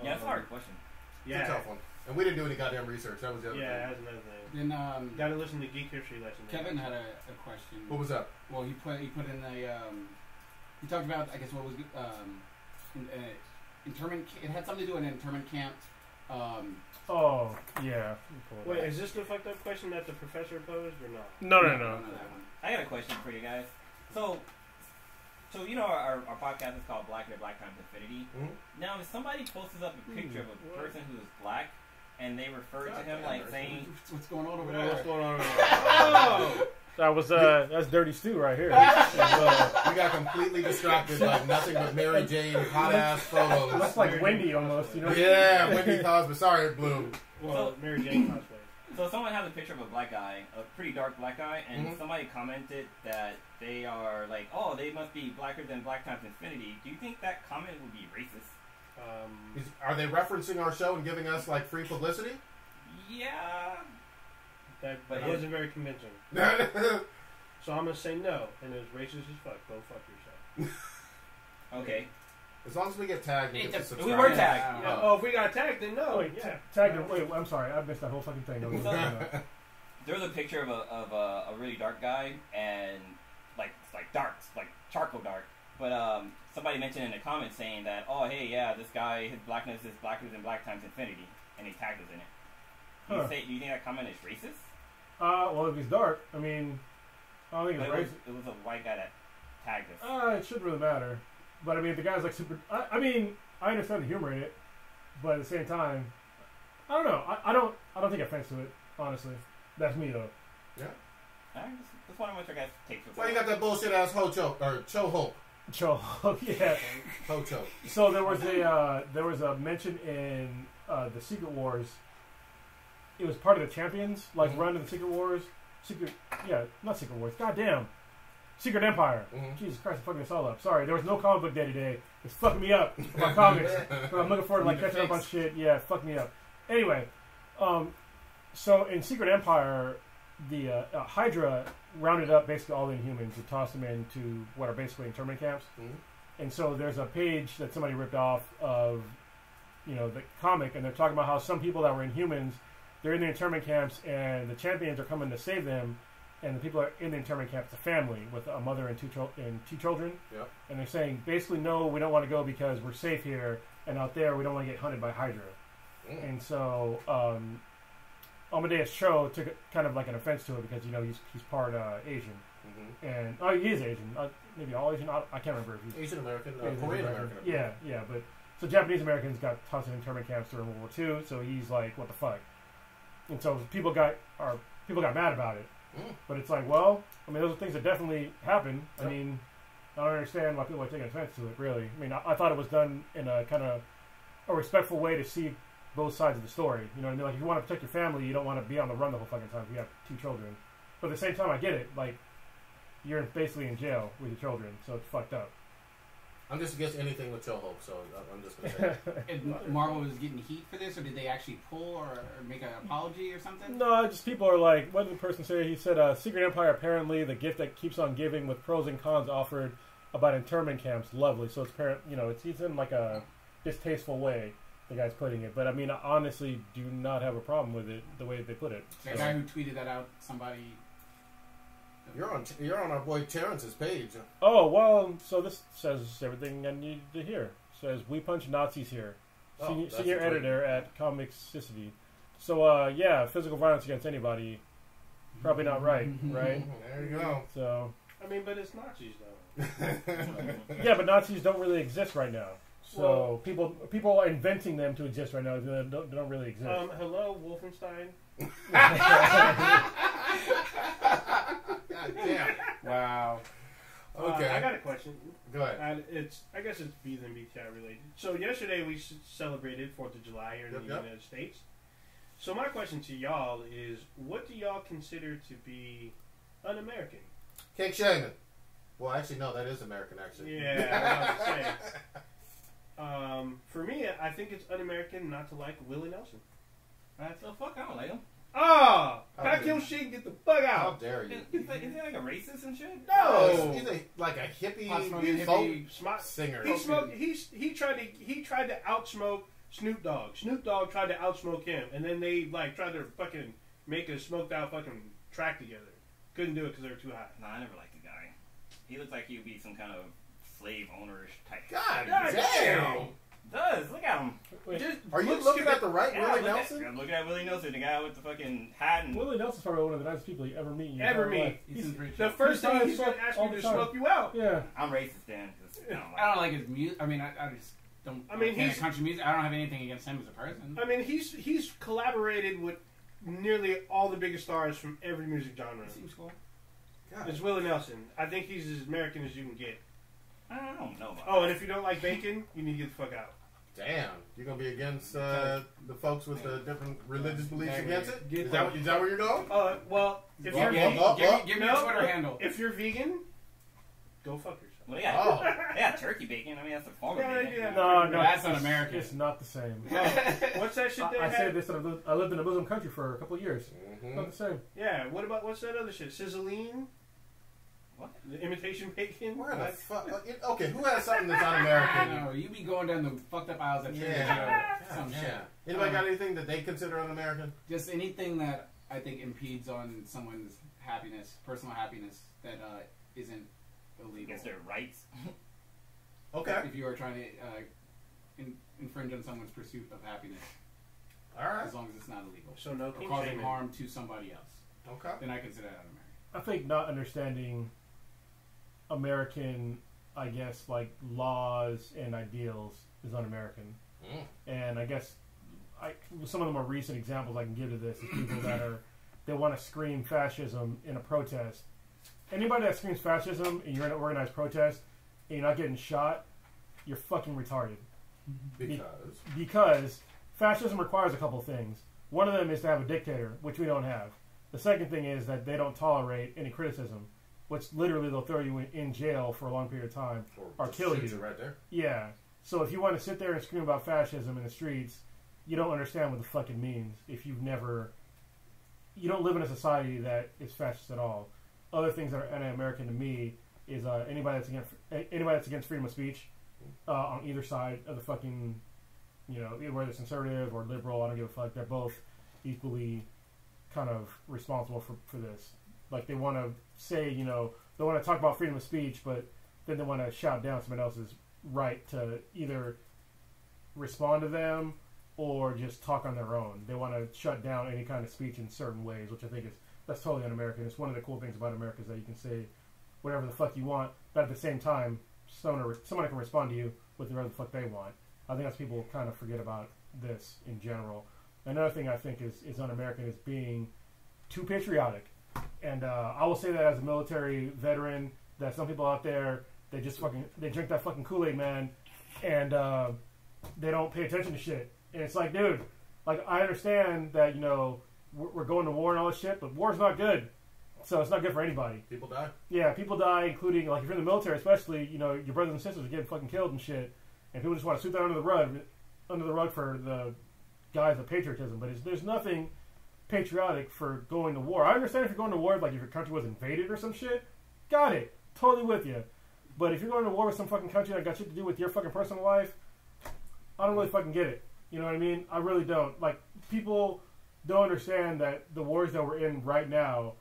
Speaker 2: Yeah, it's a hard question.
Speaker 4: It's a
Speaker 1: Yeah,
Speaker 4: tough one. And we didn't do any goddamn research. That was the other
Speaker 1: yeah,
Speaker 4: thing.
Speaker 1: that's another thing.
Speaker 3: Then
Speaker 1: Got to listen to Geek History Lesson.
Speaker 3: Kevin had a question.
Speaker 4: What was up?
Speaker 3: Well, he put in a he talked about, I guess, what was internment. It had something to do with an internment camp.
Speaker 5: Oh, yeah.
Speaker 1: Wait, is this the fucked up question that the professor posed or not?
Speaker 5: No.
Speaker 3: that one.
Speaker 2: I got a question for you guys. So you know our podcast is called Black and Black Times Infinity.
Speaker 4: Mm-hmm.
Speaker 2: Now, if somebody posts up a picture of a person who is black, and they refer to him like saying,
Speaker 3: What's going on over
Speaker 1: Yeah,
Speaker 3: there?
Speaker 1: what's going on over there? Oh!
Speaker 5: That's Dirty Stew right here.
Speaker 4: We got completely distracted by nothing but Mary Jane hot ass photos.
Speaker 5: Looks like Wendy almost, you know?
Speaker 4: Yeah, Wendy Cosby. Sorry, it blew.
Speaker 1: Well, Mary Jane cosplay.
Speaker 2: so someone has a picture of a black guy, a pretty dark black guy, and somebody commented that they are like, oh, they must be blacker than Black Times Infinity. Do you think that comment would be racist?
Speaker 4: Are they referencing our show and giving us like free publicity?
Speaker 2: Yeah.
Speaker 1: That
Speaker 2: But
Speaker 1: wasn't very convincing. So I'm gonna say no, and it's racist as fuck. Go fuck yourself.
Speaker 2: Okay.
Speaker 4: As long as we get tagged, we get to
Speaker 2: We
Speaker 4: subscribe.
Speaker 2: were tagged.
Speaker 1: Yeah, oh, if we got tagged, then no.
Speaker 5: Wait, tag them. Wait, I'm sorry. I missed that whole fucking thing.
Speaker 2: There was a picture of a really dark guy, and it's like dark, like charcoal dark. But somebody mentioned in the comments saying that, oh hey, yeah, this guy, his blackness is blacker than Black Times Infinity, and he tagged us in it. Do you think that comment is racist?
Speaker 5: Well, if he's dark, I mean, I don't think
Speaker 2: But
Speaker 5: it's racist.
Speaker 2: it was a white guy that tagged us.
Speaker 5: It shouldn't really matter. But I mean, the guy's like super. I mean, I understand the humor in it, but at the same time, I don't know. I don't take offense to it. Honestly, that's me though.
Speaker 4: Yeah.
Speaker 2: Alright, just wondering what your guys' takes was.
Speaker 4: Why you got that bullshit ass hocho or choho?
Speaker 5: Yeah.
Speaker 4: Hocho.
Speaker 5: So there was a mention in the Secret Wars. It was part of the Champions, like run of the Secret Wars. Not Secret Wars. Goddamn. Secret Empire. Jesus Christ, I'm fucking this all up. Sorry, there was no comic book day today. It's fucking me up with my comics. But I'm looking forward to like catching up on shit. Yeah, fuck me up. Anyway, so in Secret Empire, the Hydra rounded up basically all the Inhumans and tossed them into what are basically internment camps. And so there's a page that somebody ripped off of, the comic, and they're talking about how some people that were Inhumans, they're in the internment camps, and the champions are coming to save them. And the people are in the internment camp, it's a family with a mother and two children.
Speaker 4: Yep.
Speaker 5: And they're saying, basically, no, we don't want to go because we're safe here, and out there we don't want to get hunted by Hydra. And so Amadeus Cho took kind of like an offense to it because, he's part Asian. And, he is Asian. Maybe all Asian. I can't remember if he's
Speaker 4: Asian American,
Speaker 5: Asian
Speaker 4: Korean American.
Speaker 5: Yeah. But so Japanese Americans got tossed in internment camps during World War II, so he's like, what the fuck? And so people got mad about it. But it's like, well, I mean, those are things that definitely happen. I mean, I don't understand why people are taking offense to it, really. I mean, I thought it was done in a kind of a respectful way to see both sides of the story. You know what I mean? Like, if you want to protect your family, you don't want to be on the run the whole fucking time if you have two children. But at the same time, I get it. Like, you're basically in jail with your children, so it's fucked up.
Speaker 4: I'm just against anything with Choho, so I'm just going to say.
Speaker 3: And Marvel was getting heat for this, or did they actually pull or make an apology or something?
Speaker 5: No, just people are like, what did the person say? He said, Secret Empire, apparently the gift that keeps on giving with pros and cons offered about internment camps. Lovely. So it's in like a distasteful way, the guy's putting it. But I mean, I honestly do not have a problem with it, the way they put it.
Speaker 3: That guy who tweeted that out, somebody...
Speaker 4: You're on our boy Terrence's page.
Speaker 5: Oh, well, so this says everything I need to hear. It says, we punch Nazis here. Senior editor at Comicsicity. So, physical violence against anybody, probably not right, right?
Speaker 4: There you go.
Speaker 5: So,
Speaker 1: I mean, but it's Nazis, though.
Speaker 5: yeah, but Nazis don't really exist right now. So, people are inventing them to exist right now. They don't really exist.
Speaker 1: Hello, Wolfenstein.
Speaker 4: God damn.
Speaker 3: Wow.
Speaker 4: Okay.
Speaker 1: I got a question.
Speaker 4: Go ahead.
Speaker 1: I guess it's BTI related. So yesterday we celebrated 4th of July here in the United States. So my question to y'all is, what do y'all consider to be un-American?
Speaker 4: Cake shaving. Well, actually, no, that is American, actually.
Speaker 1: Yeah, I was about to say. For me, I think it's un-American not to like Willie Nelson.
Speaker 2: So fuck, I don't like him.
Speaker 1: Pack your shit and get the fuck
Speaker 4: How
Speaker 1: out.
Speaker 4: dare you?
Speaker 2: Is he like a racist and shit?
Speaker 1: No,
Speaker 4: He's like a hippie
Speaker 3: Hippie.
Speaker 4: folk singer.
Speaker 1: He smoked. He tried to outsmoke Snoop Dogg. Snoop Dogg tried to outsmoke him, and then they like tried to fucking make a smoked out fucking track together. Couldn't do it because they were too high.
Speaker 2: Nah, I never liked the guy. He looked like he would be some kind of slave ownerish type.
Speaker 4: God
Speaker 1: God
Speaker 4: damn.
Speaker 2: Does look at him.
Speaker 4: Are you looking at the right Willie Nelson?
Speaker 2: I'm looking at Willie Nelson, the guy with the fucking hat and...
Speaker 5: Willie Nelson's probably one of the nicest people you ever meet.
Speaker 1: The first thing he's going to ask you to smoke you out.
Speaker 5: Yeah.
Speaker 2: I'm racist, Dan.
Speaker 3: I don't like his music. I mean, I just don't. I mean, he's country music. I don't have anything against him as a person.
Speaker 1: I mean, he's collaborated with nearly all the biggest stars from every music genre.
Speaker 3: Seems cool.
Speaker 4: God.
Speaker 1: It's Willie Nelson. I think he's as American as you can get.
Speaker 2: I don't know about
Speaker 1: Oh, and if you don't like bacon, you need to get the fuck out.
Speaker 4: Damn, you're gonna be against the folks with the different religious beliefs
Speaker 3: Exactly.
Speaker 4: against it? Is that where you're going?
Speaker 1: Well, if
Speaker 4: Well,
Speaker 1: you're
Speaker 4: well,
Speaker 1: vegan,
Speaker 3: Give me your Twitter handle.
Speaker 1: if you're vegan, go fuck yourself.
Speaker 2: Well, they got turkey bacon. I mean, that's a form of bacon.
Speaker 1: Yeah.
Speaker 5: No,
Speaker 3: That's not American.
Speaker 5: It's not the same.
Speaker 1: What's that shit they
Speaker 5: I
Speaker 1: had?
Speaker 5: said this. I lived in a Muslim country for a couple of years.
Speaker 4: Mm-hmm.
Speaker 5: Not the same.
Speaker 1: Yeah, what's that other shit? Sizzling?
Speaker 2: What?
Speaker 1: The imitation bacon?
Speaker 4: Where the fuck? Okay, who has something that's un-American?
Speaker 3: No, you be going down the fucked up aisles at Trader
Speaker 4: Yeah.
Speaker 3: Joe. Some shit.
Speaker 4: Anybody got anything that they consider un-American?
Speaker 3: Just anything that I think impedes on someone's happiness, personal happiness, that isn't illegal.
Speaker 2: Against their rights.
Speaker 4: Okay.
Speaker 3: If you are trying to infringe on someone's pursuit of happiness,
Speaker 4: All right.
Speaker 3: as long as it's not illegal.
Speaker 1: So no
Speaker 3: Or
Speaker 1: king
Speaker 3: causing
Speaker 1: shaming.
Speaker 3: harm to somebody else,
Speaker 4: Okay.
Speaker 3: then I consider that un-American.
Speaker 5: I think not understanding American, I guess, like laws and ideals is un-American.
Speaker 4: Mm.
Speaker 5: And I guess some of the more recent examples I can give to this is people that they want to scream fascism in a protest. Anybody that screams fascism and you're in an organized protest and you're not getting shot, you're fucking retarded. Because fascism requires a couple things. One of them is to have a dictator, which we don't have. The second thing is that they don't tolerate any criticism, which literally they'll throw you in jail for a long period of time or kill you.
Speaker 4: Right there.
Speaker 5: Yeah. So if you want to sit there and scream about fascism in the streets, you don't understand what the fuck it means if you don't live in a society that is fascist at all. Other things that are anti-American to me is anybody that's against freedom of speech on either side of the fucking, whether it's conservative or liberal, I don't give a fuck. They're both equally kind of responsible for this. Like they want to say, they want to talk about freedom of speech, but then they want to shout down somebody else's right to either respond to them or just talk on their own. They want to shut down any kind of speech in certain ways, which I think that's totally un-American. It's one of the cool things about America is that you can say whatever the fuck you want, but at the same time, someone can respond to you with whatever the fuck they want. I think that's people kind of forget about this in general. Another thing I think is un-American is being too patriotic. And I will say that as a military veteran, that some people out there, they drink that fucking Kool-Aid, man, and they don't pay attention to shit. And it's like, dude, like I understand that, we're going to war and all this shit, but war's not good. So it's not good for anybody.
Speaker 4: People die.
Speaker 5: Yeah, people die, including, like, if you're in the military especially, your brothers and sisters are getting fucking killed and shit. And people just want to sweep that under the rug for the guise of patriotism. But there's nothing patriotic for going to war. I understand if you're going to war, like if your country was invaded or some shit. Got it. Totally with you. But if you're going to war with some fucking country that got shit to do with your fucking personal life, I don't really fucking get it. You know what I mean? I really don't. Like, people don't understand that the wars that we're in right now,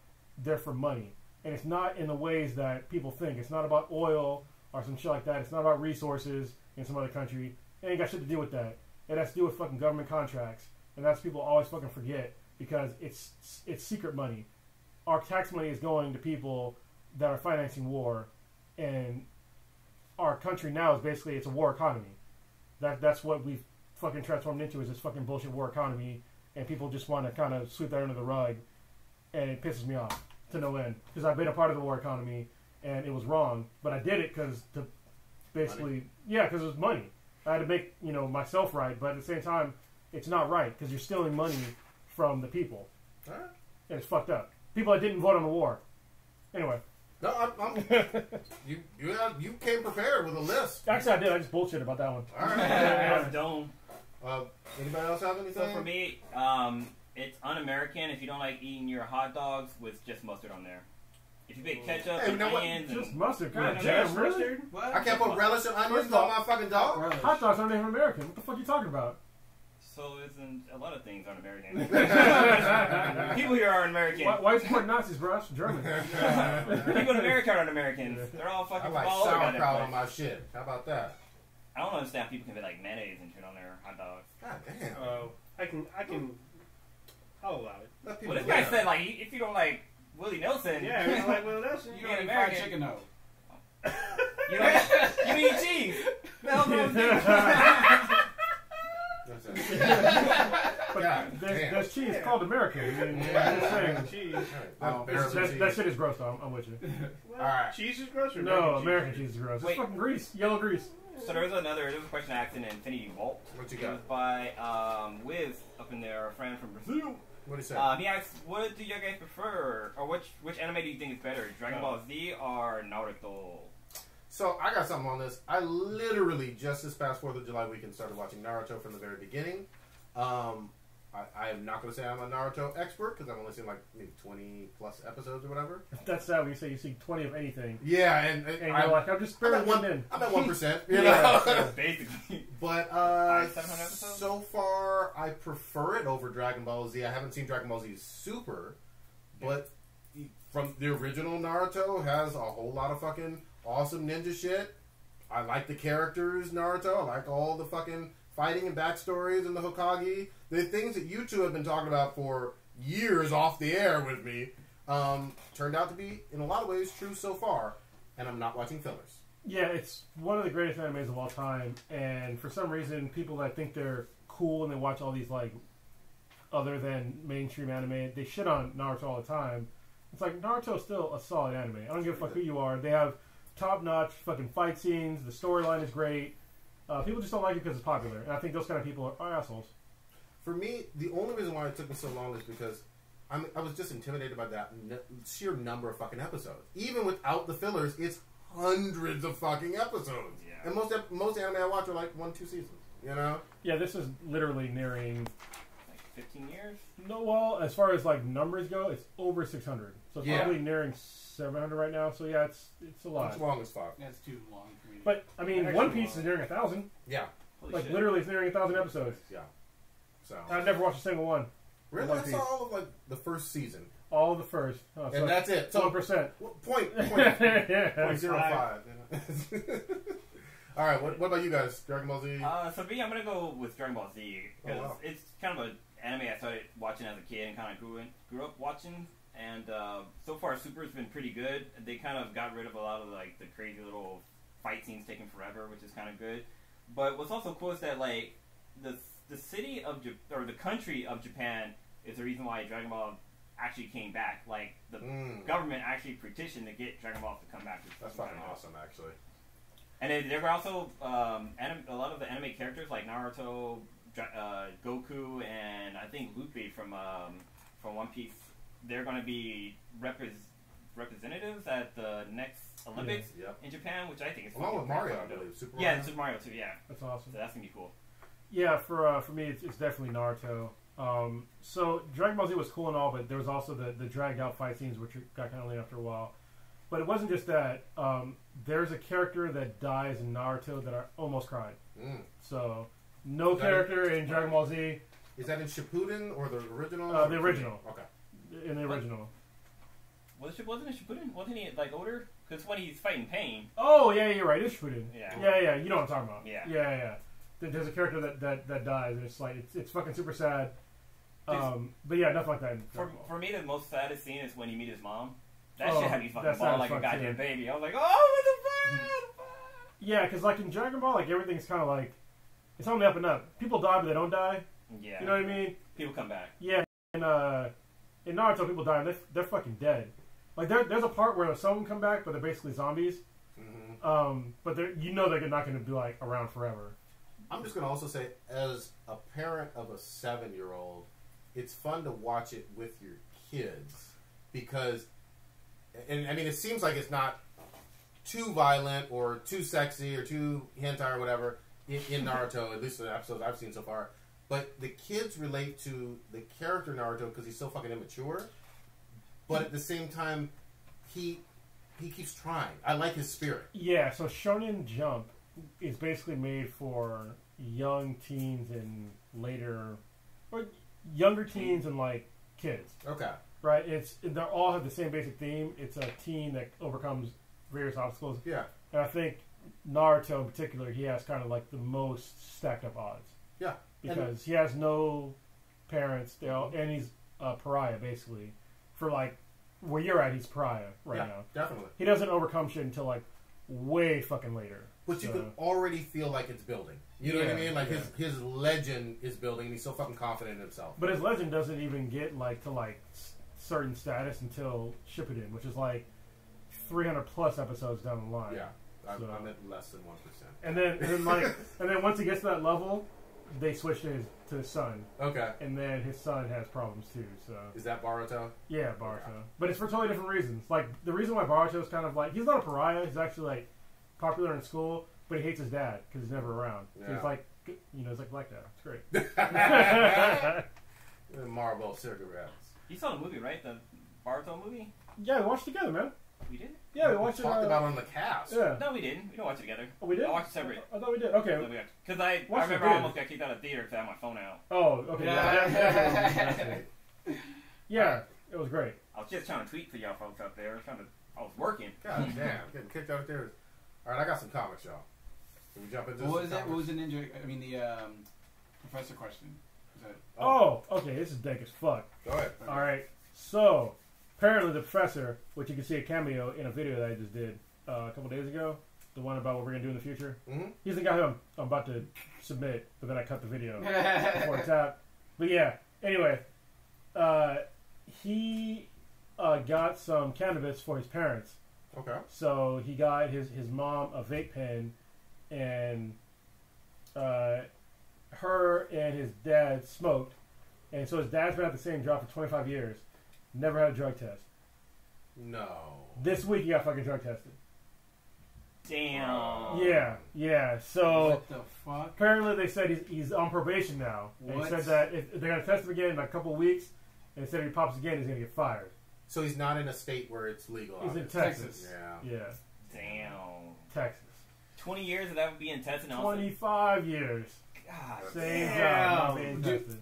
Speaker 5: they're for money. And it's not in the ways that people think. It's not about oil or some shit like that. It's not about resources in some other country. It ain't got shit to do with that. It has to do with fucking government contracts. And that's people always fucking forget because it's secret money. Our tax money is going to people that are financing war. And our country now is basically, it's a war economy. That's what we've fucking transformed into, is this fucking bullshit war economy. And people just want to kind of sweep that under the rug. And it pisses me off to no end. Because I've been a part of the war economy, and it was wrong. But I did it because because it was money. I had to make, myself right. But at the same time, it's not right because you're stealing money from the people.
Speaker 4: All right.
Speaker 5: And it's fucked up. People that didn't vote on the war. Anyway.
Speaker 4: No, you came prepared with a list.
Speaker 5: Actually, I did. I just bullshit about that one.
Speaker 4: All right.
Speaker 2: I don't.
Speaker 4: Anybody else have anything?
Speaker 2: So for me, it's un-American if you don't like eating your hot dogs with just mustard on there. If you put ketchup and onions
Speaker 5: Just
Speaker 2: and
Speaker 5: mustard.
Speaker 1: God,
Speaker 5: God,
Speaker 1: just
Speaker 5: damn, really?
Speaker 1: mustard?
Speaker 3: What?
Speaker 4: I can't put relish and onions
Speaker 5: First of
Speaker 4: on
Speaker 5: all-
Speaker 4: my fucking dog.
Speaker 3: Relish.
Speaker 5: Hot dogs aren't even American. What the fuck are you talking about?
Speaker 2: so isn't a lot of things un-American. People here are American.
Speaker 5: Why you support Nazis, bro? It's German.
Speaker 2: People in America are un-Americans. They're all
Speaker 4: I
Speaker 2: fucking
Speaker 4: like
Speaker 2: all over
Speaker 4: sauerkraut
Speaker 2: that
Speaker 4: on my shit. How about that?
Speaker 2: I don't understand how people can put like mayonnaise and shit on their hot dogs.
Speaker 4: God damn.
Speaker 1: I can. I'll allow it.
Speaker 4: Let
Speaker 2: Well,
Speaker 4: people
Speaker 2: this guy
Speaker 4: know.
Speaker 2: said like if you don't like Willie Nelson,
Speaker 1: Yeah, it's like Will Nelson.
Speaker 2: you
Speaker 3: You
Speaker 2: ain't
Speaker 3: don't eat fried
Speaker 2: American.
Speaker 3: chicken, though.
Speaker 2: You eat cheese. The hell's wrong with you?
Speaker 4: That's it.
Speaker 5: But
Speaker 4: God
Speaker 5: there's
Speaker 4: damn.
Speaker 5: cheese called American. I mean,
Speaker 4: Yeah.
Speaker 5: I'm just saying.
Speaker 1: Cheese.
Speaker 4: Alright, barrels of
Speaker 5: That
Speaker 4: cheese.
Speaker 5: shit is gross, though. I'm with you.
Speaker 1: Well,
Speaker 4: Alright.
Speaker 1: cheese is gross or
Speaker 5: No, American cheese is gross.
Speaker 2: Wait.
Speaker 5: It's fucking grease. Yellow grease.
Speaker 2: So there was a question I asked in Infinity Vault.
Speaker 4: What you
Speaker 2: It was
Speaker 4: got?
Speaker 2: by Wiz up in there, a friend from Brazil.
Speaker 4: What do you say?
Speaker 2: He asked, "What do you guys prefer, or which anime do you think is better, Dragon Ball Z or Naruto?"
Speaker 4: So I got something on this. I literally just this past 4th of July weekend started watching Naruto from the very beginning. I am not going to say I'm a Naruto expert because I've only seen like maybe 20 plus episodes or whatever.
Speaker 5: That's sad when you say you see 20 of anything.
Speaker 4: Yeah,
Speaker 5: And you're
Speaker 4: I'm,
Speaker 5: like, I'm just
Speaker 4: I'm
Speaker 5: barely
Speaker 4: at
Speaker 5: getting in.
Speaker 4: I'm at 1%. You
Speaker 5: Yeah.
Speaker 4: know?
Speaker 2: Basically.
Speaker 4: But
Speaker 2: 700 episodes?
Speaker 4: so far I prefer it over Dragon Ball Z. I haven't seen Dragon Ball Z Super, but from the original Naruto has a whole lot of fucking awesome ninja shit. I like the characters Naruto. I like all the fucking fighting and backstories and the Hokage. The things that you two have been talking about for years off the air with me turned out to be in a lot of ways true so far. And I'm not watching fillers.
Speaker 5: Yeah, it's one of the greatest animes of all time, and for some reason, people that think they're cool and they watch all these like other than mainstream anime, they shit on Naruto all the time. It's like Naruto's still a solid anime. I don't give a fuck who you are. They have top-notch fucking fight scenes. The storyline is great. People just don't like it because it's popular, and I think those kind of people are assholes.
Speaker 4: For me, the only reason why it took me so long is because I was just intimidated by that sheer number of fucking episodes. Even without the fillers, it's hundreds of fucking episodes.
Speaker 2: Yeah.
Speaker 4: And most anime I watch are like 1-2 seasons. You know?
Speaker 5: Yeah, this is literally nearing.
Speaker 2: Like 15 years?
Speaker 5: No, well, as far as like numbers go, it's over 600. So it's
Speaker 4: Yeah.
Speaker 5: probably nearing 700 right now. So yeah, it's a lot.
Speaker 4: It's long as fuck.
Speaker 3: That's too long for me.
Speaker 5: But I mean,
Speaker 3: Actually,
Speaker 5: One Piece is nearing 1,000.
Speaker 4: Yeah.
Speaker 2: Holy
Speaker 5: Like
Speaker 2: shit.
Speaker 5: literally, it's nearing 1,000 episodes.
Speaker 4: Yeah. So
Speaker 5: I've never watched a single one.
Speaker 4: really,
Speaker 5: One
Speaker 4: I
Speaker 5: Piece.
Speaker 4: saw all of like the first season,
Speaker 5: All of the first. Oh,
Speaker 4: and that's it. So
Speaker 5: 1%.
Speaker 4: point
Speaker 5: Yeah.
Speaker 4: 0.05. You know? All right. What about you guys? Dragon Ball Z.
Speaker 2: For me, I'm gonna go with Dragon Ball Z because
Speaker 4: Oh, wow.
Speaker 2: it's kind of an anime I started watching as a kid and kind of grew up watching. And so far, Super's been pretty good. They kind of got rid of a lot of like the crazy little fight scenes taking forever, which is kind of good. But what's also cool is that like the city of or the country of Japan is the reason why Dragon Ball actually came back. Like the government actually petitioned to get Dragon Ball to come back.
Speaker 4: That's fucking awesome, actually.
Speaker 2: And then there were also a lot of the anime characters like Naruto, Goku, and I think Luffy from One Piece. They're going to be representatives at the next Olympics
Speaker 4: Yep.
Speaker 2: in Japan, which I think is
Speaker 4: Along with
Speaker 2: fucking
Speaker 4: Mario, I
Speaker 2: awesome.
Speaker 4: believe. Super
Speaker 2: Yeah,
Speaker 4: Mario.
Speaker 2: Super Mario too. Yeah,
Speaker 5: That's awesome.
Speaker 2: so that's gonna be cool.
Speaker 5: Yeah, for me, it's definitely Naruto. So Dragon Ball Z was cool and all, but there was also the dragged out fight scenes, which got kind of lame after a while. But it wasn't just that. There's a character that dies in Naruto that I almost cried. So no
Speaker 4: Is that
Speaker 5: character in Dragon Ball Z.
Speaker 4: Is that in Shippuden or the original?
Speaker 5: The original.
Speaker 4: Okay.
Speaker 5: In the original.
Speaker 2: Wasn't it Shippuden? Wasn't he like older? Because when he's fighting Pain.
Speaker 5: Oh yeah, you're right. It's Shippuden.
Speaker 2: Yeah.
Speaker 5: Yeah. You know what I'm talking about.
Speaker 2: Yeah.
Speaker 5: Yeah. There's a character that dies, and it's like it's fucking super sad. But yeah, nothing like that. In Dragon Ball.
Speaker 2: For me, the most saddest scene is when he meets his mom. That
Speaker 5: Oh,
Speaker 2: shit had me fucking
Speaker 5: that's
Speaker 2: ball
Speaker 5: sad
Speaker 2: like
Speaker 5: as
Speaker 2: a
Speaker 5: fuck,
Speaker 2: goddamn
Speaker 5: too.
Speaker 2: baby. I was like, oh, what the fuck?
Speaker 5: Yeah, because like in Dragon Ball, like everything's kind of like it's on the up and up. People die, but they don't die.
Speaker 2: Yeah.
Speaker 5: You know what I mean?
Speaker 2: People come back.
Speaker 5: Yeah. And in Naruto, people die, and they're fucking dead. Like there's a part where some of them come back, but they're basically zombies. But they're not going to be like around forever.
Speaker 4: I'm just going to also say, as a parent of a 7-year-old, it's fun to watch it with your kids because, and I mean, it seems like it's not too violent or too sexy or too hentai or whatever in Naruto, at least the episodes I've seen so far. But the kids relate to the character Naruto because he's so fucking immature. But at the same time, he keeps trying. I like his spirit.
Speaker 5: Yeah, so Shonen Jump is basically made for young teens and later, or younger teens and like kids.
Speaker 4: Okay.
Speaker 5: Right? They all have the same basic theme. It's a teen that overcomes various obstacles.
Speaker 4: Yeah.
Speaker 5: And I think Naruto in particular, he has kind of like the most stacked up odds.
Speaker 4: Yeah.
Speaker 5: Because he has no parents, and he's a pariah basically. For like where you're at, he's pariah right now.
Speaker 4: Definitely.
Speaker 5: He doesn't overcome shit until like way fucking later.
Speaker 4: But you can already feel like it's building. You know what I mean? Like his legend is building, and he's so fucking confident in himself.
Speaker 5: But his legend doesn't even get like to like certain status until Shippuden, which is like 300 plus episodes down the line.
Speaker 4: Yeah, I'm at less than 1%.
Speaker 5: And then once he gets to that level, they switch to his son.
Speaker 4: Okay.
Speaker 5: And then his son has problems too. So
Speaker 4: is that Boruto?
Speaker 5: Yeah, Boruto. Yeah. But it's for totally different reasons. Like the reason why Boruto is kind of like he's not a pariah. He's actually like popular in school, but he hates his dad because he's never around. So he's like, he's like black dad. It's great.
Speaker 4: Marlboro cigarettes.
Speaker 2: You saw the movie, right? The Boruto movie.
Speaker 5: Yeah, we watched it together, man.
Speaker 2: We did?
Speaker 5: Yeah, we watched it.
Speaker 4: Talked about it on the cast.
Speaker 5: Yeah.
Speaker 2: No, we didn't. We don't watch it together.
Speaker 5: Oh, we did?
Speaker 2: I watched it separate.
Speaker 5: I thought we did. Okay.
Speaker 2: Because I remember I almost got kicked out of the theater because I had my phone out.
Speaker 5: Oh, okay. Yeah, it was great.
Speaker 2: I was just trying to tweet for y'all folks out there. I was working.
Speaker 4: God damn, getting kicked out of theaters. All right, I got some comics, y'all. Can we jump into
Speaker 3: what was it? What was the ninja? I mean, the professor question.
Speaker 5: Okay. This is dank as fuck.
Speaker 4: Go ahead.
Speaker 5: All right. So, apparently the professor, which you can see a cameo in a video that I just did a couple days ago, the one about what we're going to do in the future, he's the guy who I'm about to submit, but then I cut the video before it's out. But yeah, anyway, he got some cannabis for his parents.
Speaker 4: Okay.
Speaker 5: So he got his mom a vape pen, and her and his dad smoked. And so his dad's been at the same job for 25 years. Never had a drug test.
Speaker 4: No.
Speaker 5: This week he got fucking drug tested.
Speaker 2: Damn.
Speaker 5: Yeah. So
Speaker 3: what the fuck?
Speaker 5: Apparently they said he's on probation now. And he said that if they're gonna test him again in like a couple of weeks, and they said if he pops again, he's gonna get fired.
Speaker 4: So he's not in a state where it's legal.
Speaker 5: He's in Texas.
Speaker 4: Yeah.
Speaker 2: Damn.
Speaker 5: Texas.
Speaker 2: 20 years of that being tested.
Speaker 5: 25 years.
Speaker 2: God.
Speaker 5: Same job. Not being tested.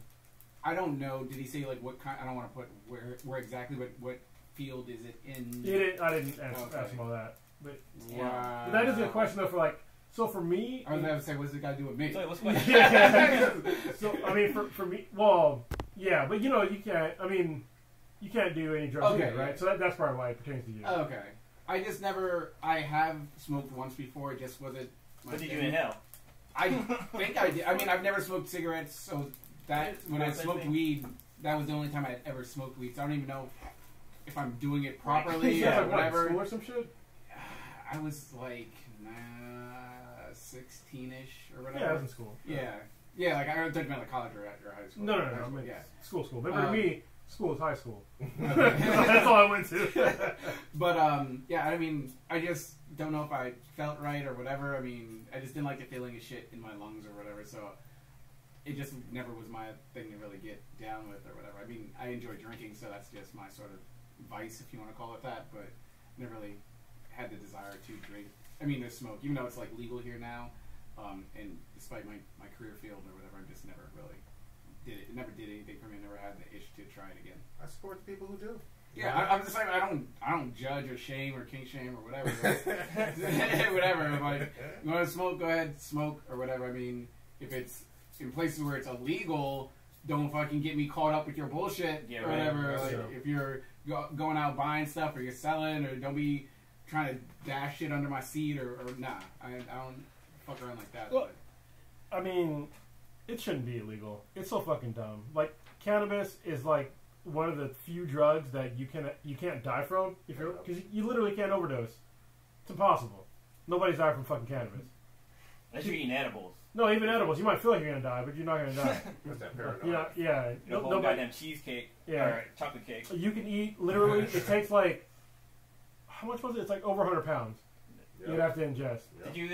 Speaker 3: I don't know. Did he say like what kind? I don't want to put where exactly, but what field is it in?
Speaker 5: I didn't ask him all that. But
Speaker 3: wow.
Speaker 5: But that is a question though. For like, so for me,
Speaker 3: I was about to say, what's it got to do with me?
Speaker 2: So what's
Speaker 5: So I mean, for me, well, yeah, but you know, you can't. I mean, you can't do any drugs either, right? So that's probably why it pertains to you.
Speaker 3: Okay. I just never. I have smoked once before. It just wasn't.
Speaker 2: What did you inhale?
Speaker 3: I think I did. I mean, I've never smoked cigarettes, so that when I smoked weed, that was the only time I had ever smoked weed. So I don't even know if I'm doing it properly or whatever.
Speaker 5: School or some shit.
Speaker 3: I was like 16-ish or whatever.
Speaker 5: Yeah, I was in school.
Speaker 3: Yeah. Like I don't think about like college or high school.
Speaker 5: No.
Speaker 3: Yeah,
Speaker 5: school. Remember to me, school is high school. That's all I went to.
Speaker 3: But yeah. I mean, I just don't know if I felt right or whatever. I mean, I just didn't like the feeling of shit in my lungs or whatever. So it just never was my thing to really get down with or whatever. I mean, I enjoy drinking, so that's just my sort of vice, if you want to call it that. But never really had the desire to drink. I mean, to smoke, even though it's like legal here now. And despite my career field or whatever, I just never really did it. It never did anything for me. I never had the itch to try it again.
Speaker 4: I support the people who do.
Speaker 3: Yeah, I'm just like I don't judge or shame or kink shame or whatever. Whatever. I'm like, you want to smoke? Go ahead, smoke or whatever. I mean, if it's in places where it's illegal, don't fucking get me caught up with your bullshit or whatever.
Speaker 4: Right.
Speaker 3: Like, if you're going out buying stuff or you're selling, or don't be trying to dash shit under my seat or nah. I don't fuck around like that.
Speaker 5: Well, I mean, it shouldn't be illegal. It's so fucking dumb. Like, cannabis is like one of the few drugs that you can't die from because you literally can't overdose. It's impossible. Nobody's died from fucking cannabis.
Speaker 2: Unless you're eating edibles.
Speaker 5: No, even edibles. You might feel like you're gonna die, but you're not gonna die.
Speaker 4: What's that paranoia?
Speaker 5: Yeah.
Speaker 2: The whole goddamn cheesecake or chocolate cake.
Speaker 5: You can eat literally. It takes like how much was it? It's like over 100 pounds.
Speaker 4: Yep.
Speaker 5: You'd have to ingest.
Speaker 2: Did you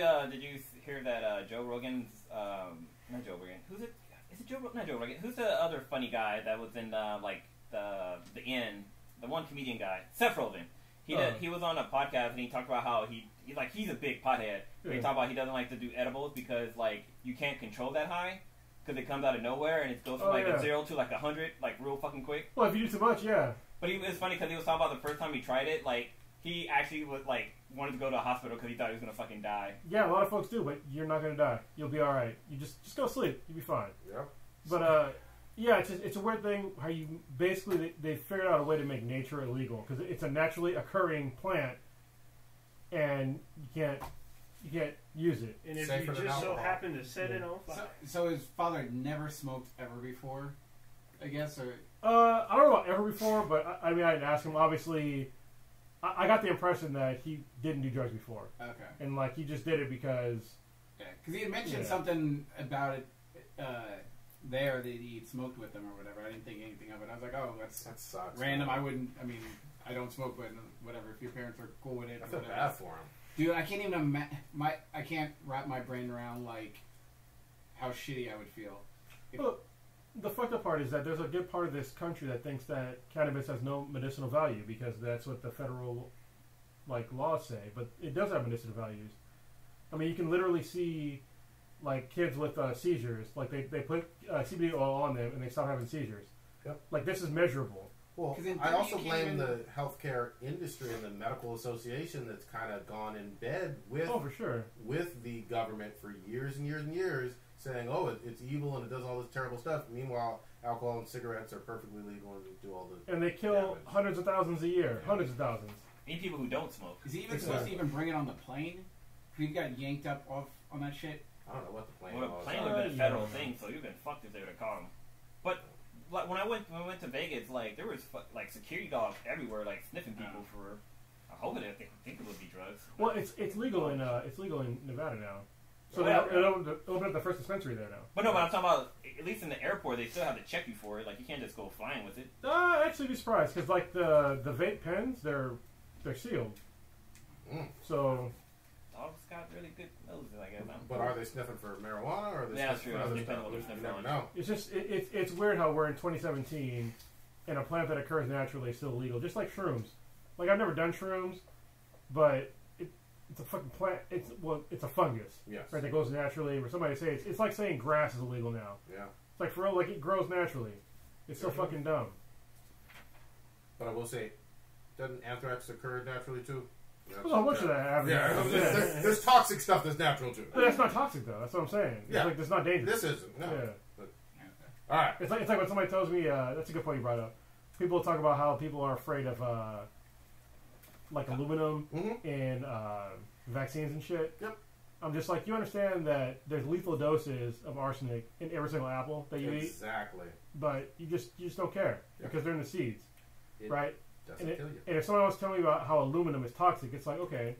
Speaker 2: hear that Joe Rogan's not Joe Rogan? Who's it? Is it Joe? Not Joe Rogan. Who's the other funny guy that was in like the Inn? The one comedian guy, Seth Rogen. He was on a podcast and he talked about how he's a big pothead. Yeah. He talked about he doesn't like to do edibles because like you can't control that high because it comes out of nowhere and it goes from a 0 to like 100 like real fucking quick.
Speaker 5: Well, if you do too much, yeah.
Speaker 2: But it was funny because he was talking about the first time he tried it. Like he actually was like wanted to go to a hospital because he thought he was gonna fucking die.
Speaker 5: Yeah, a lot of folks do, but you're not gonna die. You'll be all right. You just go sleep. You'll be fine.
Speaker 4: Yep.
Speaker 5: But yeah, it's a weird thing how you basically they figured out a way to make nature illegal because it's a naturally occurring plant, and you can't use it.
Speaker 1: And if
Speaker 4: Safer
Speaker 1: you
Speaker 4: than
Speaker 1: just so
Speaker 4: alcohol.
Speaker 1: happen to set it on fire.
Speaker 3: So his father never smoked ever before, I guess, or
Speaker 5: I don't know about ever before, but I mean I didn't ask him. Obviously, I got the impression that he didn't do drugs before,
Speaker 3: okay,
Speaker 5: and like he just did it because.
Speaker 3: yeah, because he had mentioned
Speaker 5: Yeah.
Speaker 3: something about it there that he'd smoked with them or whatever. I didn't think anything of it. I was like, oh, that's
Speaker 4: That sucks.
Speaker 3: random.
Speaker 4: man.
Speaker 3: I wouldn't. I mean, I don't smoke, but whatever. If your parents are cool with it,
Speaker 4: I
Speaker 3: or
Speaker 4: feel
Speaker 3: whatever.
Speaker 4: bad for him.
Speaker 3: Dude, I can't even I can't wrap my brain around like how shitty I would feel.
Speaker 5: Well, the fucked up part is that there's a good part of this country that thinks that cannabis has no medicinal value because that's what the federal like laws say, but it does have medicinal values. I mean, you can literally see like kids with seizures, like they put CBD oil on them and they stop having seizures.
Speaker 4: Yep.
Speaker 5: Like this is measurable.
Speaker 4: Well,
Speaker 3: 'Cause in
Speaker 4: I
Speaker 3: theory
Speaker 4: also
Speaker 3: you can't
Speaker 4: blame
Speaker 3: even-
Speaker 4: the healthcare industry and the medical association that's kind of gone in bed with
Speaker 5: Oh, for sure.
Speaker 4: with the government for years and years and years, saying, "Oh, it's evil and it does all this terrible stuff." Meanwhile, alcohol and cigarettes are perfectly legal and do all the.
Speaker 5: And they kill
Speaker 4: damage.
Speaker 5: hundreds of thousands a year, hundreds of thousands.
Speaker 2: Need people who don't smoke.
Speaker 3: Is he even
Speaker 4: Exactly.
Speaker 3: supposed to even bring it on the plane? He got yanked up off on that shit.
Speaker 4: I don't know what the plan
Speaker 2: Well,
Speaker 4: was.
Speaker 2: the plane would have been a
Speaker 5: yeah.
Speaker 2: federal thing, so you'd been fucked if they would have caught him. But like, when we went to Vegas, like there was like security dogs everywhere, like sniffing people for. I hope it think it would be drugs.
Speaker 5: Well, it's legal in Nevada now. So
Speaker 2: Oh,
Speaker 5: they
Speaker 2: yeah.
Speaker 5: opened up the first dispensary there now.
Speaker 2: But no, but I'm talking about at least in the airport, they still have to check you for it. Like you can't just go flying with it.
Speaker 5: I'd actually be surprised because like the vape pens, they're sealed.
Speaker 4: Mm.
Speaker 5: So
Speaker 2: Dogs got really good noses, I guess.
Speaker 4: But are they sniffing for marijuana or are they
Speaker 2: Yeah, that's
Speaker 4: sniffing
Speaker 2: true.
Speaker 4: for other
Speaker 2: It depends
Speaker 4: stuff?
Speaker 2: on what they're
Speaker 4: You
Speaker 2: sniffing
Speaker 4: never
Speaker 2: on.
Speaker 4: know.
Speaker 5: it's just it's weird how we're in 2017 and a plant that occurs naturally is still illegal, just like shrooms. Like I've never done shrooms, but it's a fucking plant. It's a fungus,
Speaker 4: Yes.
Speaker 5: right? That grows naturally. Where somebody say it's like saying grass is illegal now.
Speaker 4: Yeah.
Speaker 5: It's like for real, like it grows naturally. It's so
Speaker 4: Sure.
Speaker 5: fucking dumb.
Speaker 4: But I will say, doesn't anthrax occur naturally too? That's-
Speaker 5: Well, how much of that happens?
Speaker 4: Yeah, there's toxic stuff that's natural too.
Speaker 5: But that's not toxic though. That's what I'm saying. It's
Speaker 4: Yeah.
Speaker 5: like it's not dangerous.
Speaker 4: This isn't. No.
Speaker 5: Yeah.
Speaker 4: All right.
Speaker 5: It's like when somebody tells me that's a good point you brought up. People talk about how people are afraid of like aluminum
Speaker 4: Mm-hmm.
Speaker 5: in vaccines and shit.
Speaker 4: Yep.
Speaker 5: I'm just like, you understand that there's lethal doses of arsenic in every single apple that you eat,
Speaker 4: Exactly.
Speaker 5: but you just don't care
Speaker 4: Yeah.
Speaker 5: because they're in the seeds,
Speaker 4: It
Speaker 5: right?
Speaker 4: doesn't
Speaker 5: And,
Speaker 4: kill you.
Speaker 5: and if someone was telling me about how aluminum is toxic, it's like, okay,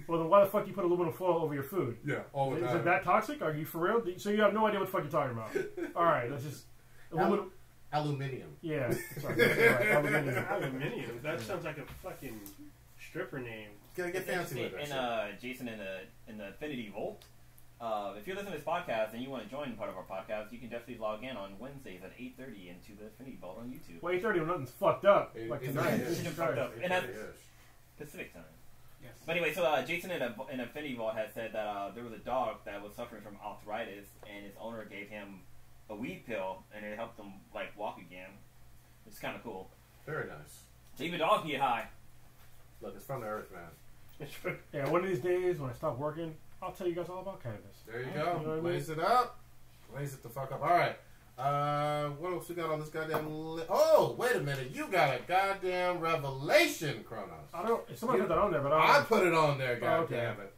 Speaker 5: well then why the fuck you put aluminum foil over your food?
Speaker 4: Yeah, all the
Speaker 5: Is
Speaker 4: time.
Speaker 5: it that toxic? Are you for real? So you have no idea what the fuck you're talking about. All right, let's just aluminum.
Speaker 4: Aluminium.
Speaker 5: Yeah, sorry, that's right, aluminum.
Speaker 1: Aluminium. That sounds like a fucking stripper name.
Speaker 4: Gotta get fancy with
Speaker 2: And
Speaker 4: that shit.
Speaker 2: Jason in the Infinity Volt. If you're listening to this podcast and you want to join part of our podcast, you can definitely log in on Wednesdays at 8:30 into the Infinity Vault on YouTube.
Speaker 5: Well, 8:30 when nothing's fucked up
Speaker 4: It-
Speaker 5: like
Speaker 4: it
Speaker 5: tonight.
Speaker 4: is.
Speaker 5: Jesus
Speaker 2: Fucked
Speaker 5: Christ.
Speaker 2: up. And that's Pacific time.
Speaker 3: Yes.
Speaker 2: But anyway, so Jason in Infinity Vault had said that there was a dog that was suffering from arthritis, and his owner gave him a weed pill, and it helped him like walk again. It's kind of cool.
Speaker 4: Very nice.
Speaker 2: So even dogs get high.
Speaker 4: Look, it's from the earth, man.
Speaker 5: Yeah, one of these days when I stop working, I'll tell you guys all about cannabis.
Speaker 4: There you
Speaker 5: You know what I
Speaker 4: go.
Speaker 5: mean?
Speaker 4: Blaze it up. Blaze it the fuck up. All right. What else we got on this goddamn Oh, wait a minute. You got a goddamn revelation, Kronos.
Speaker 5: I don't. Somebody put that on there, but
Speaker 4: I
Speaker 5: I
Speaker 4: put it on there,
Speaker 5: Oh, okay.
Speaker 4: goddamn it.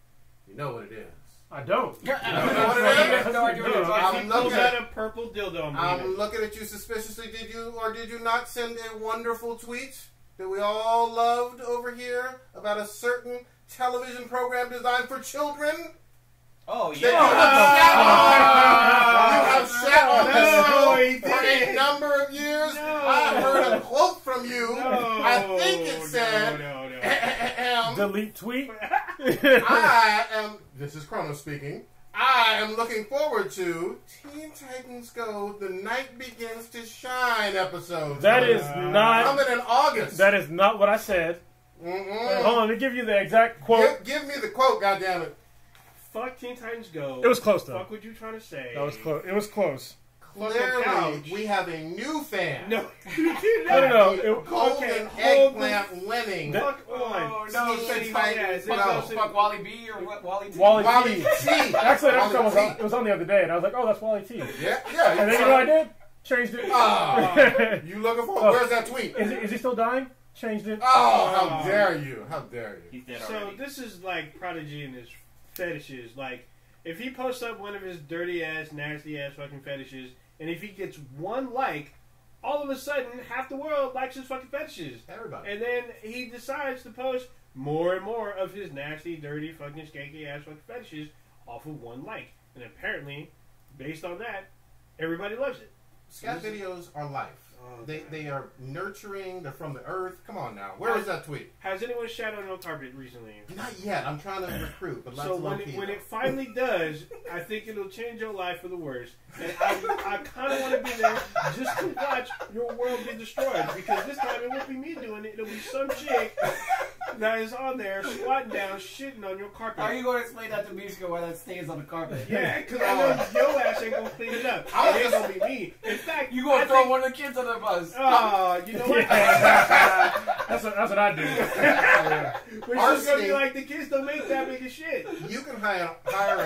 Speaker 4: You know what it is.
Speaker 5: I don't.
Speaker 3: I
Speaker 4: know what it is?
Speaker 3: have no idea what you're
Speaker 4: I'm
Speaker 3: talking
Speaker 1: He
Speaker 3: about.
Speaker 1: pulls
Speaker 4: looking
Speaker 1: out
Speaker 4: at-
Speaker 1: a purple dildo and
Speaker 4: I'm looking at you suspiciously. Did you or did you not send a wonderful tweet that we all loved over here about a certain television program designed for children?
Speaker 2: Oh
Speaker 4: That
Speaker 2: yeah.
Speaker 4: you have sat on this
Speaker 1: No,
Speaker 4: show
Speaker 1: he
Speaker 4: for a
Speaker 1: didn't.
Speaker 4: number of years.
Speaker 1: No.
Speaker 4: I heard a quote from you.
Speaker 1: No,
Speaker 4: I think it said,
Speaker 1: no.
Speaker 5: Delete tweet.
Speaker 4: I am, this is Chrono speaking, I am looking forward to Teen Titans Go, The Night Begins to Shine episodes.
Speaker 5: That is not.
Speaker 4: Coming in August.
Speaker 5: That is not what I said.
Speaker 4: Mm-mm.
Speaker 5: Hold on, let me give you the exact quote.
Speaker 4: Give me the quote, goddammit.
Speaker 1: Fuck Teen Titans Go.
Speaker 5: It was close though.
Speaker 1: Fuck what you trying to say.
Speaker 5: That was close. It was close.
Speaker 1: fucking couch.
Speaker 4: we have a new fan.
Speaker 1: No, you did not.
Speaker 5: No.
Speaker 4: Golden eggplant winning.
Speaker 1: Fuck on.
Speaker 3: No,
Speaker 4: Steve,
Speaker 3: fuck Wally B or what? Wally T?
Speaker 4: Wally T.
Speaker 5: Actually, it was on the other day, and I was like, oh, that's Wally T.
Speaker 4: Yeah.
Speaker 5: And then you know what I did? Changed it.
Speaker 4: You looking for? Where's that tweet?
Speaker 5: Is he still dying? Changed it.
Speaker 4: Oh, how dare you? How dare you?
Speaker 2: He's dead
Speaker 1: So
Speaker 2: already.
Speaker 1: this is like Prodigy and his fetishes. Like, if he posts up one of his dirty ass, nasty ass fucking fetishes, and if he gets one like, all of a sudden half the world likes his fucking fetishes.
Speaker 4: Everybody.
Speaker 1: And then he decides to post more and more of his nasty, dirty, fucking skanky ass fucking fetishes off of one like. And apparently, based on that, everybody loves it.
Speaker 4: Scat videos are life.
Speaker 1: Oh,
Speaker 4: They are nurturing. They're from the earth. Come on now. Where is that tweet?
Speaker 1: Has anyone shat on no carpet recently?
Speaker 4: Not yet. I'm trying to recruit, but let's
Speaker 1: So when it finally does, I think it'll change your life for the worse. And I kind of want to be there just to watch your world be destroyed. Because this time it won't be me doing it. It'll be some chick that is on there squatting down, shitting on your carpet.
Speaker 3: How are you going to explain that to Mishka why that stays on the carpet?
Speaker 1: Yeah, because I know your ass ain't going to clean it up. It ain't going to be me. In fact,
Speaker 3: You going to throw one of the kids on the bus?
Speaker 1: Oh, you know what?
Speaker 5: That's what I do.
Speaker 1: We're just going to be like, the kids don't make that big of shit.
Speaker 4: You can hire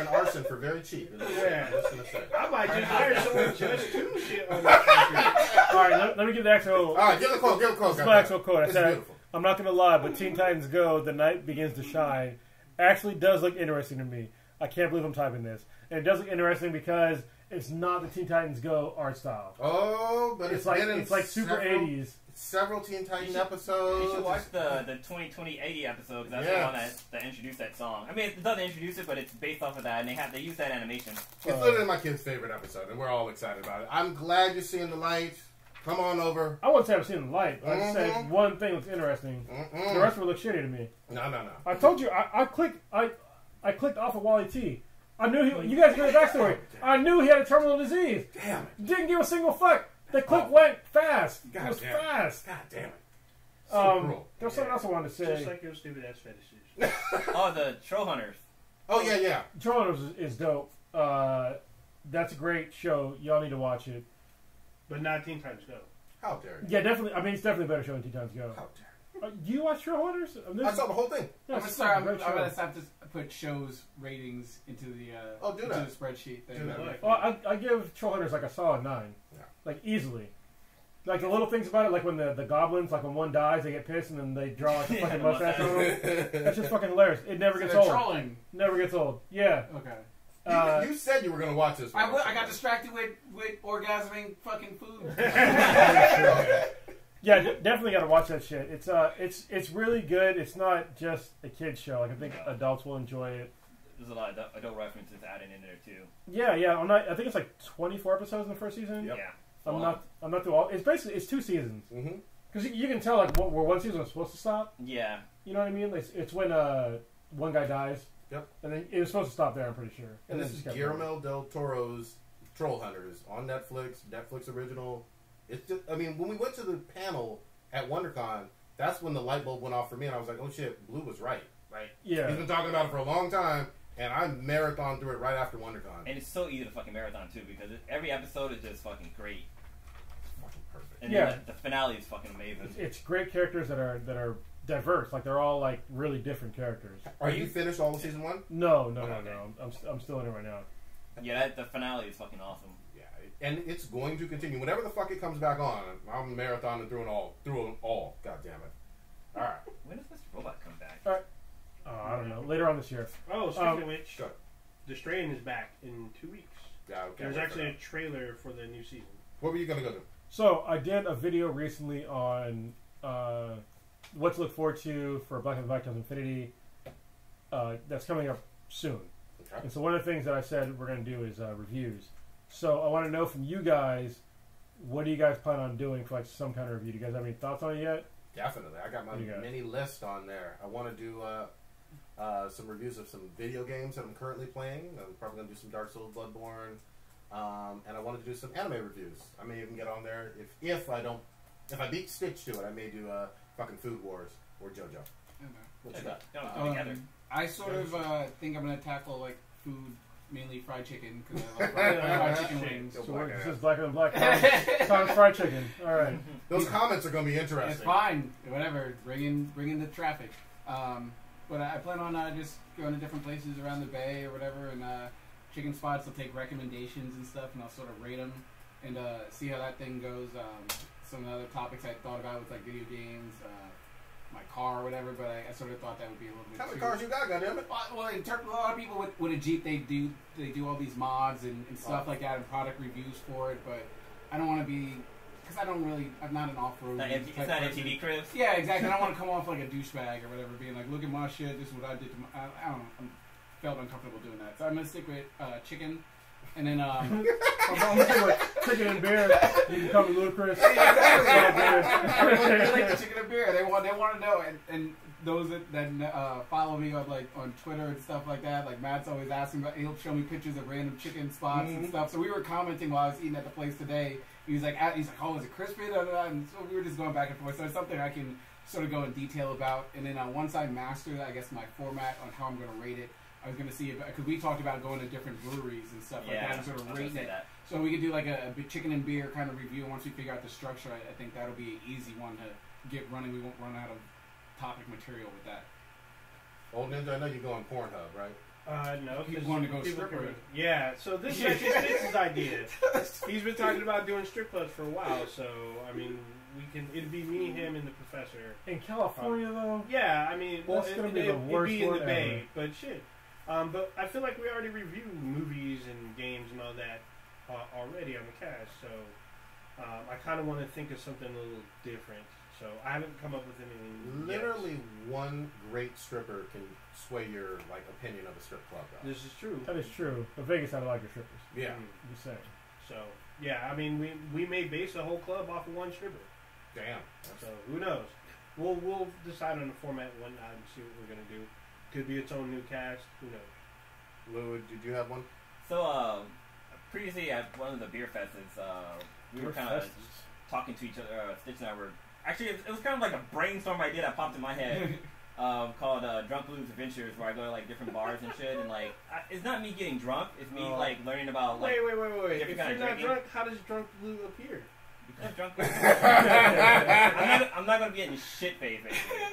Speaker 4: an arson for very cheap.
Speaker 1: Yeah.
Speaker 4: I'm just gonna say.
Speaker 1: I might just hire someone just to shit on that carpet.
Speaker 5: All right, let me give the actual.
Speaker 4: All right, give the quote.
Speaker 5: This is my actual quote. I
Speaker 4: It's
Speaker 5: said,
Speaker 4: beautiful.
Speaker 5: I'm not going to lie, but Teen Titans Go, The Night Begins to Shine, actually does look interesting to me. I can't believe I'm typing this. And it does look interesting because it's not the Teen Titans Go art style.
Speaker 4: Oh, but
Speaker 5: It's like
Speaker 4: been in
Speaker 5: super 80s.
Speaker 4: Several Teen Titan
Speaker 2: You
Speaker 4: episodes.
Speaker 2: should watch the 2020 80 episode because that's
Speaker 4: Yes.
Speaker 2: the one that introduced that song. I mean, it doesn't introduce it, but it's based off of that, and they use that animation.
Speaker 4: It's literally my kid's favorite episode, and we're all excited about it. I'm glad you're seeing the light. Come on over.
Speaker 5: I wouldn't say I've seen the light. But I just said one thing looks interesting. The rest of it looks shitty to me.
Speaker 4: No.
Speaker 5: I told you, I clicked off of Wally T. I knew you guys know the backstory. I knew he had a terminal disease.
Speaker 4: Damn it.
Speaker 5: Didn't give a single fuck. The click went fast. It was
Speaker 4: damn it.
Speaker 5: fast.
Speaker 4: God damn it. So cruel.
Speaker 5: There was something else I wanted to say.
Speaker 1: Just like your stupid ass fetishes.
Speaker 2: Oh, the Troll Hunters.
Speaker 4: Oh, yeah.
Speaker 5: Trollers is dope. That's a great show. Y'all need to watch it.
Speaker 1: But not Teen Titans Go.
Speaker 4: How dare you?
Speaker 5: Yeah, definitely. I mean, it's definitely a better show than Teen Titans Go.
Speaker 4: How dare
Speaker 5: Do you watch Trollhunters?
Speaker 4: I saw the whole thing.
Speaker 5: Yeah,
Speaker 3: I'm
Speaker 5: it's
Speaker 3: sorry, I'm
Speaker 5: a great
Speaker 3: going
Speaker 5: show.
Speaker 3: to have to put shows ratings into the
Speaker 4: do
Speaker 3: into
Speaker 4: that.
Speaker 3: the spreadsheet.
Speaker 4: Do that.
Speaker 3: Like,
Speaker 5: Well, I give Trollhunters like a solid 9.
Speaker 4: Yeah.
Speaker 5: Like, easily. Like, the little things about it, like when the goblins, like when one dies, they get pissed and then they draw like a fucking mustache on them. It's just fucking hilarious. It never gets
Speaker 3: they're
Speaker 5: old.
Speaker 3: trolling.
Speaker 5: Never gets old. Yeah.
Speaker 3: Okay.
Speaker 4: You said you were going to watch this one.
Speaker 3: I got distracted with orgasming fucking food.
Speaker 5: Yeah, definitely got to watch that shit. It's really good. It's not just a kid's show. Like I think adults will enjoy it.
Speaker 2: There's a lot of adult references added in there too.
Speaker 5: Yeah. I think it's like 24 episodes in the first season.
Speaker 4: Yep.
Speaker 2: Yeah.
Speaker 5: I'm not through all. It's basically 2 seasons.
Speaker 4: Mm-hmm.
Speaker 5: Because you can tell like where one season was supposed to stop.
Speaker 2: Yeah.
Speaker 5: You know what I mean? It's when one guy dies.
Speaker 4: Yep.
Speaker 5: And then it was supposed to stop there. I'm pretty sure.
Speaker 4: And
Speaker 5: then
Speaker 4: this
Speaker 5: it
Speaker 4: is
Speaker 5: just kept going.
Speaker 4: Guillermo del Toro's Troll Hunters on Netflix original. It's just, I mean, when we went to the panel at WonderCon, that's when the light bulb went off for me, and I was like, oh shit, Blue was right.
Speaker 2: Right.
Speaker 5: Yeah.
Speaker 4: He's been talking about it for a long time, and I marathoned through it right after WonderCon.
Speaker 2: And it's so easy to fucking marathon too because every episode is just fucking great.
Speaker 4: Fucking perfect.
Speaker 2: And
Speaker 5: Yeah.
Speaker 2: then the finale is fucking amazing.
Speaker 5: It's great characters that are diverse. Like they're all like really different characters.
Speaker 4: Are you finished all of season 1?
Speaker 5: No.
Speaker 4: Okay.
Speaker 5: I'm still in it right now.
Speaker 2: Yeah, the finale is fucking awesome.
Speaker 4: Yeah, and it's going to continue. Whenever the fuck it comes back on, I'm marathoning through it all. God damn it. All right.
Speaker 2: When does Mr. Robot come back?
Speaker 5: I don't know. Later on this year.
Speaker 1: Oh, speaking of which,
Speaker 4: Go.
Speaker 1: The Strain is back in 2 weeks.
Speaker 4: Yeah, okay.
Speaker 1: There's actually a trailer for the new season.
Speaker 4: What were you going to go do?
Speaker 5: So I did a video recently on what to look forward to for Black and White Times Infinity. That's coming up soon.
Speaker 4: Okay.
Speaker 5: And so one of the things that I said we're going to do is reviews. So I want to know from you guys, what do you guys plan on doing for like some kind of review? Do you guys have any thoughts on it yet?
Speaker 4: Definitely. I got my mini list on there. I want to do some reviews of some video games that I'm currently playing. I'm probably going to do some Dark Souls, Bloodborne, and I wanted to do some anime reviews. I may even get on there if I beat Stitch to it. I may do fucking Food Wars or JoJo. What you got?
Speaker 2: Don't go together.
Speaker 3: I sort of think I'm going to tackle like food mainly fried chicken because I love fried chicken wings.
Speaker 5: So this is blacker than black. Tom's fried chicken. All right.
Speaker 4: Those comments are going to be
Speaker 3: It's
Speaker 4: interesting.
Speaker 3: fine. Whatever. Bring in the traffic. But I plan on just going to different places around the bay or whatever, and chicken spots. I'll take recommendations and stuff, and I'll sort of rate them and see how that thing goes. Some of the other topics I thought about was like video games, my car or whatever, but I sort of thought that would be a little bit
Speaker 4: How many
Speaker 3: too...
Speaker 4: cars you got, goddammit?
Speaker 3: Well, a lot of people with a Jeep, they do all these mods and stuff like that and product reviews for it, but I don't want to be... Because I'm not an off-road
Speaker 2: It's
Speaker 3: type
Speaker 2: not
Speaker 3: person.
Speaker 2: MTV Cribs.
Speaker 3: Yeah, exactly. I don't want to come off like a douchebag or whatever, being like, look at my shit, this is what I did to my... I don't know. I felt uncomfortable doing that. So I'm going to stick with chicken. And then,
Speaker 5: I'm stick with chicken and beer. You can come to Ludacris.
Speaker 3: They like the chicken and beer. They want to know. And those that follow me on Twitter and stuff like that, like Matt's always asking, but he'll show me pictures of random chicken spots and stuff. So we were commenting while I was eating at the place today. He was like, oh, is it crispy? And so we were just going back and forth. So it's something I can sort of go in detail about. And then once I master, I guess, my format on how I'm going to rate it, I was going to see, because we talked about going to different breweries and stuff like that and sort of rating it. So we could do like a chicken and beer kind of review. Once we figure out the structure, I think that'll be an easy one to get running. We won't run out of topic material with that.
Speaker 4: Old Ninja, I know you're going Pornhub, right?
Speaker 1: No.
Speaker 3: He's wanting to go stripper.
Speaker 1: Yeah, so this is actually Vince's idea. He's been talking about doing strip clubs for a while, so, I mean, it'd be me, him, and the professor.
Speaker 5: In California, though?
Speaker 1: Yeah, I mean,
Speaker 5: well, it's going to be the worst
Speaker 1: it'd be in the
Speaker 5: one
Speaker 1: Bay,
Speaker 5: ever.
Speaker 1: but shit. But I feel like we already reviewed movies and games and all that already on the cast, so I kind of want to think of something a little different. So I haven't come up with anything.
Speaker 4: Literally one great stripper can sway your opinion of a strip club, though.
Speaker 1: This is true.
Speaker 5: That is true. But Vegas had a lot of strippers.
Speaker 4: Yeah.
Speaker 5: Just saying.
Speaker 1: So, yeah, I mean, we may base a whole club off of one stripper.
Speaker 4: Damn.
Speaker 1: So, who knows? We'll decide on the format one night and see what we're going to do. Could be its own new cast. Who knows?
Speaker 4: Lou, did you have one?
Speaker 2: So, previously at one of the beer fests, we were kind of talking to each other. Stitch and I were... Actually, it was kind of like a brainstorm idea that popped in my head called Drunk Blues Adventures, where I go to different bars and shit, and it's not me getting drunk, it's me learning about
Speaker 1: wait. If
Speaker 2: different kind
Speaker 1: you're
Speaker 2: of
Speaker 1: not
Speaker 2: drinking.
Speaker 1: drunk, how does Drunk Blue appear?
Speaker 2: Because drunk. I'm not gonna be getting shit faced.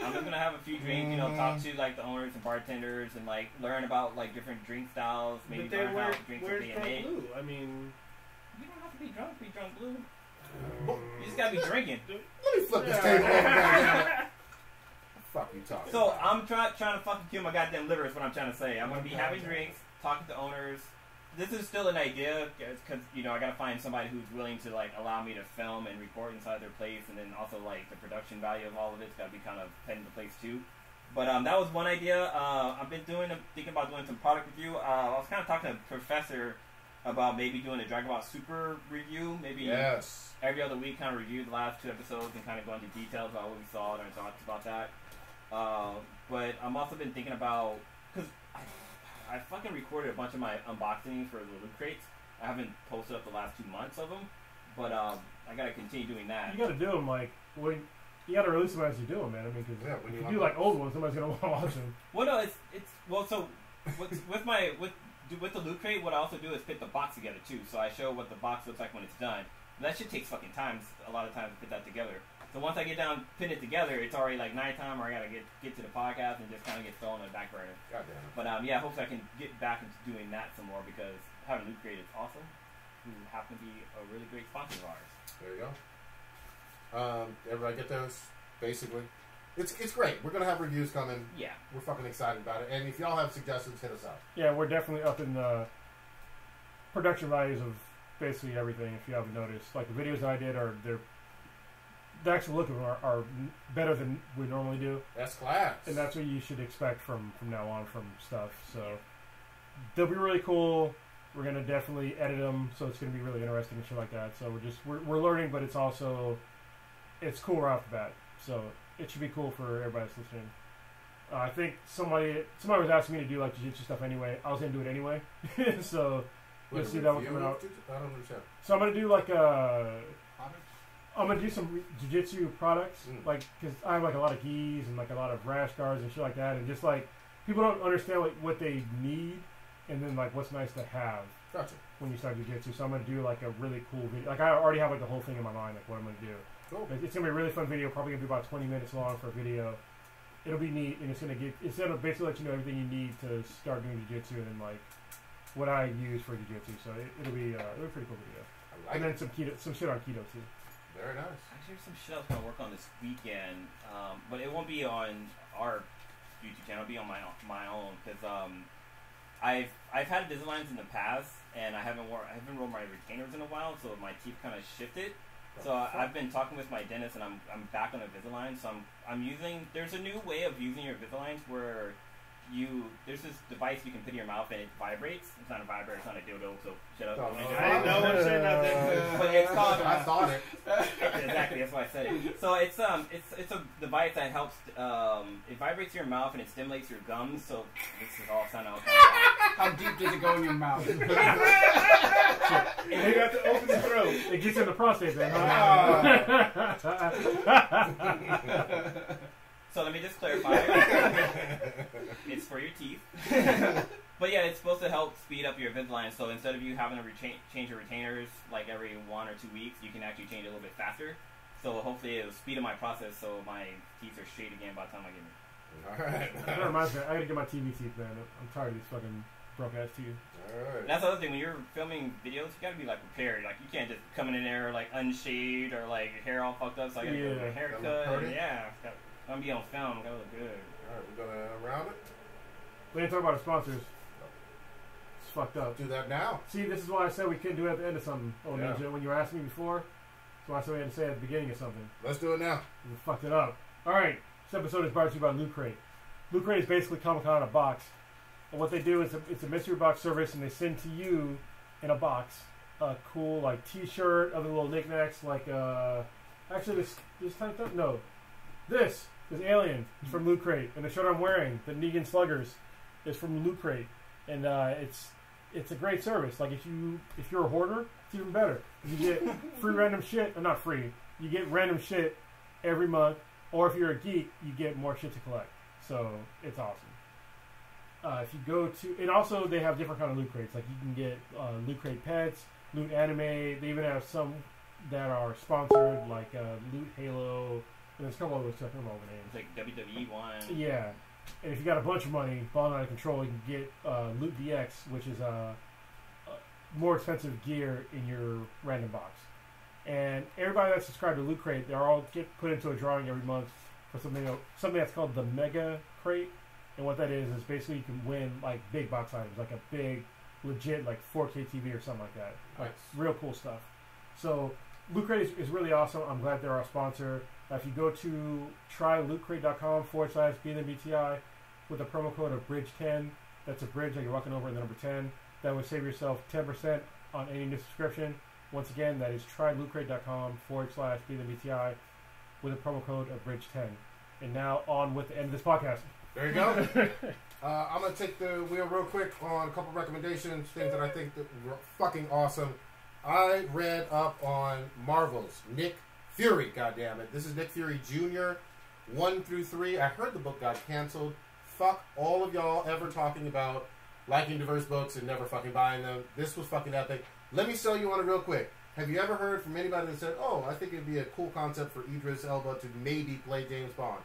Speaker 2: I'm just gonna have a few drinks, talk to the owners and bartenders, and learn about different drink styles, maybe
Speaker 1: But then
Speaker 2: learn how drinks are
Speaker 1: where's
Speaker 2: being
Speaker 1: Drunk
Speaker 2: made.
Speaker 1: Blue? I mean,
Speaker 2: You don't have to be drunk blue. You just gotta be drinking.
Speaker 4: Let me flip this table over, goddammit. Fuck you talking
Speaker 2: So
Speaker 4: about?
Speaker 2: I'm trying to fucking kill my goddamn liver is what I'm trying to say. I'm gonna be having drinks, talking to owners. This is still an idea because I gotta find somebody who's willing to allow me to film and record inside their place, and then also the production value of all of it's gotta be kind of put into place too. But that was one idea. I've been thinking about doing some product review. I was kind of talking to Professor about maybe doing a Dragon Ball Super review, maybe every other week, kind of review the last 2 episodes and kind of go into details about what we saw and our thoughts about that. But I'm also been thinking about, because I fucking recorded a bunch of my unboxings for the Loot Crates. I haven't posted up the last 2 months of them, but I gotta continue doing that.
Speaker 5: You gotta do them when you gotta release them as you do them, man. I mean, because if you do old ones, somebody's gonna want to watch them.
Speaker 2: Well, no, so with the Loot Crate, what I also do is put the box together too. So I show what the box looks like when it's done. And that shit takes fucking time. A lot of times to put that together. So once I get down, putting it together, it's already nighttime, or I gotta get to the podcast and just kind of get thrown on the back burner.
Speaker 4: Goddamn.
Speaker 2: But yeah, hopefully I can get back into doing that some more, because having Loot Crate is awesome. Who happen to be a really great sponsor of ours.
Speaker 4: There you go. Everybody get those? Basically. It's great. We're going to have reviews coming.
Speaker 2: Yeah.
Speaker 4: We're fucking excited about it. And if y'all have suggestions, hit us up.
Speaker 5: Yeah, we're definitely up in the production values of basically everything, if you haven't noticed. The videos I did the actual look of them are better than we normally do.
Speaker 4: That's class.
Speaker 5: And that's what you should expect from now on from stuff. So they'll be really cool. We're going to definitely edit them, so it's going to be really interesting and shit like that. So we're learning, but it's also, it's cool right off the bat. So it should be cool for everybody that's listening. I think somebody was asking me to do jiu-jitsu stuff anyway. I was going to do it anyway. So you'll see that one coming out.
Speaker 4: I don't understand.
Speaker 5: So I'm going to do I'm going to do some jiu-jitsu products, because I have a lot of gis and a lot of rash guards and shit like that, and just people don't understand what they need and then like what's nice to have
Speaker 4: Gotcha.
Speaker 5: when you start jiu-jitsu. So I'm gonna do like a really cool video. Like I already have like the whole thing in my mind, like what I'm gonna do.
Speaker 4: Cool.
Speaker 5: It's gonna be a really fun video. Probably gonna be about 20 minutes long for a video. It'll be neat, and it's gonna basically let you know everything you need to start doing jiu-jitsu, and then like what I use for jiu-jitsu. So it'll be a pretty cool video.
Speaker 4: I like
Speaker 5: And then
Speaker 4: it.
Speaker 5: some shit on keto too.
Speaker 4: Very nice.
Speaker 2: Actually, there's some shit I was gonna work on this weekend, but it won't be on our YouTube channel. It'll be on my own because I've had Invisaligns in the past, and I haven't rolled my retainers in a while, so my teeth kind of shifted. So I've been talking with my dentist, and I'm back on Invisalign. So I'm using. There's a new way of using your Invisaligns where there's this device you can put in your mouth and it vibrates. It's not a vibrator, it's not a dildo, so shut up.
Speaker 1: I didn't know what said nothing.
Speaker 2: But it's called.
Speaker 4: I thought it.
Speaker 2: Exactly, that's why I said it. So it's a device that helps. It vibrates your mouth and it stimulates your gums. So this is all sound out.
Speaker 3: How deep does it go in your mouth?
Speaker 1: You have to open the throat.
Speaker 5: It gets in the prostate then.
Speaker 2: So let me just clarify. It's for your teeth. But yeah, it's supposed to help speed up your Invisalign. So instead of you having to change your retainers like every 1 or 2 weeks, you can actually change it a little bit faster. So hopefully it'll speed up my process so my teeth are straight again by the time I get them.
Speaker 4: Alright.
Speaker 5: That reminds me, I gotta get my TV teeth, man. I'm tired of these fucking broke ass teeth.
Speaker 4: Alright.
Speaker 2: That's the other thing, when you're filming videos, you gotta be like prepared. Like you can't just come in there like unshaved or like your hair all fucked up. So I gotta get a haircut. And, yeah, I'm gonna be on film. Gotta look good.
Speaker 4: Alright, we're gonna round it.
Speaker 5: We didn't talk about our sponsors. It's fucked up.
Speaker 4: Do that now.
Speaker 5: See, this is why I said we couldn't do it at the end of something. Oh,
Speaker 4: Yeah.
Speaker 5: Ninja, when you were asking me before, that's why I said we had to say it at the beginning of something.
Speaker 4: Let's do it now.
Speaker 5: We fucked it up. Alright, this episode is brought to you by Loot Crate. Loot Crate is basically Comic-Con in a box. And what they do is it's a mystery box service, and they send to you in a box a cool like T-shirt, other little knickknacks like actually this type of no, this is Alien. It's from Loot Crate, and the shirt I'm wearing, the Negan Sluggers, is from Loot Crate, and it's a great service. Like if you're a hoarder, it's even better. You get free random shit, or not free. You get random shit every month, or if you're a geek, you get more shit to collect. So it's awesome. If you go to, and also they have different kind of loot crates. Like you can get Loot Crate pets, Loot Anime. They even have some that are sponsored, like Loot Halo. And there's a couple others. I don't know all the names.
Speaker 2: It's like WWE one.
Speaker 5: Yeah, and if you got a bunch of money, balling out of control, you can get Loot DX, which is a more expensive gear in your random box. And everybody that's subscribed to Loot Crate, they all get put into a drawing every month for something that's called the Mega Crate. And what that is basically you can win like big box items, like a big, legit like 4K TV or something like that. Like real cool stuff. So Loot Crate is really awesome. I'm glad they're our sponsor. If you go to trylootcrate.com/BTI with the promo code of Bridge10, that's a bridge that you're walking over in the number 10, that would save yourself 10% on any new subscription. Once again, that is trylootcrate.com/BTI with the promo code of Bridge10. And now on with the end of this podcast.
Speaker 4: There you go. I'm going to take the wheel real quick on a couple recommendations, things that I think that were fucking awesome. I read up on Marvel's Nick Fury, goddammit. This is Nick Fury Jr., 1 through 3. I heard the book got canceled. Fuck all of y'all ever talking about liking diverse books and never fucking buying them. This was fucking epic. Let me sell you on it real quick. Have you ever heard from anybody that said, oh, I think it'd be a cool concept for Idris Elba to maybe play James Bond?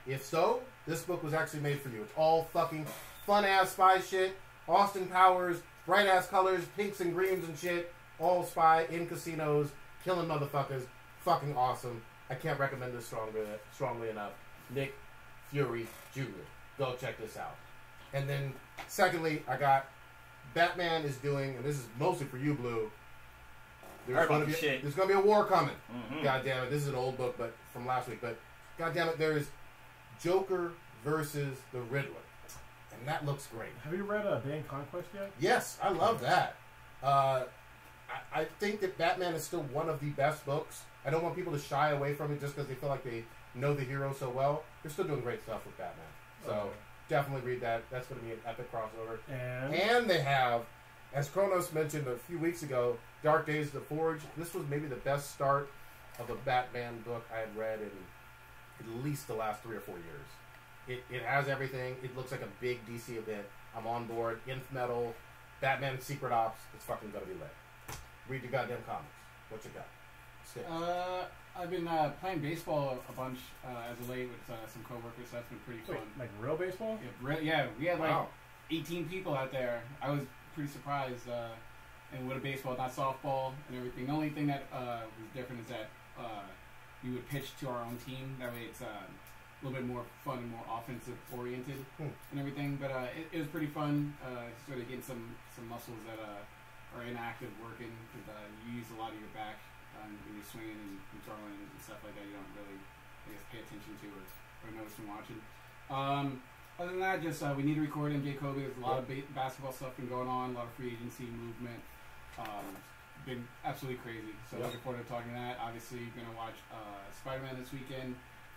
Speaker 4: If so, this book was actually made for you. It's all fucking fun-ass spy shit. Austin Powers, bright-ass colors, pinks and greens and shit. All spy in casinos, killing motherfuckers. Fucking awesome. I can't recommend this strongly enough. Nick Fury Jr. Go check this out. And then, secondly, I got Batman is doing, and this is mostly for you, Blue. There's going to be a war coming.
Speaker 2: Mm-hmm.
Speaker 4: God damn it. This is an old book, but from last week. But God damn it, there is Joker versus the Riddler, and that looks great.
Speaker 5: Have you read Bane Conquest yet?
Speaker 4: Yes, I love that. I think that Batman is still one of the best books. I don't want people to shy away from it just because they feel like they know the hero so well. They're still doing great stuff with Batman. So definitely read that. That's going to be an epic crossover. And they have, as Kronos mentioned a few weeks ago, Dark Days of the Forge. This was maybe the best start of a Batman book I had read in at least the last 3 or 4 years. It has everything. It looks like a big DC event. I'm on board. Nth Metal, Batman Secret Ops. It's fucking gonna be lit. Read your goddamn comics. What you got? Stick.
Speaker 3: I've been playing baseball a bunch as of late with some coworkers, so that's been pretty fun.
Speaker 5: Wait, like real baseball?
Speaker 3: Yeah, we had like
Speaker 4: Wow.
Speaker 3: 18 people out there. I was pretty surprised. And with a baseball, not softball and everything. The only thing that was different is that we would pitch to our own team. That way it's a little bit more fun and more offensive oriented and everything. But it was pretty fun. Sort of getting some muscles that are inactive working because you use a lot of your back when you're swinging and throwing and stuff like that. You don't really, I guess, pay attention to or notice from watching. Other than that, just we need to record NBA Kobe. There's a lot of basketball stuff been going on, a lot of free agency movement. Been absolutely crazy. So looking forward to talking to that. Obviously, going to watch Spider-Man this weekend.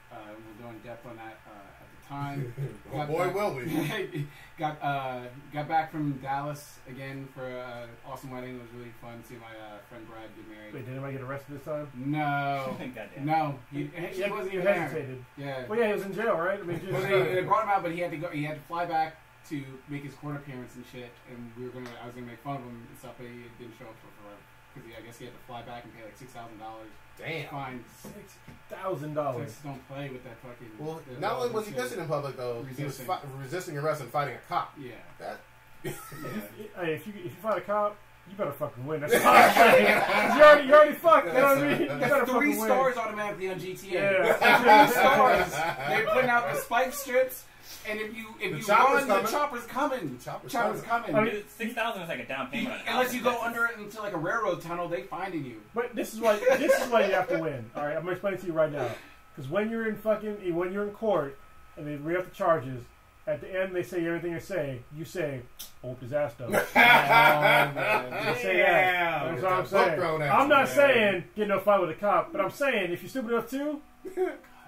Speaker 3: We'll go in depth on that at the time.
Speaker 4: Oh boy, will we.
Speaker 3: Got back from Dallas again for an awesome wedding. It was really fun seeing my friend Brad get married.
Speaker 5: Wait, did anybody get arrested this time?
Speaker 3: No.
Speaker 2: Goddamn.
Speaker 3: No. He wasn't even there.
Speaker 5: hesitated.
Speaker 3: Yeah.
Speaker 5: Well, yeah, he was in jail, right? I mean,
Speaker 3: Well, they brought him out, but he had to go. He had to fly back to make his court appearance and shit. And I was gonna make fun of him and stuff, but he didn't show up for forever because I guess he had to fly back and pay like $6,000.
Speaker 4: Damn.
Speaker 3: Fine.
Speaker 5: $6,000.
Speaker 3: Texas don't play with that fucking.
Speaker 4: Well, not only was he pissing in public though, he was resisting arrest and fighting a cop.
Speaker 3: Yeah.
Speaker 4: That.
Speaker 5: Hey, if you fight a cop, you better fucking win. That's all I'm saying. You already fucked. You know what I mean? You better
Speaker 3: That's 3
Speaker 5: fucking
Speaker 3: stars
Speaker 5: win.
Speaker 3: automatically on GTA.
Speaker 5: Yeah.
Speaker 3: 3 stars. They're putting out the spike strips, and if you
Speaker 4: chopper's
Speaker 3: run,
Speaker 4: coming.
Speaker 3: the chopper's coming.
Speaker 4: Chopper's
Speaker 3: coming.
Speaker 5: I mean,
Speaker 2: Dude, 6,000 is like a down payment. on an
Speaker 3: Unless
Speaker 2: house
Speaker 3: you
Speaker 2: in
Speaker 3: go
Speaker 2: Texas.
Speaker 3: under it into like a railroad tunnel, they finding you.
Speaker 5: But this is why you have to win. All right, I'm gonna explain it to you right now. Because when you're in court and they read up the charges, at the end they say everything you say, whoop his ass though.
Speaker 3: Oh, man.
Speaker 5: You say that. That's what I'm saying. I'm not saying get no fight with a cop, but I'm saying if you're stupid enough to,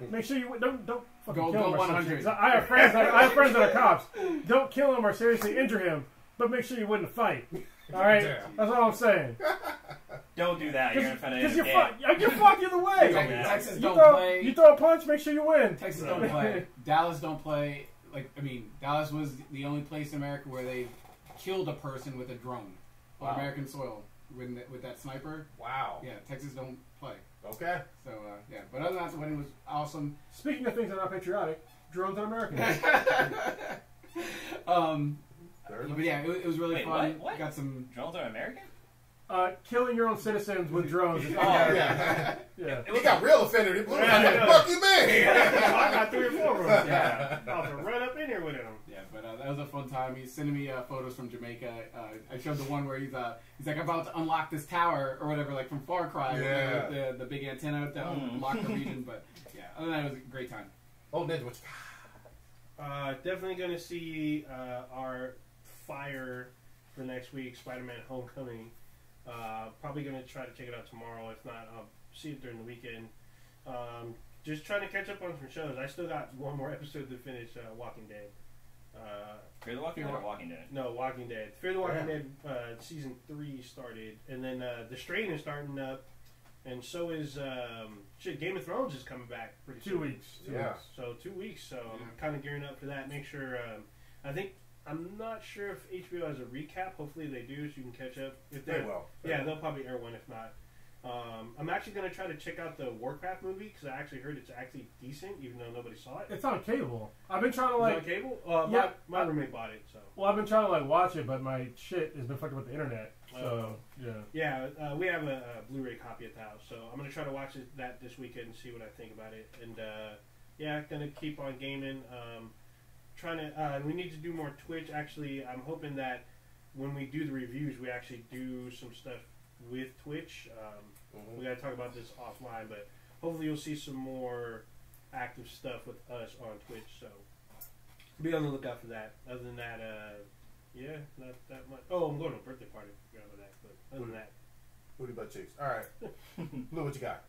Speaker 5: make sure you don't fucking
Speaker 3: Go
Speaker 5: kill him or
Speaker 3: 100.
Speaker 5: something. I have friends that are cops. Don't kill him or seriously injure him, but make sure you win the fight. All right, that's all I'm saying.
Speaker 2: Don't do that. You're gonna find
Speaker 5: Because
Speaker 2: out.
Speaker 5: you're fucked either way.
Speaker 3: Texas
Speaker 5: You
Speaker 3: don't
Speaker 5: throw,
Speaker 3: play.
Speaker 5: you throw a punch, make sure you win.
Speaker 3: Texas don't play. Dallas don't play. Dallas was the only place in America where they killed a person with a drone on American soil with that sniper.
Speaker 4: Wow.
Speaker 3: Yeah, Texas don't play.
Speaker 4: Okay.
Speaker 3: So yeah, but other than that, the wedding was awesome.
Speaker 5: Speaking of things that are not patriotic, drones are American.
Speaker 3: But yeah, it was really
Speaker 2: Wait,
Speaker 3: fun.
Speaker 2: what?
Speaker 3: Got some.
Speaker 2: Drones are American?
Speaker 5: Killing your own citizens with drones is
Speaker 2: Oh,
Speaker 5: yeah.
Speaker 4: He got real offended. What the fuck you mean?
Speaker 1: I got 3 or 4 of them.
Speaker 3: Yeah.
Speaker 1: I'll have to run up in here with him.
Speaker 3: Yeah, but that was a fun time. He's sending me photos from Jamaica. I showed the one where he's like about to unlock this tower or whatever, like from Far Cry.
Speaker 4: Yeah.
Speaker 3: With the big antenna to unlock the region. But yeah, other than that, it was a great time.
Speaker 4: Oh, Ninja, what you
Speaker 1: Definitely going to see our fire for next week, Spider-Man Homecoming. Probably going to try to check it out tomorrow. If not, I'll see it during the weekend. Just trying to catch up on some shows. I still got one more episode to finish Walking Dead.
Speaker 2: Fear the Walking Dead or Walking Dead?
Speaker 1: No, Walking Dead. Fear the Walking Dead season 3 started, and then The Strain is starting up, and so is Game of Thrones is coming back pretty soon.
Speaker 5: 2 weeks.
Speaker 4: Yeah.
Speaker 1: So 2 weeks. So I'm kind of gearing up for that. Make sure. I'm not sure if HBO has a recap. Hopefully they do, so you can catch up. If
Speaker 4: They will.
Speaker 1: Yeah, they'll probably air one. If not, I'm actually going to try to check out the Warcraft movie because I actually heard it's actually decent, even though nobody saw it.
Speaker 5: It's on cable. I've been trying to
Speaker 1: Is it on cable?
Speaker 5: yeah.
Speaker 1: My roommate bought it. So.
Speaker 5: Well, I've been trying to watch it, but my shit has been fucked up with the internet. So yeah.
Speaker 1: Yeah, we have a Blu-ray copy at the house, so I'm gonna try to watch that this weekend and see what I think about it. And yeah, gonna keep on gaming. Trying to. We need to do more Twitch. Actually, I'm hoping that when we do the reviews, we actually do some stuff with Twitch. We gotta talk about this offline, but hopefully you'll see some more active stuff with us on Twitch. So be on the lookout for that. Other than that, yeah, not that much. Oh, I'm going to a birthday party. Forgot about that. But other than that,
Speaker 4: Booty butt cheeks. All right. Blue, what you got?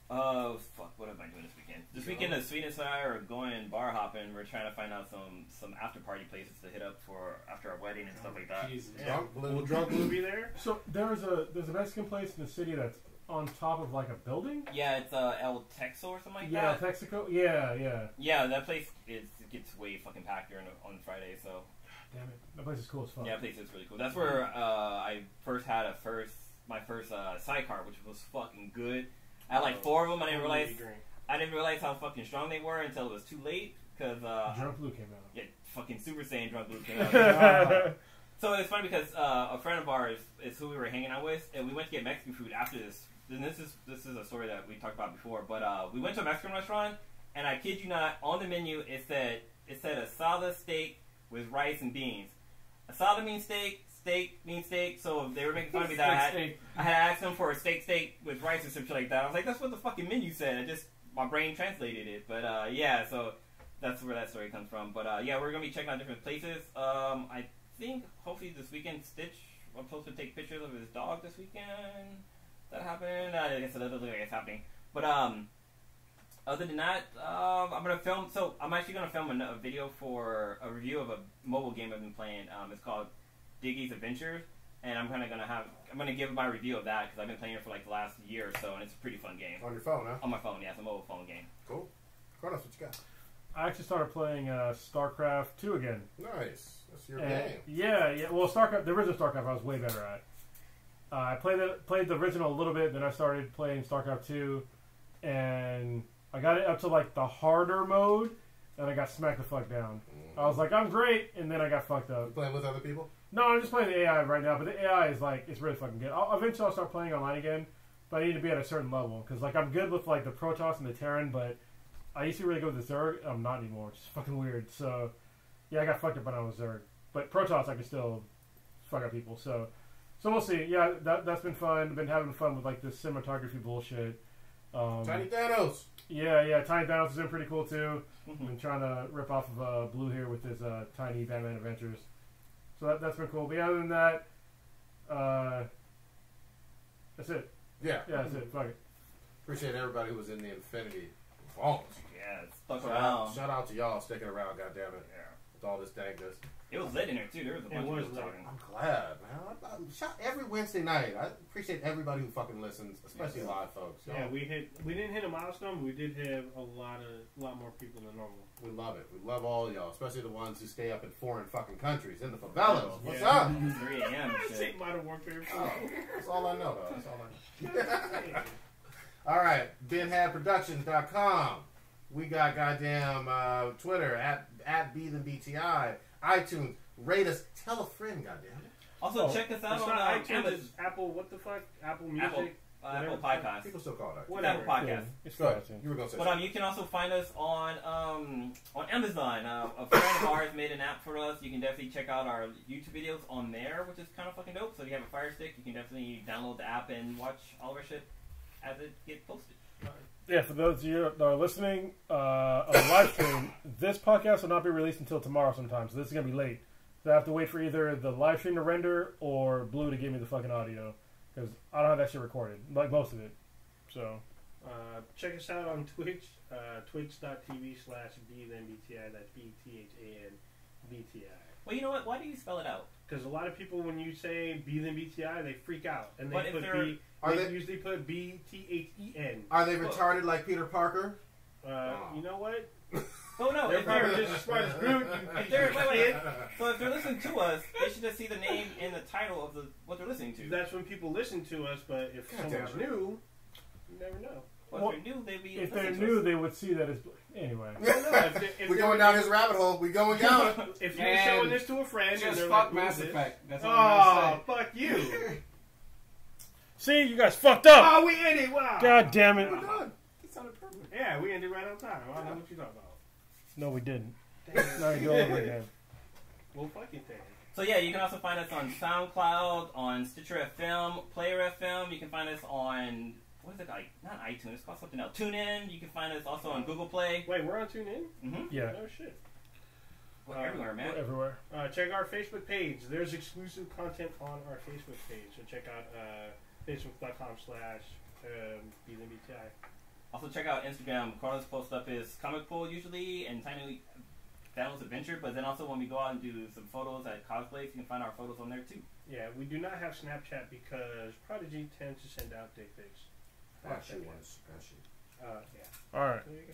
Speaker 2: Fuck, what am I doing this weekend? This weekend, the Sweetness and I are going bar hopping. We're trying to find out some after party places to hit up for after our wedding and stuff like that.
Speaker 3: Jesus.
Speaker 4: Drunk Blue.
Speaker 1: will Drunk Blue be there?
Speaker 5: So there's a Mexican place in the city that's on top of like a building.
Speaker 2: Yeah, it's El Texo or something like
Speaker 5: Yeah,
Speaker 2: that.
Speaker 5: Texaco. Yeah.
Speaker 2: Yeah, that place gets way fucking packed on Friday. So
Speaker 5: damn it. That place is cool as fuck.
Speaker 2: Yeah, that place is really cool. That's where I first had my first sidecar, which was fucking good. I had like 4 of them. I didn't realize how fucking strong they were until it was too late. Cause
Speaker 5: Drunk Blue came out.
Speaker 2: Yeah, fucking Super Saiyan Drunk Blue came out. So it's funny because a friend of ours is who we were hanging out with, and we went to get Mexican food after this. And this is a story that we talked about before. But we went to a Mexican restaurant, and I kid you not, on the menu it said asada steak with rice and beans. Asada means steak, steak means steak. So they were making fun of me that I had asked them for a steak with rice or something like that. I was like, that's what the fucking menu said. My brain translated it. But yeah, so that's where that story comes from. But yeah, we're gonna be checking out different places. I think hopefully this weekend Stitch I'm supposed to take pictures of his dog this weekend. That happened. I guess it doesn't look like it's happening. But other than that, I'm gonna film. So I'm actually gonna film a video for a review of a mobile game I've been playing. It's called Diggy's Adventures, and I'm gonna give my review of that because I've been playing it for like the last year or so, and it's a pretty fun game.
Speaker 4: On your phone, huh?
Speaker 2: On my phone, yeah, it's a mobile phone game.
Speaker 4: Cool. Kronos, what you got?
Speaker 5: I actually started playing StarCraft 2 again.
Speaker 4: Nice. That's your game.
Speaker 5: Yeah. Well, StarCraft, the original StarCraft, I was way better at. I played the original a little bit, then I started playing StarCraft 2, and I got it up to like the harder mode, and I got smacked the fuck down. I was like, I'm great, and then I got fucked up.
Speaker 4: You playing with other people?
Speaker 5: No, I'm just playing the AI right now, but the AI is like, it's really fucking good. Eventually I'll start playing online again, but I need to be at a certain level, because like I'm good with like the Protoss and the Terran, but I used to really go with the Zerg. I'm not anymore, which is fucking weird. So yeah, I got fucked up when I was Zerg, but Protoss I can still fuck up people. So we'll see. Yeah, that's been fun. Been having fun with like this cinematography bullshit.
Speaker 4: Tiny Thanos.
Speaker 5: Yeah. Tiny Thanos has been pretty cool too. Been trying to rip off of Blue here with his Tiny Batman Adventures. So that's been cool. But yeah, other than that, that's it.
Speaker 4: Yeah.
Speaker 5: Yeah, that's it. Fuck it.
Speaker 4: Appreciate everybody who was in the Infinity Vault.
Speaker 2: Yeah, it's stuck around.
Speaker 4: Shout out to y'all sticking around, goddammit.
Speaker 2: Yeah.
Speaker 4: With all this dangness.
Speaker 2: It was lit in there too. There was a bunch of people talking.
Speaker 4: I'm glad, man. Shout every Wednesday night. I appreciate everybody who fucking listens, especially live folks.
Speaker 1: Yeah, we didn't hit a milestone, but we did have a lot more people than normal.
Speaker 4: We love it. We love all y'all, especially the ones who stay up in foreign fucking countries, in the favelas. What's up?
Speaker 2: 3 a.m.
Speaker 1: Say Modern Warfare.
Speaker 4: Oh, that's all I know, though. That's all I know. All right, BenHadProductions.com. We got goddamn Twitter at BTI, iTunes. Rate us. Tell a friend, goddamn it.
Speaker 2: Also, check us out on
Speaker 1: iTunes.
Speaker 2: Amazon.
Speaker 1: It's Apple. What the fuck? Apple Music.
Speaker 2: Apple Podcast.
Speaker 4: People still call it.
Speaker 1: Whatever.
Speaker 2: Apple Podcast.
Speaker 5: Yeah, it's
Speaker 4: Go ahead.
Speaker 5: fine.
Speaker 4: You were gonna say.
Speaker 2: But you can also find us on Amazon. A friend of ours made an app for us. You can definitely check out our YouTube videos on there, which is kind of fucking dope. So if you have a Fire Stick, you can definitely download the app and watch all of our shit as it gets posted.
Speaker 5: Yeah, for those of you that are listening on the live stream, this podcast will not be released until tomorrow sometime, so this is going to be late. So I have to wait for either the live stream to render or Blue to give me the fucking audio, because I don't have that shit recorded, like most of it. So
Speaker 1: check us out on Twitch, twitch.tv/BThanBTI. That's BTHANBTI.
Speaker 2: Well, you know what? Why do you spell it out?
Speaker 1: Because a lot of people, when you say BThanBTI, they freak out, and
Speaker 2: But
Speaker 1: they
Speaker 2: if
Speaker 1: put
Speaker 2: they're-
Speaker 1: B. They usually put BTHEN.
Speaker 4: Are they retarded like Peter Parker?
Speaker 1: You know what?
Speaker 2: Oh no!
Speaker 1: They're
Speaker 2: If
Speaker 1: probably
Speaker 2: they're
Speaker 1: just as smart as Groot.
Speaker 2: if they're wait. So if they're listening to us, they should just see the name and the title of what they're listening to.
Speaker 1: That's when people listen to us, but if
Speaker 4: God
Speaker 1: someone's
Speaker 4: damn it.
Speaker 1: new, you never know.
Speaker 2: Well, if they're new, they'd be.
Speaker 5: if they're
Speaker 2: listening to
Speaker 5: new,
Speaker 2: us.
Speaker 5: they would see that it's... Anyway.
Speaker 4: We're going down his rabbit hole. We're going down it.
Speaker 1: If you're
Speaker 3: And
Speaker 1: showing this to a friend and
Speaker 3: Just
Speaker 1: they're
Speaker 3: fuck
Speaker 1: like,
Speaker 3: Mass
Speaker 1: "Who's this?"
Speaker 3: Effect. That's all I'm
Speaker 1: Oh, fuck you!
Speaker 5: See, you guys fucked up!
Speaker 1: Oh, we ended. Wow.
Speaker 5: God damn it.
Speaker 4: We're done. It sounded perfect.
Speaker 1: Yeah, we ended right on time. I don't know what you're talking about.
Speaker 5: No, we didn't.
Speaker 1: Damn it.
Speaker 5: Now you go over again.
Speaker 1: Well, fucking thing.
Speaker 2: So yeah, you can also find us on SoundCloud, on Stitcher FM, Player FM. You can find us on what is it like? Not iTunes. It's called something else. TuneIn. You can find us also on Google Play.
Speaker 1: Wait, we're on TuneIn?
Speaker 2: Mm-hmm.
Speaker 5: Yeah,
Speaker 1: Oh shit.
Speaker 2: Well, everywhere, man.
Speaker 5: we're everywhere.
Speaker 1: Check our Facebook page. There's exclusive content on our Facebook page. So check out facebook.com/BTI.
Speaker 2: Also check out Instagram. Carlos posts up his comic pool usually, and Tiny Thanos Adventure. But then also when we go out and do some photos at cosplays, you can find our photos on there too.
Speaker 1: Yeah, we do not have Snapchat because Prodigy tends to send out dick pics.
Speaker 4: Ashy ones. Ashy.
Speaker 1: Yeah.
Speaker 5: Alright.
Speaker 1: There you go.